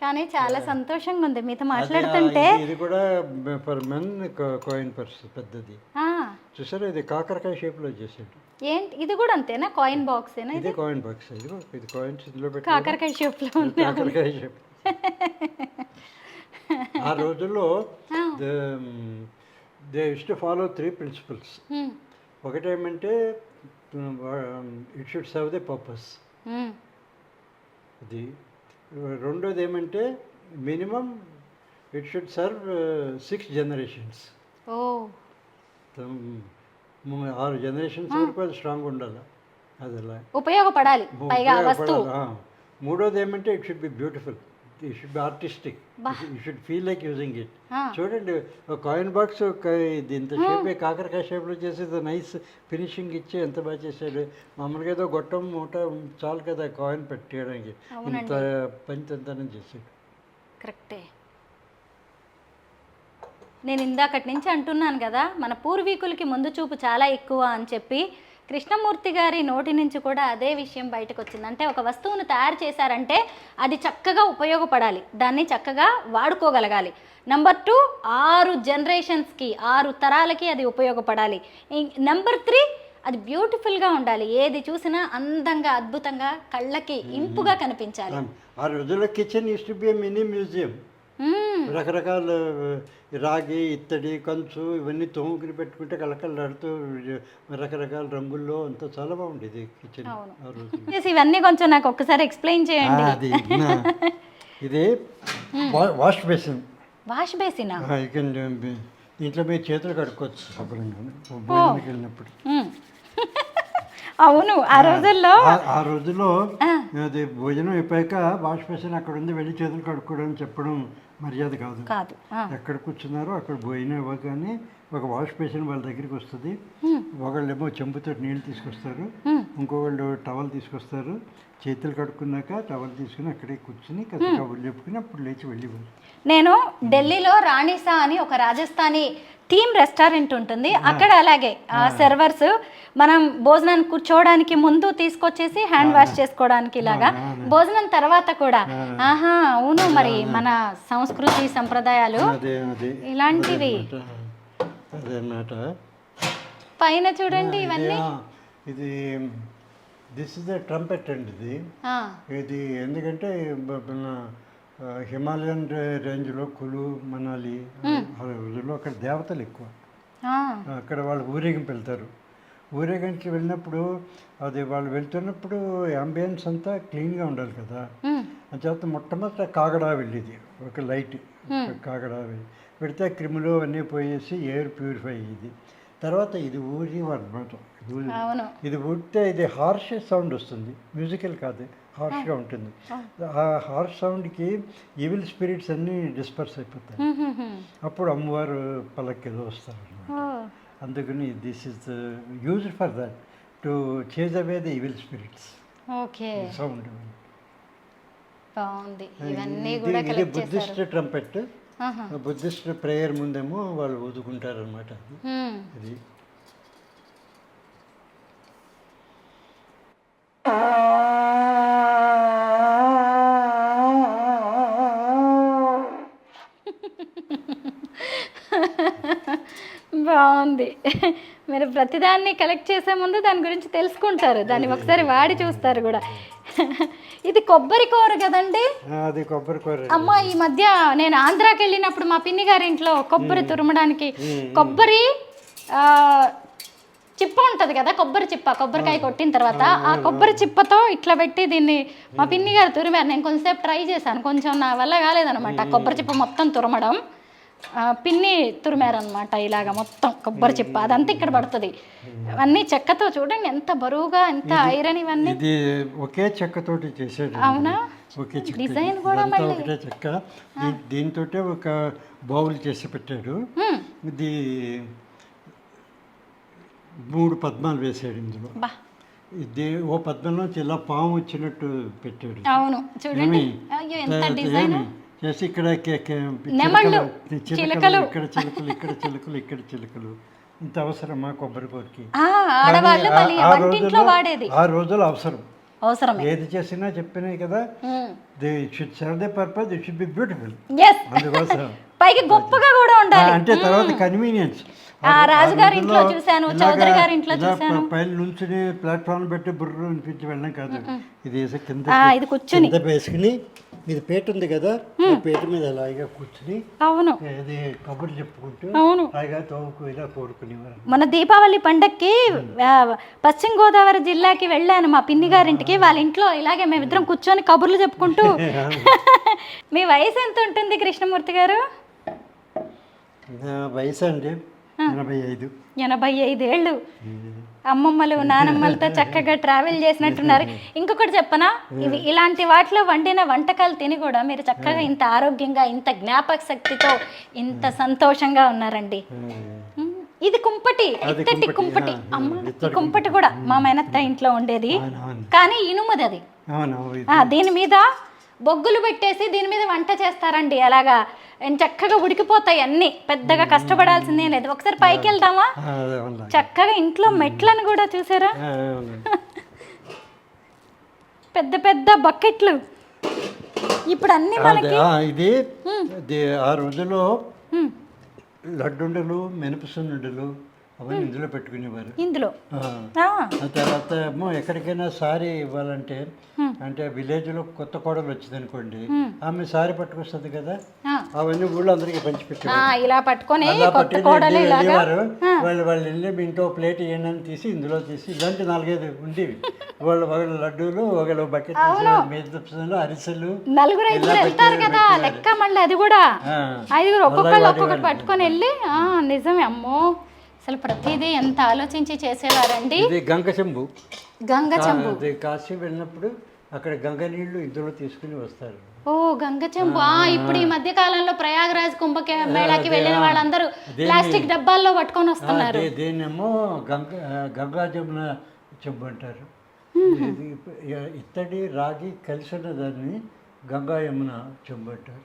కానీ చాలా సంతోషంగా ఉంది మీతో మాట్లాడుతుంటే. ఇది కూడా ఫర్ మెన్ కాయిన్ పర్స్ పెద్దది చూసారా, ఇది కాకరకాయ షేప్ లో చేసాడు. ఏంటి ఇది కూడా అంతేనా? కాయిన్ బాక్స్ ఏనా? ఇది కాయిన్ బాక్స్. ఇది కాయిన్స్ ఇందులో పెట్టి కాకరకాయ షేప్ లో ఉంది. కాకరకాయ షేప్. ఆ రోజుల్లో they used to follow 3 principles. ఒకటేమంటే it should serve the purpose. అది రెండోది ఏమంటే minimum it should serve 6 generations. 6 generations వరకు అది స్ట్రాంగ్ ఉండాలి, అది అలా ఉపయోగపడాలి. మూడోది ఏమంటే it should be beautiful, it should be artistic, you should feel like using it. చూడండి, ఒక కాయిన్ బాక్స్ ఇంత షేప్, కాకరకాయ షేప్లో చేసి నైస్ ఫినిషింగ్ ఇచ్చి ఎంత బాగా చేశాడు. మామూలుగా ఏదో గొట్టం మూట చాలు కదా కాయిన్ పెట్టేయడానికి, ఇంత పంచంతనం చేశాడు. కరెక్టే. నేను ఇందాకటి నుంచి అంటున్నాను కదా, మన పూర్వీకులకి ముందు చూపు చాలా ఎక్కువ అని చెప్పి. కృష్ణమూర్తి గారి నోటి నుంచి కూడా అదే విషయం బయటకు వచ్చింది. అంటే ఒక వస్తువును తయారు చేశారంటే అది చక్కగా ఉపయోగపడాలి, దాన్ని చక్కగా వాడుకోగలగాలి. నెంబర్ 2, 6 జనరేషన్స్కి 6 తరాలకి అది ఉపయోగపడాలి. నెంబర్ 3, అది బ్యూటిఫుల్గా ఉండాలి, ఏది చూసినా అందంగా అద్భుతంగా కళ్ళకి ఇంపుగా కనిపించాలి. ఆ రోజుల్లో kitchen use to be a mini museum. రకరకాల రాగి, ఇత్తడి, కంచు ఇవన్నీ తోముకుని పెట్టుకుంటే కళకళలాడుతూ రకరకాల రంగుల్లో అంతా చాలా బాగుండేది కిచెన్ ఆ రోజు. ఇవన్నీ కొంచెం నాకు ఒక్కసారి ఎక్స్ప్లెయిన్ చేయండి. అది ఇది వాష్ బేసిన్. వాష్ బేసినా? దీంట్లో మీరు చేతులు కడుక్కోవచ్చు శుభ్రంగా భోజనానికి వెళ్ళినప్పుడు. అవును, ఆ రోజుల్లో అది భోజనం అయిపోయాక వాష్ బేసిన్ అక్కడ ఉంది, వెళ్ళి చేతులు కడుక్కోవడం చెప్పడం మర్యాద కాదు. ఎక్కడ కూర్చున్నారో అక్కడ భోజనం ఇవ్వగానే ఒక వాష్ బేసిన్ వాళ్ళ దగ్గరికి వస్తుంది. ఒకళ్ళేమో చెంబుతో నీళ్ళు తీసుకొస్తారు, ఇంకొకళ్ళు టవల్ తీసుకొస్తారు. చేతులు కడుక్కున్నాక టవల్ తీసుకుని అక్కడే కూర్చుని కాస్త కబుర్లు చెప్పుకుని అప్పుడు లేచి వెళ్ళిపోయి. నేను ఢిల్లీలో రాణిసా అని ఒక రాజస్థానీ థీమ్ రెస్టారెంట్ ఉంటుంది. అక్కడ అలాగే సర్వర్స్ మనం భోజనానికి కూర్చోవడానికి ముందు తీసుకొచ్చేసి హ్యాండ్ వాష్ చేసుకోవడానికి ఇలాగా, భోజనం తర్వాత కూడా. ఆహా, అవును, మరి మన సంస్కృతి సంప్రదాయాలు ఇలాంటివి. పైన చూడండి ఇవన్నీ. ఇది దిస్ ఇస్ ద ట్రంపెట్ అండి. ఇది ఎందుకంటే హిమాలయన్ రేంజ్లో కులు, మనాలి ఆ రోజుల్లో అక్కడ దేవతలు ఎక్కువ. అక్కడ వాళ్ళు ఊరేగింపు వెళ్తారు. ఊరేగించి వెళ్ళినప్పుడు అది వాళ్ళు వెళ్తున్నప్పుడు అంబియన్స్ అంతా క్లీన్గా ఉండాలి కదా. అంచేత మొట్టమొదట కాగడా వెళ్ళేది, ఒక లైట్ కాగడా పెడితే క్రిములు అన్నీ పోయేసి ఎయిర్ ప్యూరిఫై అయ్యేది. తర్వాత ఇది ఊరి అనమాట. ఇది ఊడితే ఇది హార్ష్ సౌండ్ వస్తుంది, మ్యూజికల్ కాదు, హార్ష్గా ఉంటుంది. ఆ హార్ష్ సౌండ్కి ఈవిల్ స్పిరిట్స్ అన్నీ డిస్పర్స్ అయిపోతాయి. అప్పుడు అమ్మవారు పల్లకిలో వస్తారు అన్నమాట. అందుకని this is used for that, to chase away the evil spirits. Sound ఇది బుద్ధిస్ట్ ట్రంపెట్. బుద్ధిస్ట్ ప్రేయర్ ముందేమో వాళ్ళు ఊదుకుంటారు అనమాట. అది బాగుంది. మీరు ప్రతిదాన్ని కలెక్ట్ చేసే ముందు దాని గురించి తెలుసుకుంటారు, దాన్ని ఒకసారి వాడి చూస్తారు కూడా. ఇది కొబ్బరి కూర కదండి? అది కొబ్బరి కూర. అమ్మ, ఈ మధ్య నేను ఆంధ్రాకి వెళ్ళినప్పుడు మా పిన్ని గారి ఇంట్లో కొబ్బరి తురమడానికి కొబ్బరి చిప్ప ఉంటుంది కదా, కొబ్బరి చిప్ప, కొబ్బరికాయ కొట్టిన తర్వాత ఆ కొబ్బరి చిప్పతో ఇట్లా పెట్టి దీన్ని మా పిన్ని గారు తురిమారు. నేను కొంచెంసేపు ట్రై చేశాను, కొంచెం నా వల్ల కాలేదనమాట కొబ్బరి చిప్ప మొత్తం తురమడం. పిన్ని తురిమారనమాట ఇలాగ మొత్తం కొబ్బరి చిప్ప, అదంతా ఇక్కడ పడుతుంది. అన్నీ చెక్కతో చూడండి ఎంత బరువుగా, ఎంత ఐరన్. ఇవన్నీ ఇది ఒకే చెక్కతోటి చేసాడు. అవునా? ఒకే చెక్క, డిజైన్ కూడా ఒకటే చెక్క. దీంతో ఒక బౌల్ చేసి పెట్టాడు. ఇది 3 పద్మాలు వేసాడు ఇందులో. ఇది ఓ పద్మంలోంచి ఇలా పాము వచ్చినట్టు పెట్టాడు. అవును, చూడండి ఎంత డిజైన్ చేసి ఇక్కడ చిలకలు, ఇక్కడ చిలుకలు, ఇక్కడ చిలుకలు, ఇక్కడ చిలుకలు. ఇంత అవసరమా కొబ్బరి కూరకి? ఆ రోజులు అవసరం. ఏది చేసినా చెప్పినాయి కదా, they should serve the purpose, it should be beautiful. అందుకోసం పైకి గొప్పగా కూడా ఉండాలి. అంటే తర్వాత కన్వీనియన్స్. రాజుగారి ఇంట్లో చూశాను, చౌదరి గారి ఇంట్లో చూశాను. పైన నుంచి ప్లాట్ఫామ్ పెట్టి బుర్ర అనిపించి వెళ్ళడం కాదు, ఇది కింద వేసుకుని, ఇది పేట ఉంది కదా, పేట మీద అలాగా కూర్చుని అవును ఇది కబుర్లు చెప్పుకుంటూ హాయిగా తోముకు ఇలా కోరుకునేవారు. మన దీపావళి పండక్కి పశ్చిమ గోదావరి జిల్లాకి వెళ్ళాను మా పిన్ని గారింటికి. వాళ్ళ ఇంట్లో ఇలాగే మేమిద్దరం కూర్చొని కబుర్లు చెప్పుకుంటూ. మీ వయసు ఎంత ఉంటుంది కృష్ణమూర్తి గారు? వయసు అండి 85. 85 ఏళ్ళు. అమ్మమ్మలు నానమ్మలతో చక్కగా ట్రావెల్ చేసినట్టున్నారు. ఇంకొకటి చెప్పనా, ఇవి ఇలాంటి వాటిలో వండిన వంటకాలు తిని కూడా మీరు చక్కగా ఇంత ఆరోగ్యంగా, ఇంత జ్ఞాపక శక్తితో, ఇంత సంతోషంగా ఉన్నారండి. ఇది కుంపటి, ఇత్తటి కుంపటి. అమ్మ, కుంపటి కూడా మా మేనత్త ఇంట్లో ఉండేది, కానీ ఇనుముది అది. దీని మీద బొగ్గులు పెట్టేసి దీని మీద వంట చేస్తారండి. అలాగా చక్కగా ఉడికిపోతాయి అన్ని, పెద్దగా కష్టపడాల్సిందే లేదు. ఒకసారి పైకి వెళ్దామా? చక్కగా ఇంట్లో మెట్లను కూడా చూసారా, పెద్ద పెద్ద బకెట్లు. ఇప్పుడు అన్ని మనకి ఇది ఆ రోజుల్లో లడ్డుండలు, మినపసున్నుండలు అవన్నీ ఇందులో పెట్టుకునేవారు. ఇందులో ఆ తర్వాత ఏమో ఎక్కడికైనా సారీ ఇవ్వాలంటే, అంటే విలేజ్లో కొత్త కోడలు వచ్చింది అనుకోండి, ఆమె సారీ పట్టుకొస్తుంది కదా, అవన్నీ ఊళ్ళో అందరికి పంచిపెట్టేవారు. ఇలా పట్టుకొని వెళ్ళేవారు. వాళ్ళు వెళ్ళి మీ ఇంట్లో ప్లేట్ ఇవ్వండి అని తీసి ఇందులో తీసి ఇలాంటి 4-5 ఉండేవి. వాళ్ళ లడ్డూలు, ఒక బకెట్ మినపసున్నులు, అరిసెలు, నలుగురు ఐదుగురు వెళ్తారు కదా లెక్క. మళ్ళీ అది కూడా ఐదుగురు ఒక్కొక్కళ్ళు ఒక్కొక్కటి పట్టుకొని వెళ్ళి. నిజమే, అమ్మో అసలు ప్రతిదీ ఎంత ఆలోచించి చేసేవారండి. ఇది గంగ చెంబు. గంగ చెంబు కాశీ వెళ్ళినప్పుడు అక్కడ గంగ నీళ్లు ఇందులో తీసుకుని వస్తారు. ఓ గంగ చెంబు. ఇప్పుడు ఈ మధ్య కాలంలో ప్రయాగరాజ్ మేళాకి వెళ్ళిన వాళ్ళందరూ ప్లాస్టిక్ డబ్బాల్లో పట్టుకొని వస్తున్నారు. దేన్నేమో గంగా జమున చెంబు అంటారు. ఇత్తడి రాగి కలిసి ఉన్న దాన్ని గంగా యమున చెంబు అంటారు.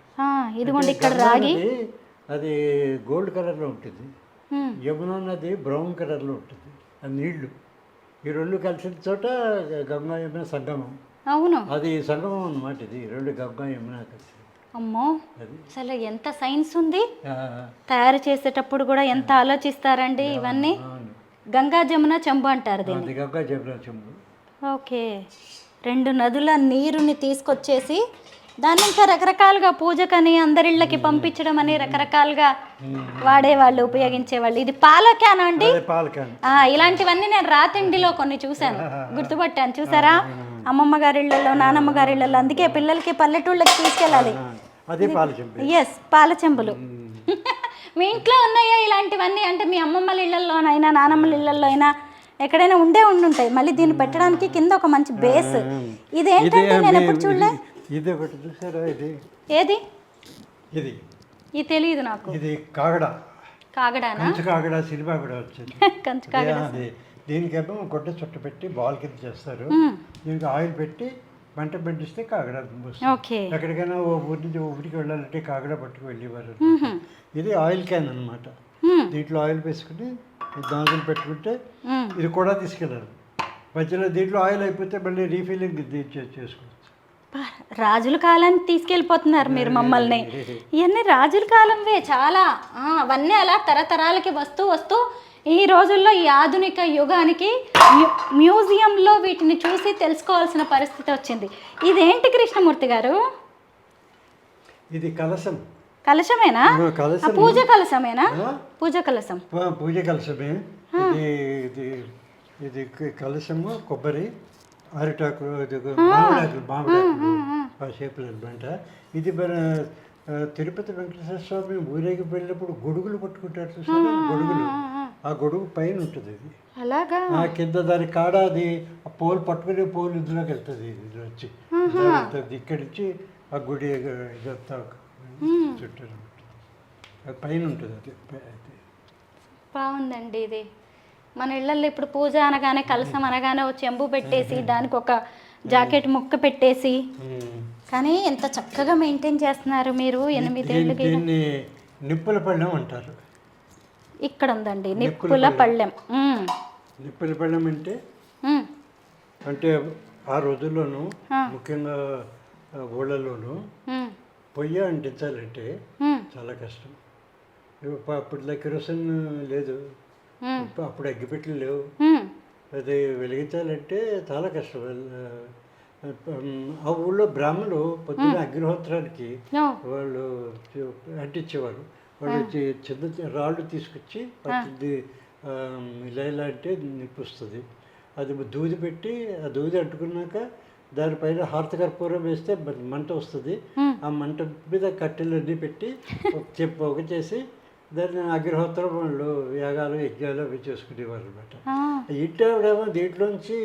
ఇదిగోండి ఇక్కడ రాగి, అది గోల్డ్ కలర్లో ఉంటుంది. యమున నది బ్రౌన్ కలర్లో ఉంటుంది. ఆ నీళ్లు ఈ రెండు కలిసిన చోట గంగా యమున సంగమం. అవును, అది సంగమం అన్నమాట. ఇది రెండు గంగా యమున కలిసి. అమ్మో అసలు ఎంత సైన్స్ ఉంది. తయారు చేసేటప్పుడు కూడా ఎంత ఆలోచిస్తారండి ఇవన్నీ. గంగా జమున చెంబు అంటారు దీన్ని. గంగా జమున చెంబు. ఓకే, 2 నదుల నీరుని తీసుకొచ్చేసి దాన్ని ఇంకా రకరకాలుగా పూజకని, అందరిళ్ళకి పంపించడం అని రకరకాలుగా వాడేవాళ్ళు, ఉపయోగించేవాళ్ళు. ఇది పాల క్యాన్ అండి. ఇలాంటివన్నీ నేను రాతిండిలో కొన్ని చూశాను, గుర్తుపట్టాను. చూసారా, అమ్మమ్మ గారిళ్ళల్లో, నానమ్మ గారిళ్ళల్లో. అందుకే పిల్లలకి పల్లెటూళ్ళకి తీసుకెళ్ళాలి. ఎస్, పాల చెంబులు. మీ ఇంట్లో ఉన్నాయా ఇలాంటివన్నీ? అంటే మీ అమ్మమ్మల ఇళ్లలోనైనా, నానమ్మల ఇళ్లలో అయినా ఎక్కడైనా ఉండుంటాయి. మళ్ళీ దీన్ని పెట్టడానికి కింద ఒక మంచి బేస్. ఇదేంటంటే నేను ఎప్పుడు చూడలే. ఇది ఒకటి చూసారా? ఏది? ఇది తెలియదు నాకు. ఇది కాగడా. కాగడానా? కంచు కాగడా సినిమా కూడా వచ్చింది. కంచు కాగడా. దీనికేమో గొడ్డ చుట్ట పెట్టి బాల్ కింద చేస్తారు. దీనికి ఆయిల్ పెట్టి మంట పెట్టిస్తే కాగడా పోస్తుంది. ఎక్కడికైనా ఓ ఊరి నుంచి ఊరికి వెళ్ళాలంటే కాగడా పట్టుకు వెళ్ళేవారు. ఇది ఆయిల్ క్యాన్ అనమాట. దీంట్లో ఆయిల్ వేసుకుని దాంట్లో పెట్టుకుంటే ఇది కూడా తీసుకెళ్ళారు. మధ్యలో దీంట్లో ఆయిల్ అయిపోతే మళ్ళీ రీఫిల్లింగ్ చేసుకోవచ్చు. రాజుల కాలానికి తీసుకెళ్ళిపోతున్నారు మీరు మమ్మల్ని. ఇవన్నీ రాజుల కాలంవే చాలా. అవన్నీ అలా తరతరాలకి వస్తూ ఈ రోజుల్లో ఈ ఆధునిక యుగానికి మ్యూజియంలో వీటిని చూసి తెలుసుకోవాల్సిన పరిస్థితి వచ్చింది. ఇదేంటి కృష్ణమూర్తి గారు? ఇది కలశం. కలశమేనా? పూజ కలశమేనా? పూజ కలశం. పూజ కలశమే. ఇది కలశము, కొబ్బరి, అరిటాకులు, మామిడాకులు ఆ షేపులు అనమాట. ఇది మన తిరుపతి వెంకటేశ్వర స్వామి ఊరేగి వెళ్ళినప్పుడు గొడుగులు పట్టుకుంటారు చూసారు, గొడుగులు. ఆ గొడుగు పైన ఉంటుంది. ఇది అలాగా కింద దాని కాడ అది ఆ పోలు పట్టుకునే పోలు ఇందులోకి వెళ్తుంది. ఇది వచ్చి ఇక్కడి నుంచి ఆ గుడి ఇదంతా చుట్టూ పైన ఉంటుంది. అది బాగుందండి. ఇది మన ఇళ్ళల్లో ఇప్పుడు పూజ అనగానే, కలసం అనగానే ఒక చెంబు పెట్టేసి దానికి ఒక జాకెట్ ముక్క పెట్టేసి, కానీ ఎంత చక్కగా మెయింటైన్ చేస్తున్నారు మీరు. 8 ఏళ్ళకి. నిప్పుల పళ్ళెం అంటారు. ఇక్కడ ఉందండి నిప్పుల పళ్ళెం. నిప్పుల పళ్ళెం అంటే ఆ రోజుల్లోనూ ముఖ్యంగా ఊళ్ళలోనూ పొయ్యి అంటించాలంటే చాలా కష్టం. అప్పుడు కిరోసిన్ లేదు, అప్పుడు అగ్గిపెట్టెలు లేవు. అది వెలిగించాలంటే చాలా కష్టం. ఆ ఊళ్ళో బ్రాహ్మణులు పొద్దున్న అగ్నిహోత్రానికి వాళ్ళు అంటించేవారు. వాళ్ళు చిన్న రాళ్ళు తీసుకొచ్చి ఇలా అంటే నిప్పు వస్తుంది. అది దూది పెట్టి ఆ దూది అంటుకున్నాక దానిపైన హారతకర్పూరం వేస్తే మంట వస్తుంది. ఆ మంట మీద కట్టెలు అన్నీ పెట్టి పొగ చేసి దాన్ని అగ్నిహోత్రం వాళ్ళు యాగాలు, యజ్ఞాలు అవి చేసుకునేవారు అనమాట. ఇట్టేమో దీంట్లోంచి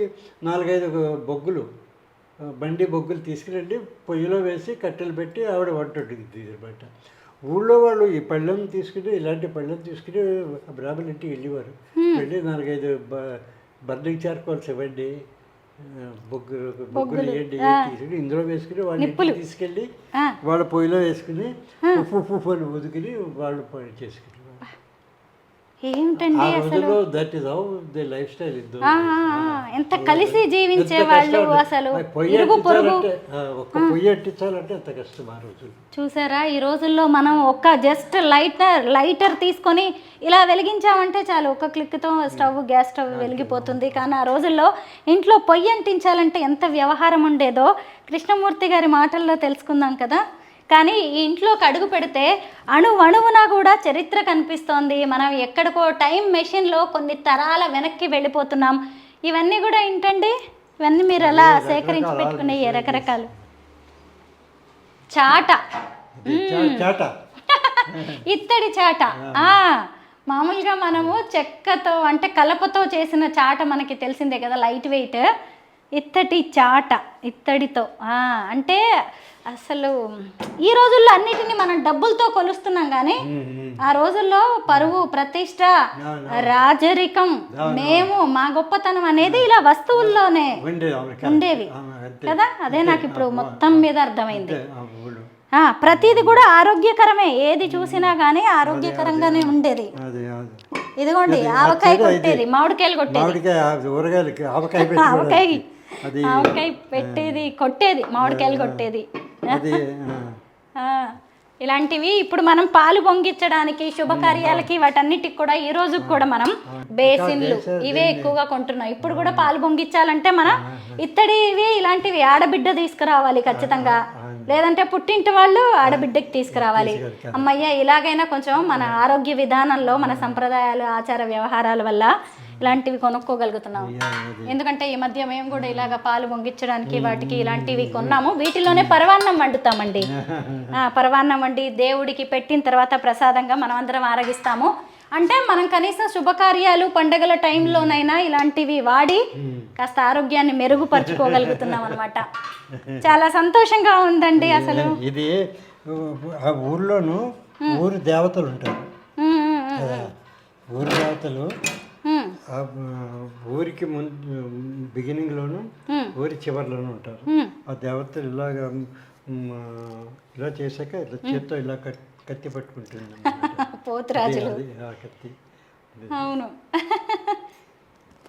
4-5 బొగ్గులు, బండి బొగ్గులు తీసుకురండి, పొయ్యిలో వేసి కట్టెలు పెట్టి ఆవిడ వంట వండుతుంది అనమాట. ఊళ్ళో వాళ్ళు ఈ పళ్ళెం తీసుకుని, ఇలాంటి పళ్ళెం తీసుకుని బ్రాహ్మణ ఇంటికి వెళ్ళేవారు. వెళ్ళి 4-5 బర్నింగ్ చార్కోల్స్ ఇవ్వండి, బొగ్గులు ఏంటి తీసుకుని ఇందులో వేసుకుని వాళ్ళు తీసుకెళ్ళి వాళ్ళ పొయ్యిలో వేసుకుని ఉప్పు అని ఉదుకుని వాళ్ళు పని చేసుకుని ఏమిటండి అసలు that is how they life style ఎంత కలిసి జీవించే వాళ్ళు అసలు ఇరుగు పొరుగు ఒక్క పొయ్యి అంటించాలంటే ఎంత కష్టం ఆ రోజులు. చూసారా ఈ రోజుల్లో మనం ఒక్క జస్ట్ లైటర్ తీసుకొని ఇలా వెలిగించామంటే చాలు ఒక క్లిక్తో గ్యాస్ స్టవ్ వెలిగిపోతుంది. కానీ ఆ రోజుల్లో ఇంట్లో పొయ్యి అంటించాలంటే ఎంత వ్యవహారం ఉండేదో కృష్ణమూర్తి గారి మాటల్లో తెలుసుకుందాం కదా. కానీ ఈ ఇంట్లోకి అడుగు పెడితే అణువణువున కూడా చరిత్ర కనిపిస్తోంది. మనం ఎక్కడికో టైం మెషిన్లో కొన్ని తరాల వెనక్కి వెళ్ళిపోతున్నాం. ఇవన్నీ కూడా ఏంటండి, ఇవన్నీ మీరు అలా సేకరించి పెట్టుకునే రకరకాలు చాట, ఇత్తడి చాట. మామూలుగా మనము చెక్కతో అంటే కలపతో చేసిన చాట మనకి తెలిసిందే కదా, లైట్ వెయిట్. ఇత్తడి చాట, ఇత్తడితో అంటే అసలు ఈ రోజుల్లో అన్నిటిని మనం డబ్బులతో కొలుస్తున్నాం కానీ ఆ రోజుల్లో పరువు, ప్రతిష్ట, రాజరికం, మేము మా గొప్పతనం అనేది ఇలా వస్తువుల్లోనే ఉండేవి కదా. అదే నాకు ఇప్పుడు మొత్తం మీద అర్థమైంది. ప్రతిది కూడా ఆరోగ్యకరమే, ఏది చూసినా కానీ ఆరోగ్యకరంగానే ఉండేది. ఇదిగోండి ఆవకాయ కొట్టేది, మామిడికాయలు కొట్టేది, ఆవకాయ పెట్టేది, కొట్టేది, మామిడికాయలు కొట్టేది. ఇలాంటివి ఇప్పుడు మనం పాలు పొంగించడానికి శుభకార్యాలకి వాటన్నిటికి కూడా ఈ రోజు కూడా మనం బేసిన్లు ఇవే ఎక్కువగా కొంటున్నాం. ఇప్పుడు కూడా పాలు పొంగించాలంటే మనం ఇత్తడివి ఇలాంటివి ఆడబిడ్డ తీసుకురావాలి ఖచ్చితంగా, లేదంటే పుట్టింటి వాళ్ళు ఆడబిడ్డకి తీసుకురావాలి. అమ్మయ్య ఇలాగైనా కొంచెం మన ఆరోగ్య విధానంలో మన సంప్రదాయాలు ఆచార వ్యవహారాల వల్ల ఇలాంటివి కొనుక్కోగలుగుతున్నాము. ఎందుకంటే ఈ మధ్య మేము కూడా ఇలాగ పాలు పొంగించడానికి వాటికి ఇలాంటివి కొన్నాము. వీటిలోనే పరవాన్నం వండుతామండి. పరవాన్నం వండి దేవుడికి పెట్టిన తర్వాత ప్రసాదంగా మనం అందరం ఆరగిస్తాము. అంటే మనం కనీసం శుభకార్యాలు పండగల టైంలోనైనా ఇలాంటివి వాడి కాస్త ఆరోగ్యాన్ని మెరుగుపరుచుకోగలుగుతున్నాం అనమాట. చాలా సంతోషంగా ఉందండి. అసలు ఇది ఆ ఊర్లోను ఊరు దేవతలు ఉంటారు, ఊరు దేవతలు ఊరికి ముందు బిగినింగ్లోను ఊరి చివరిలోనూ ఉంటారు. ఆ దేవతలు ఇలా చేశాక ఇలా చేత్తో ఇలా కత్తి పట్టుకుంటుంది పోతురాజులు. కత్తి. అవును.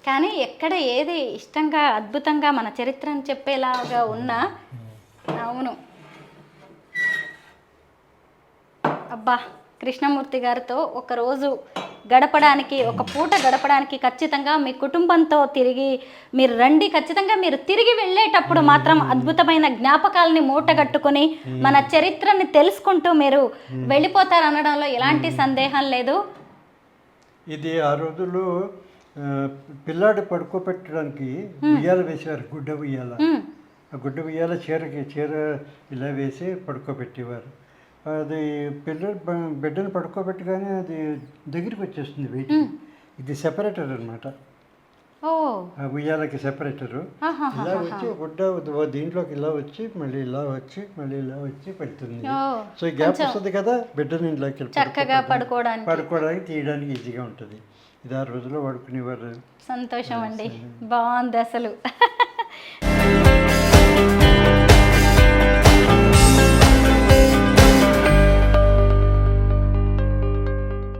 కానీ ఎక్కడ ఏది ఇష్టంగా అద్భుతంగా మన చరిత్రను చెప్పేలాగా ఉన్నా అవును. అబ్బా, కృష్ణమూర్తి గారితో ఒకరోజు గడపడానికి, ఒక పూట గడపడానికి ఖచ్చితంగా మీ కుటుంబంతో తిరిగి మీరు రండి. ఖచ్చితంగా మీరు తిరిగి వెళ్ళేటప్పుడు మాత్రం అద్భుతమైన జ్ఞాపకాలని మూటగట్టుకొని మన చరిత్రని తెలుసుకుంటూ మీరు వెళ్ళిపోతారనడంలో ఎలాంటి సందేహం లేదు. ఇది ఆ రోజుల్లో పిల్లాడు పడుకోబెట్టడానికి ఉయ్యాల వేసేవారు, గుడ్డ ఉయ్యాల. ఆ గుడ్డ ఉయ్యాల చీర ఇలా వేసి పడుకోబెట్టేవారు. అది బిడ్డను పడుకోబెట్టగానే అది దగ్గరికి వచ్చేస్తుంది వెయిట్. ఇది సెపరేటర్ అనమాట, ఉయ్యాలకి సెపరేటరు. ఇలా వచ్చి గుడ్డ దీంట్లోకి ఇలా వచ్చి మళ్ళీ ఇలా వచ్చి మళ్ళీ ఇలా వచ్చి పెడుతుంది. సో గ్యాప్ వస్తుంది కదా, బిడ్డని ఇంట్లోకి చక్కగా పడుకోవడానికి తీయడానికి ఈజీగా ఉంటుంది. ఇది ఆ రోజుల్లో పడుకునేవారు. సంతోషం అండి, బాగుంది అసలు.